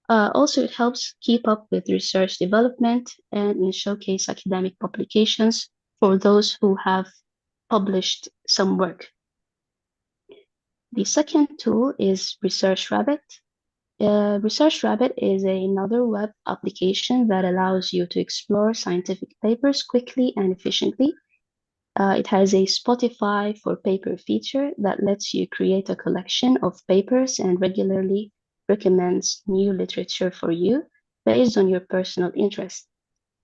Speaker 15: Also, it helps keep up with research development and showcase academic publications for those who have published some work. The second tool is ResearchRabbit. ResearchRabbit is another web application that allows you to explore scientific papers quickly and efficiently. It has a Spotify for paper feature that lets you create a collection of papers and regularly recommends new literature for you based on your personal interest.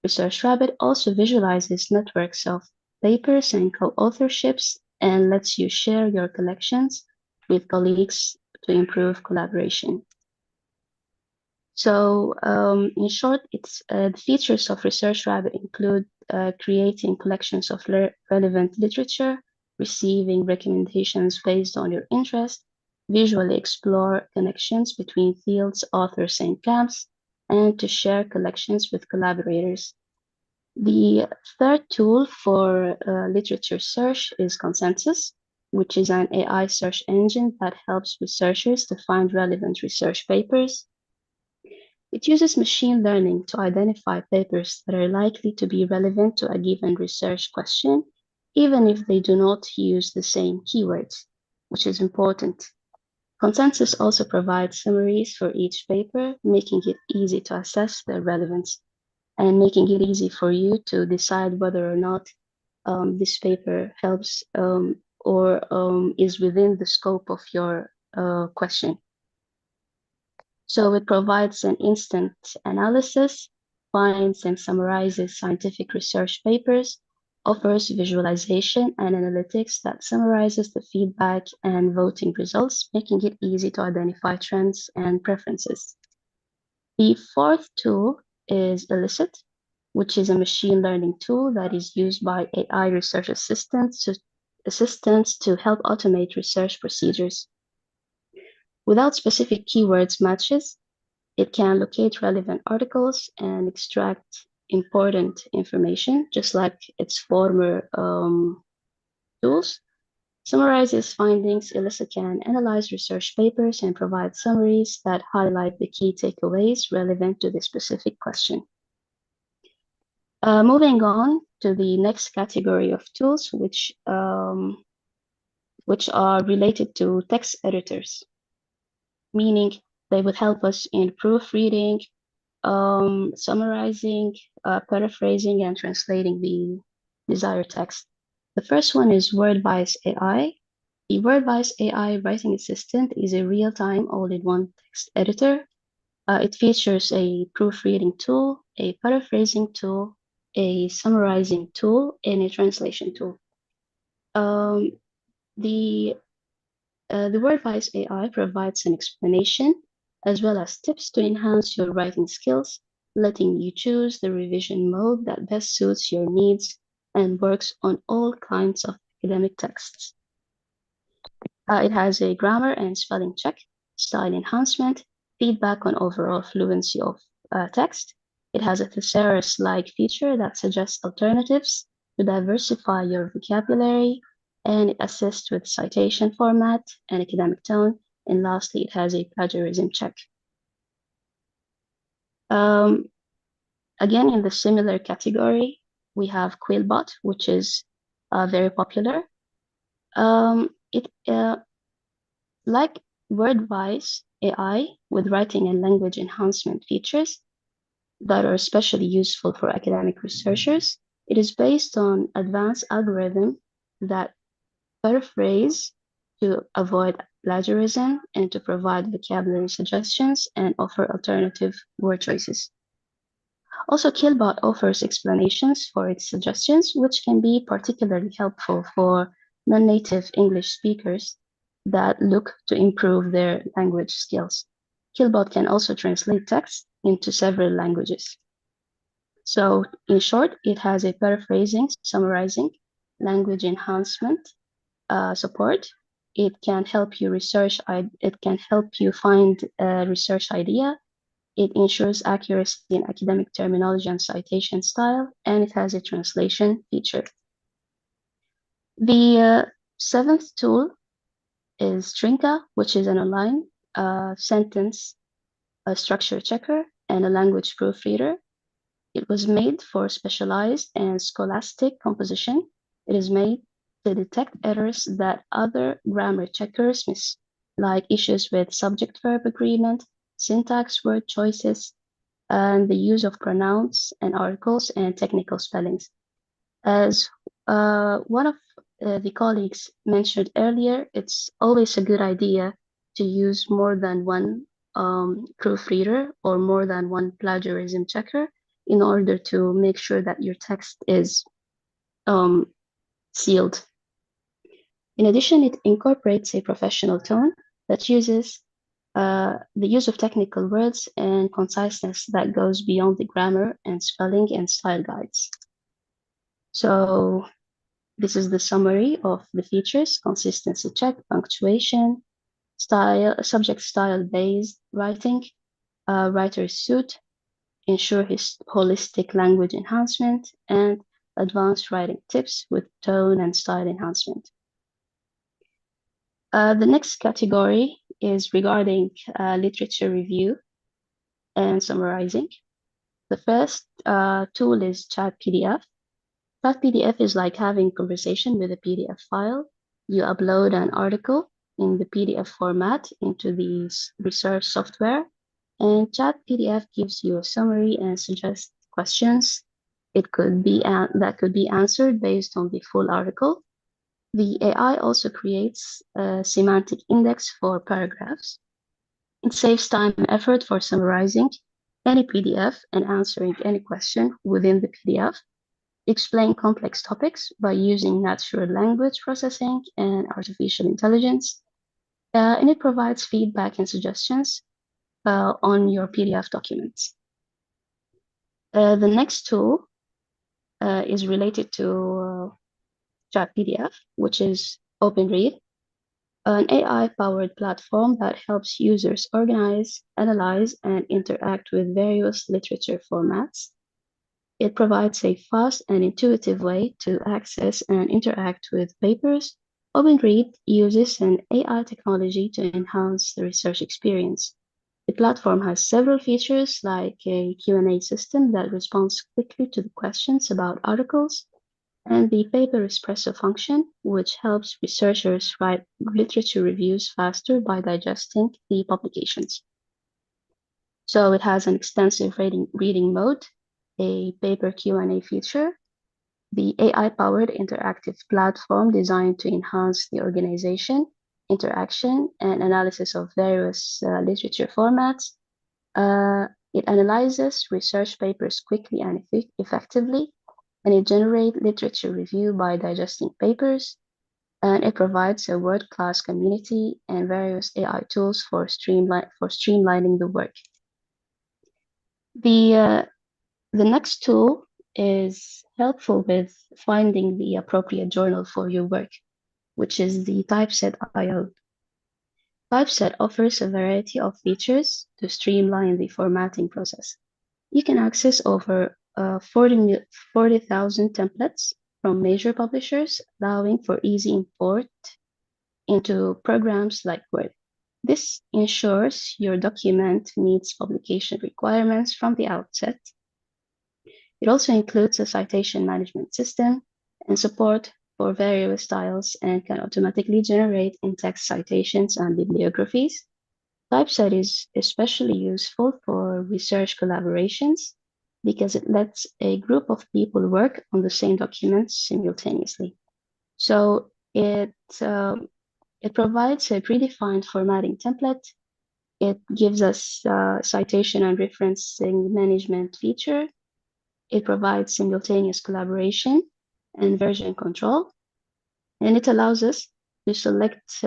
Speaker 15: ResearchRabbit also visualizes networks of papers and co-authorships and lets you share your collections with colleagues to improve collaboration. So in short, the features of ResearchRabbit include creating collections of relevant literature, receiving recommendations based on your interest, visually explore connections between fields, authors, and camps, and to share collections with collaborators. The third tool for literature search is Consensus, which is an AI search engine that helps researchers to find relevant research papers. It uses machine learning to identify papers that are likely to be relevant to a given research question, even if they do not use the same keywords, which is important. Consensus also provides summaries for each paper, making it easy to assess their relevance and making it easy for you to decide whether or not this paper helps or is within the scope of your question. So it provides an instant analysis, finds and summarizes scientific research papers, offers visualization and analytics that summarizes the feedback and voting results, making it easy to identify trends and preferences. The fourth tool is Elicit, which is a machine learning tool that is used by AI research assistants to help automate research procedures. Without specific keywords matches, it can locate relevant articles and extract important information, just like its former tools. Summarizes findings, Elicit can analyze research papers and provide summaries that highlight the key takeaways relevant to the specific question. Moving on to the next category of tools, which are related to text editors, meaning they would help us in proofreading, summarizing, paraphrasing, and translating the desired text. The first one is WordVice AI. The WordVice AI writing assistant is a real-time all-in-one text editor. It features a proofreading tool, a paraphrasing tool, a summarizing tool, and a translation tool. The WordVice AI provides an explanation as well as tips to enhance your writing skills, letting you choose the revision mode that best suits your needs and works on all kinds of academic texts. It has a grammar and spelling check, style enhancement, feedback on overall fluency of text. It has a thesaurus-like feature that suggests alternatives to diversify your vocabulary, and it assists with citation format and academic tone. And lastly, it has a plagiarism check. Again, in the similar category, we have Quillbot, which is very popular. Like WordVice AI with writing and language enhancement features that are especially useful for academic researchers, it is based on advanced algorithms that paraphrase to avoid plagiarism and to provide vocabulary suggestions and offer alternative word choices. Also, Killbot offers explanations for its suggestions, which can be particularly helpful for non-native English speakers that look to improve their language skills. Killbot can also translate text into several languages. So, in short, it has a paraphrasing, summarizing, language enhancement support. It can help you research. It can help you find a research idea. It ensures accuracy in academic terminology and citation style, and it has a translation feature. The seventh tool is Trinka, which is an online sentence structure checker and a language proofreader. It was made for specialized and scholastic composition. It is made to detect errors that other grammar checkers miss, like issues with subject-verb agreement, syntax, word choices, and the use of pronouns and articles and technical spellings. As one of the colleagues mentioned earlier, it's always a good idea to use more than one proofreader or more than one plagiarism checker in order to make sure that your text is sealed. In addition, it incorporates a professional tone that uses the use of technical words and conciseness that goes beyond the grammar and spelling and style guides. So this is the summary of the features: consistency check, punctuation, style, subject style based writing, writer's suit, ensure his holistic language enhancement, and advanced writing tips with tone and style enhancement. The next category is regarding literature review and summarizing. The first tool is Chat PDF. Chat PDF is like having conversation with a PDF file. You upload an article in the PDF format into the research software, and Chat PDF gives you a summary and suggests questions. It could be that could be answered based on the full article. The AI also creates a semantic index for paragraphs. It saves time and effort for summarizing any PDF and answering any question within the PDF. Explain complex topics by using natural language processing and artificial intelligence. And it provides feedback and suggestions on your PDF documents. The next tool is related to Chat PDF, which is OpenRead, an AI-powered platform that helps users organize, analyze, and interact with various literature formats. It provides a fast and intuitive way to access and interact with papers. OpenRead uses an AI technology to enhance the research experience. The platform has several features like a Q&A system that responds quickly to the questions about articles, and the paper espresso function, which helps researchers write literature reviews faster by digesting the publications. So it has an extensive reading mode, a paper Q&A feature, the AI-powered interactive platform designed to enhance the organization, interaction, and analysis of various literature formats, It analyzes research papers quickly and effectively, and it generates literature review by digesting papers, and it provides a world-class community and various AI tools for streamlining the work. The next tool is helpful with finding the appropriate journal for your work, which is the Typeset.io. Typeset offers a variety of features to streamline the formatting process. You can access over 40,000 templates from major publishers, allowing for easy import into programs like Word. This ensures your document meets publication requirements from the outset. It also includes a citation management system and support for various styles and can automatically generate in-text citations and bibliographies. Typeset is especially useful for research collaborations because it lets a group of people work on the same documents simultaneously. So it provides a predefined formatting template. It gives us citation and referencing management feature. It provides simultaneous collaboration and version control, and it allows us to select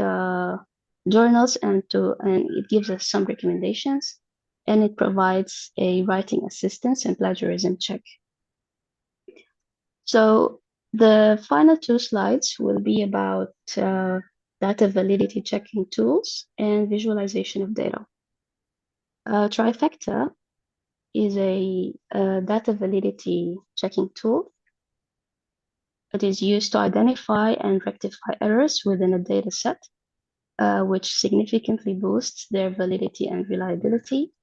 Speaker 15: journals and it gives us some recommendations, and it provides a writing assistance and plagiarism check. So the final 2 slides will be about data validity checking tools and visualization of data. Trifecta is a data validity checking tool. It is used to identify and rectify errors within a data set, which significantly boosts their validity and reliability.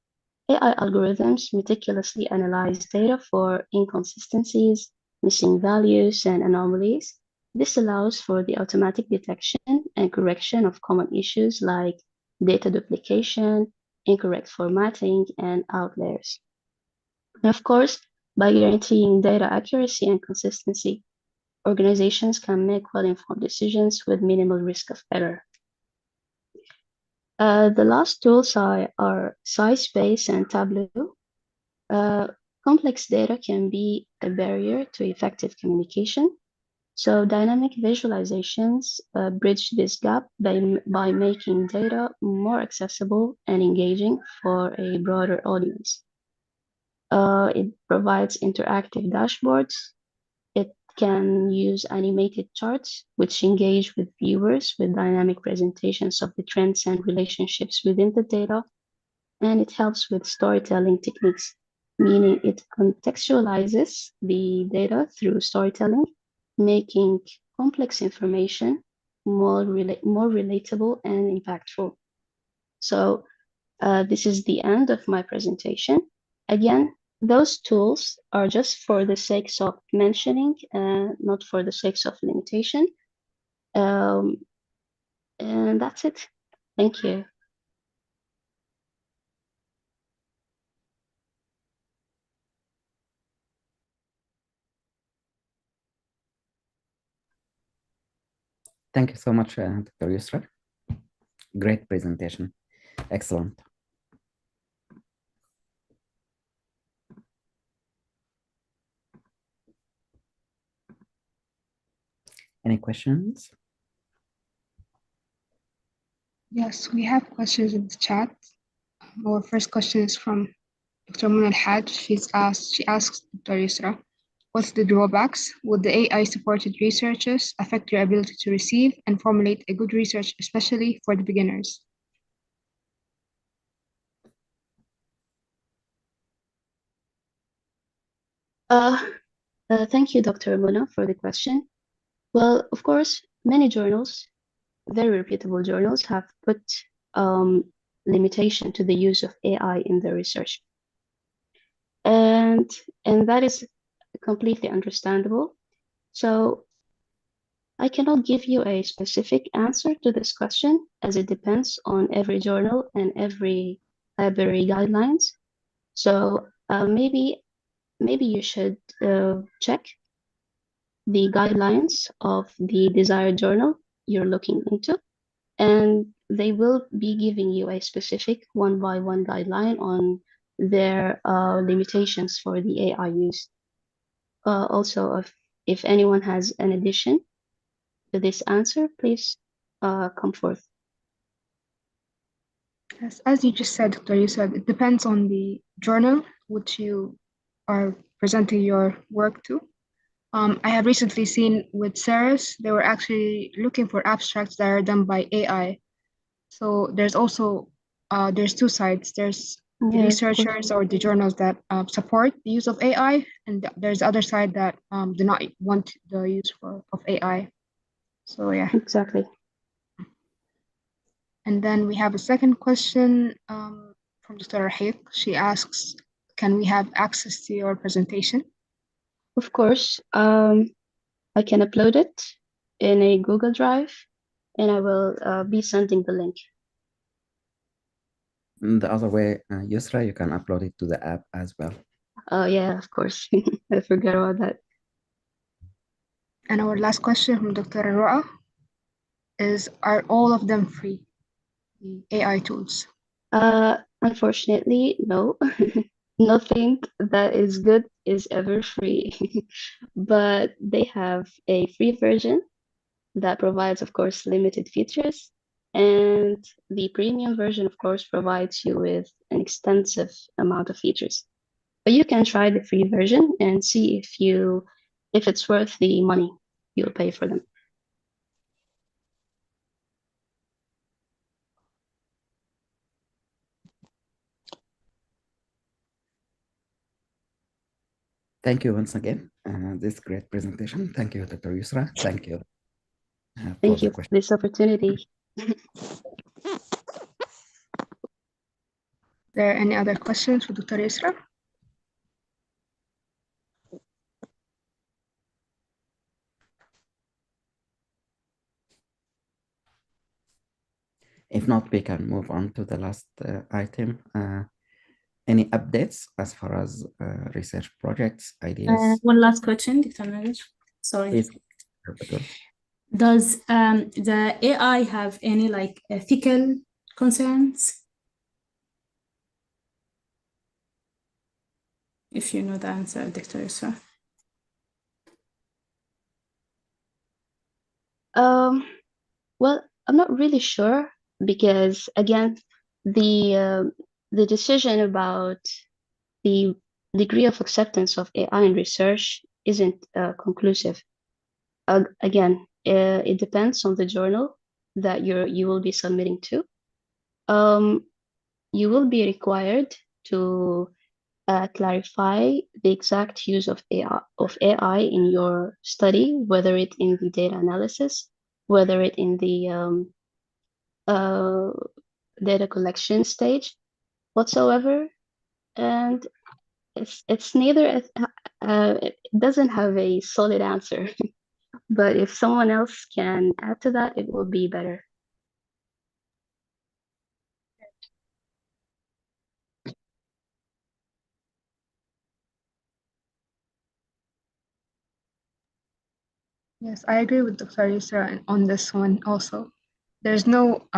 Speaker 15: AI algorithms meticulously analyze data for inconsistencies, missing values, and anomalies. This allows for the automatic detection and correction of common issues like data duplication, incorrect formatting, and outliers. And of course, by guaranteeing data accuracy and consistency, organizations can make well-informed decisions with minimal risk of error. The last tools are SciSpace and Tableau. Complex data can be a barrier to effective communication. So dynamic visualizations bridge this gap by making data more accessible and engaging for a broader audience. It provides interactive dashboards. It can use animated charts, which engage with viewers with dynamic presentations of the trends and relationships within the data. And it helps with storytelling techniques, meaning it contextualizes the data through storytelling, making complex information more relatable and impactful. So this is the end of my presentation. Again, those tools are just for the sake of mentioning, not for the sake of limitation. And that's it. Thank you.
Speaker 1: Thank you so much, Dr. Yusra. Great presentation. Excellent. Any questions?
Speaker 2: Yes, we have questions in the chat. Our first question is from Dr. Mona Al-Haj. She asks Dr. Yusra, what's the drawbacks? Would the AI-supported researchers affect your ability to receive and formulate a good research, especially for the beginners?
Speaker 15: Thank you, Dr. Mona, for the question. Well, of course, many journals, very reputable journals, have put limitation to the use of AI in their research. And that is completely understandable. So I cannot give you a specific answer to this question, as it depends on every journal and every library guidelines. So maybe you should check the guidelines of the desired journal you're looking into, and they will be giving you a specific one-by-one guideline on their limitations for the AI use. Also, if anyone has an addition to this answer, please come forth.
Speaker 2: Yes, as you just said, Dr. Yusra, it depends on the journal which you are presenting your work to. I have recently seen with CERES, they were actually looking for abstracts that are done by AI. So there's also, there's two sides. There's the researchers or the journals that support the use of AI, and there's the other side that do not want the use of AI. So yeah.
Speaker 15: Exactly.
Speaker 2: And then we have a second question from Dr. Rahik. She asks, can we have access to your presentation?
Speaker 15: Of course. I can upload it in a Google Drive, and I will be sending the link.
Speaker 1: The other way, Yusra, you can upload it to the app as well.
Speaker 15: Oh, yeah, of course. I forgot about that.
Speaker 2: And our last question from Dr. Roa is, are all of them free, the AI tools?
Speaker 15: Unfortunately, no. Nothing that is good is ever free. But they have a free version that provides, of course, limited features. And the premium version, of course, provides you with an extensive amount of features. But you can try the free version and see if it's worth the money you'll pay for them.
Speaker 1: Thank you once again. This great presentation. Thank you, Dr. Yusra. Thank you.
Speaker 15: Thank you for this opportunity.
Speaker 2: There any other questions for Dr. Yusra?
Speaker 1: If not, we can move on to the last item. Any updates as far as research projects, ideas?
Speaker 10: One last question, Dr. Nader. Sorry.
Speaker 1: Please.
Speaker 10: Does the AI have any ethical concerns? If you know the answer, Dr. Yusra.
Speaker 15: Well, I'm not really sure because again, the decision about the degree of acceptance of AI in research isn't conclusive. Again, it depends on the journal that you will be submitting to. You will be required to clarify the exact use of AI in your study, whether it in the data analysis, whether it in the data collection stage whatsoever, and it's neither it doesn't have a solid answer. But if someone else can add to that, it will be better.
Speaker 2: Yes, I agree with Dr. Yusra on this one also. There's no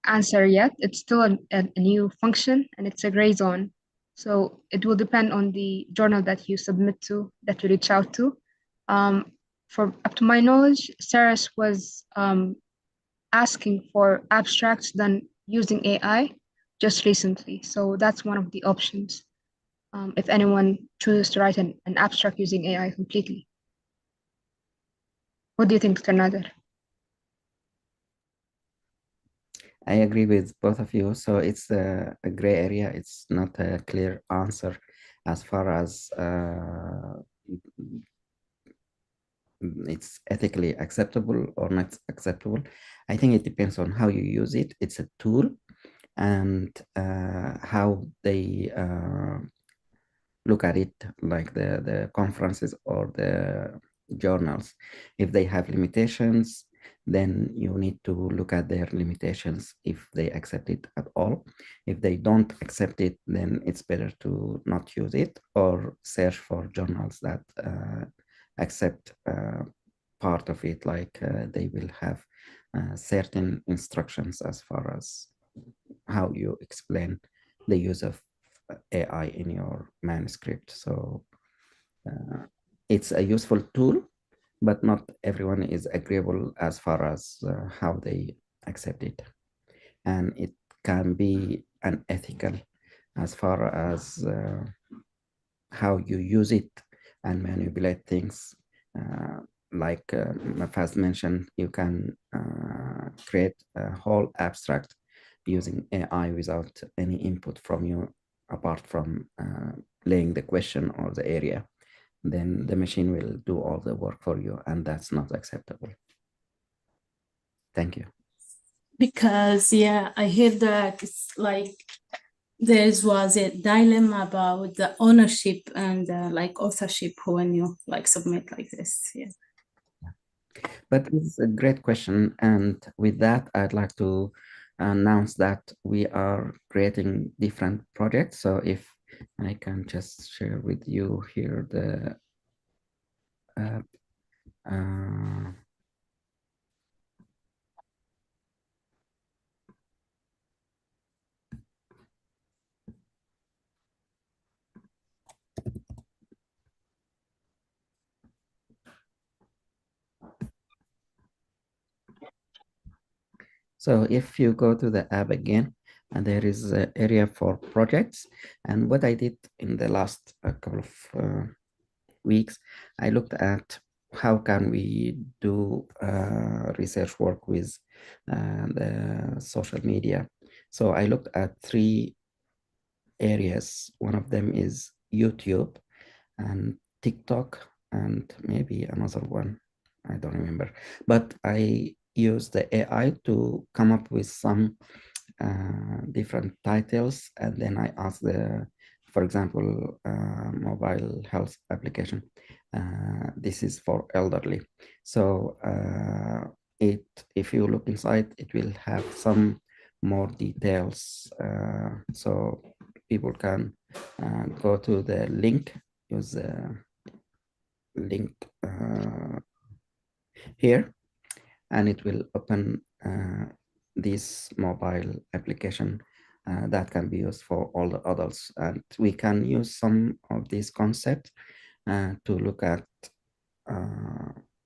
Speaker 2: answer yet. It's still a new function and it's a gray zone. So it will depend on the journal that you submit to, that you reach out to. For up to my knowledge, CERES was asking for abstracts done using AI just recently. So that's one of the options if anyone chooses to write an abstract using AI completely. What do you think, Dr. Nader?
Speaker 1: I agree with both of you. So it's a gray area. It's not a clear answer as far as it's ethically acceptable or not acceptable. I think it depends on how you use it. It's a tool, and how they look at it, like the conferences or the journals. If they have limitations, then you need to look at their limitations if they accept it at all. If they don't accept it, then it's better to not use it or search for journals that accept part of it, like they will have certain instructions as far as how you explain the use of AI in your manuscript. So it's a useful tool, but not everyone is agreeable as far as how they accept it. And it can be unethical as far as how you use it and manipulate things. Like Mafaz mentioned, you can create a whole abstract using AI without any input from you, apart from laying the question or the area. Then the machine will do all the work for you, and that's not acceptable. Thank you.
Speaker 10: Because yeah, I hear that it's like there was a dilemma about the ownership and like authorship when you like submit like this. Yeah.
Speaker 1: But it's a great question, and with that, I'd like to announce that we are creating different projects. So if I can just share with you here the so if you go to the app again, and there is an area for projects, and what I did in the last couple of weeks, I looked at how can we do research work with the social media. So I looked at 3 areas. One of them is YouTube and TikTok, and maybe another one, I don't remember. But I used the AI to come up with some different titles, and then I asked for example, mobile health application. This is for elderly. So if you look inside, it will have some more details. So people can go to the link, use the link here, and it will open this mobile application that can be used for all the adults. And we can use some of these concepts to look at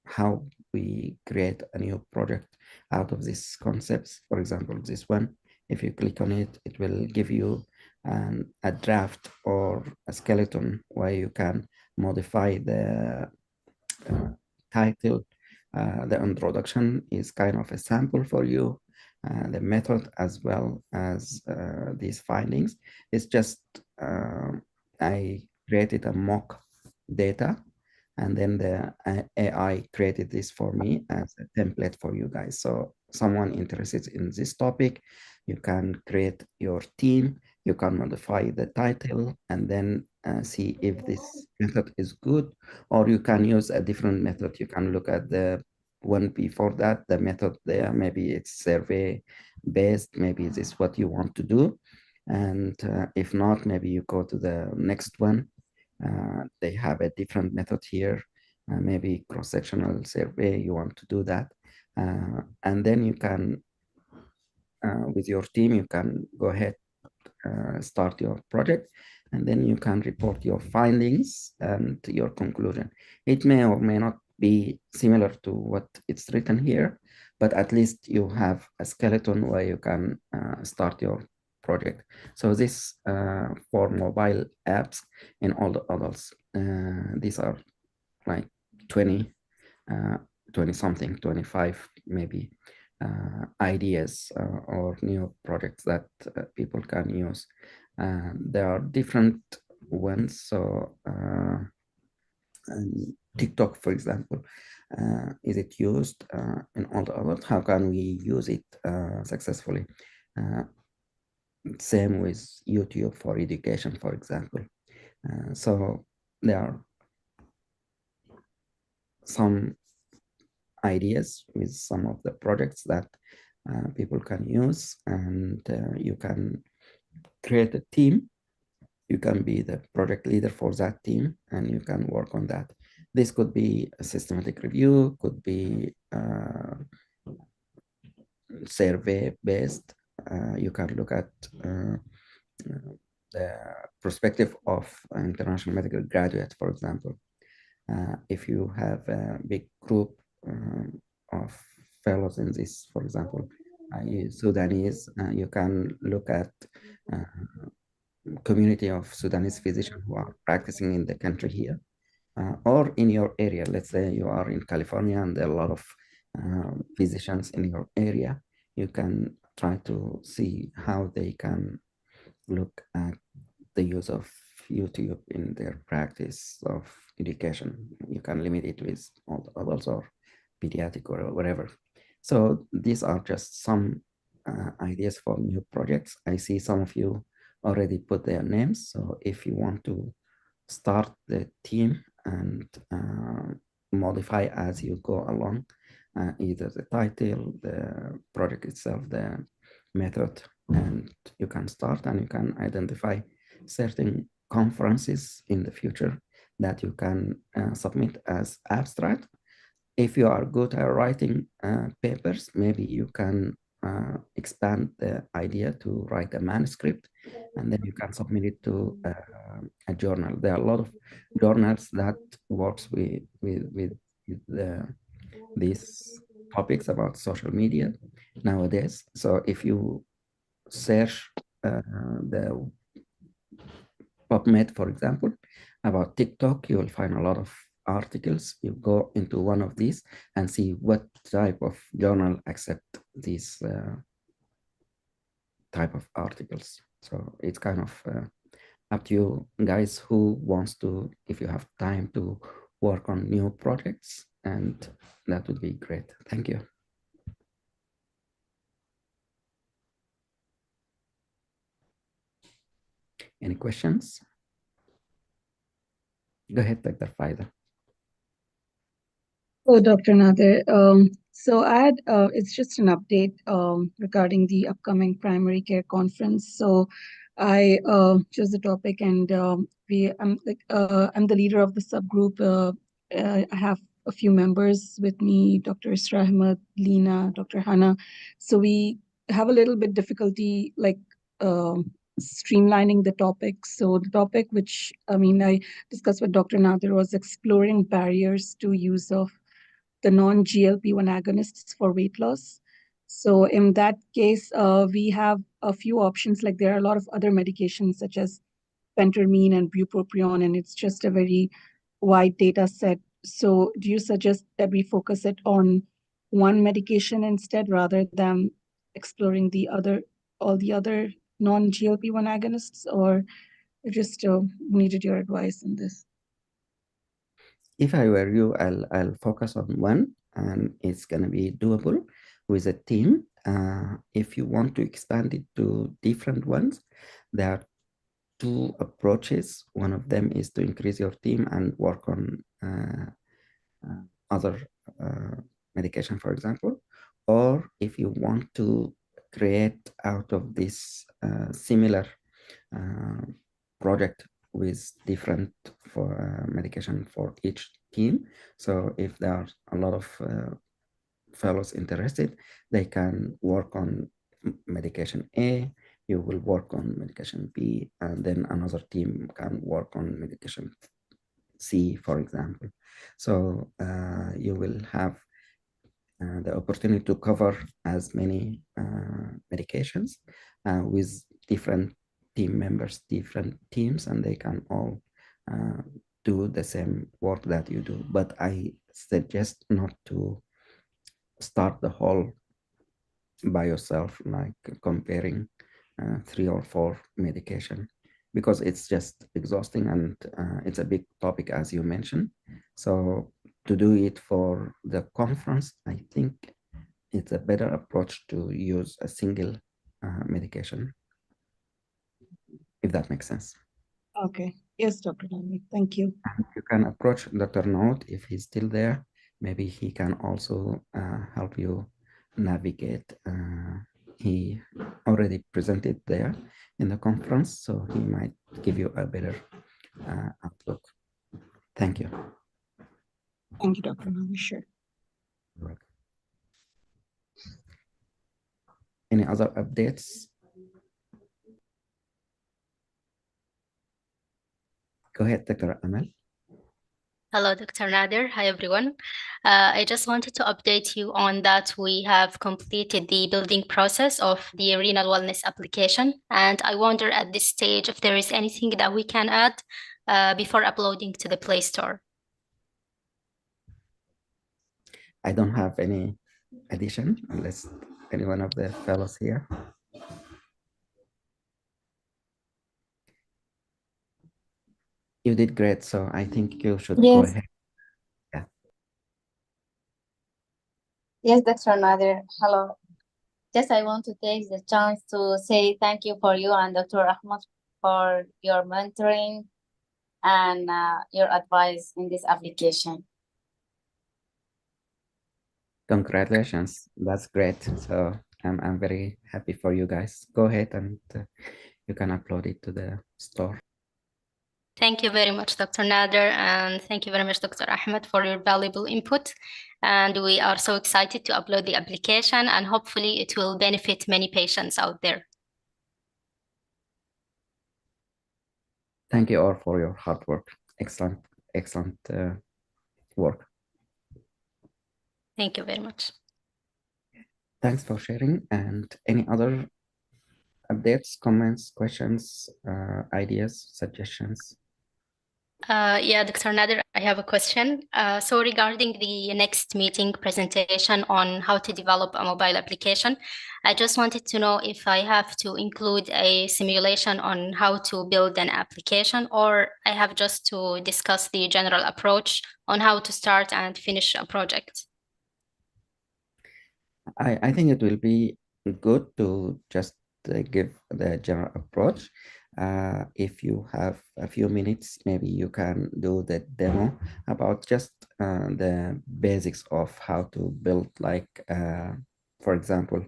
Speaker 1: how we create a new project out of these concepts. For example, this one, if you click on it, it will give you a draft or a skeleton where you can modify the title. The introduction is kind of a sample for you. The method as well as these findings. It's just I created a mock data, and then the AI created this for me as a template for you guys. So someone interested in this topic, you can create your team, you can modify the title, and then see if this method is good, or you can use a different method. You can look at the one before that, the method there, maybe it's survey based, maybe this is what you want to do. And if not, maybe you go to the next one. They have a different method here, maybe cross-sectional survey, you want to do that. And then you can, with your team, you can go ahead, start your project, and then you can report your findings and your conclusion. It may or may not be similar to what it's written here, but at least you have a skeleton where you can start your project. So this for mobile apps and all the adults, these are like 20 something, 25 maybe ideas or new projects that people can use. There are different ones. So TikTok, for example, is it used in all the others? How can we use it successfully? Same with YouTube for education, for example. So there are some ideas with some of the projects that people can use, and you can create a team. You can be the project leader for that team, and you can work on that. This could be a systematic review, could be survey based. You can look at the perspective of an international medical graduate, for example. If you have a big group of fellows in this, for example, Sudanese, you can look at community of Sudanese physicians who are practicing in the country here, or in your area. Let's say you are in California and there are a lot of physicians in your area. You can try to see how they can look at the use of YouTube in their practice of education. You can limit it with all adults or pediatric or whatever. So these are just some ideas for new projects. I see some of you already put their names. So if you want to start the team and modify as you go along, either the title, the project itself, the method, and you can start and you can identify certain conferences in the future that you can submit as abstract. If you are good at writing papers, maybe you can expand the idea to write a manuscript, and then you can submit it to a journal. There are a lot of journals that works with these topics about social media nowadays. So if you search the Pubmed, for example, about TikTok, you will find a lot of articles. You go into one of these and see what type of journal accept these type of articles. So it's kind of up to you guys who wants to, if you have time to work on new projects, and that would be great. Thank you. Any questions? Go ahead, Dr. Faida.
Speaker 12: Oh, Dr. Nader. So I had, it's just an update regarding the upcoming primary care conference. So I chose the topic, and I'm the leader of the subgroup. I have a few members with me, Dr. Yusra, Hamid, Lina, Dr. Hannah. So we have a little bit difficulty streamlining the topic. So the topic, which I discussed with Dr. Nader, was exploring barriers to use of the non-GLP-1 agonists for weight loss. So in that case, we have a few options. Like there are a lot of other medications such as phentermine and bupropion, and it's just a very wide data set. So do you suggest that we focus it on one medication instead rather than exploring all the other non-GLP-1 agonists, or I just needed your advice on this?
Speaker 1: If I were you, I'll focus on one, and it's gonna be doable with a team. If you want to expand it to different ones, there are two approaches. One of them is to increase your team and work on other medication, for example. Or if you want to create out of this similar project with different medication for each team. So if there are a lot of fellows interested, they can work on medication A, you will work on medication B, and then another team can work on medication C, for example. So you will have the opportunity to cover as many medications with different team members, different teams, and they can all do the same work that you do. But I suggest not to start the whole by yourself, like comparing 3 or 4 medication, because it's just exhausting, and it's a big topic, as you mentioned. So to do it for the conference, I think it's a better approach to use a single medication, if that makes sense.
Speaker 12: Okay. Yes, Dr. Nader. Thank you.
Speaker 1: You can approach Dr. Note if he's still there. Maybe he can also help you navigate. He already presented there in the conference, so he might give you a better outlook. Thank you.
Speaker 12: Thank you, Dr. Nader. Sure.
Speaker 1: You're welcome. Any other updates? Go ahead, Dr. Amal.
Speaker 17: Hello, Dr. Nader. Hi, everyone. I just wanted to update you on that we have completed the building process of the renal wellness application. And I wonder at this stage if there is anything that we can add before uploading to the Play Store.
Speaker 1: I don't have any addition unless any one of the fellows here. You did great, so I think you should go ahead. Yeah.
Speaker 18: Yes, Dr. Nader. Hello. Just I want to take the chance to say thank you for you and Dr. Ahmad for your mentoring and your advice in this application.
Speaker 1: Congratulations, that's great. So I'm very happy for you guys. Go ahead and you can upload it to the store.
Speaker 17: Thank you very much, Dr. Nader, and thank you very much, Dr. Ahmed, for your valuable input. And we are so excited to upload the application, and hopefully it will benefit many patients out there.
Speaker 1: Thank you all for your hard work. Excellent, excellent work.
Speaker 17: Thank you very much.
Speaker 1: Thanks for sharing. And any other updates, comments, questions, ideas, suggestions?
Speaker 17: Yeah, Dr. Nader, I have a question. So regarding the next meeting presentation on how to develop a mobile application, I just wanted to know if I have to include a simulation on how to build an application, or I have just to discuss the general approach on how to start and finish a project.
Speaker 1: I think it will be good to just give the general approach. If you have a few minutes, maybe you can do the demo about just the basics of how to build, like, for example,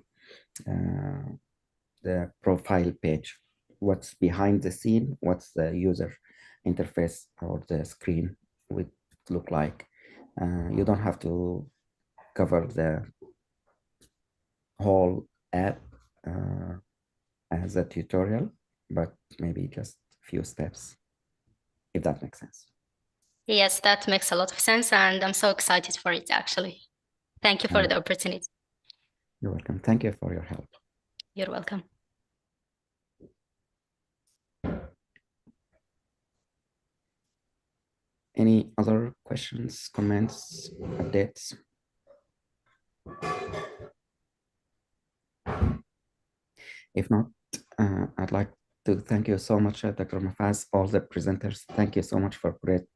Speaker 1: the profile page, what's behind the scene, what's the user interface or the screen would look like. You don't have to cover the whole app as a tutorial, but maybe just a few steps, if that makes sense.
Speaker 17: Yes, that makes a lot of sense, and I'm so excited for it, actually. Thank you for the opportunity.
Speaker 1: You're welcome. Thank you for your help.
Speaker 17: You're welcome.
Speaker 1: Any other questions, comments, updates? If not, I'd like to thank you so much, Dr. Mafaz, all the presenters. Thank you so much for great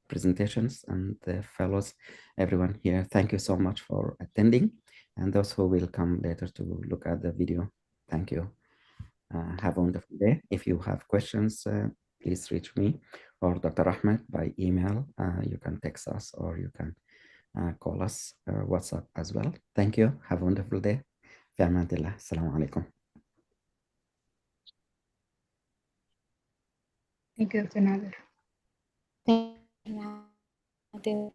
Speaker 1: presentations, and the fellows, everyone here. Thank you so much for attending, and those who will come later to look at the video. Thank you. Have a wonderful day. If you have questions, please reach me or Dr. Ahmed by email. You can text us or you can call us WhatsApp as well. Thank you. Have a wonderful day. في أمان الله. السلام عليكم.
Speaker 2: Thank you, Dr. Nader.
Speaker 14: Thank you.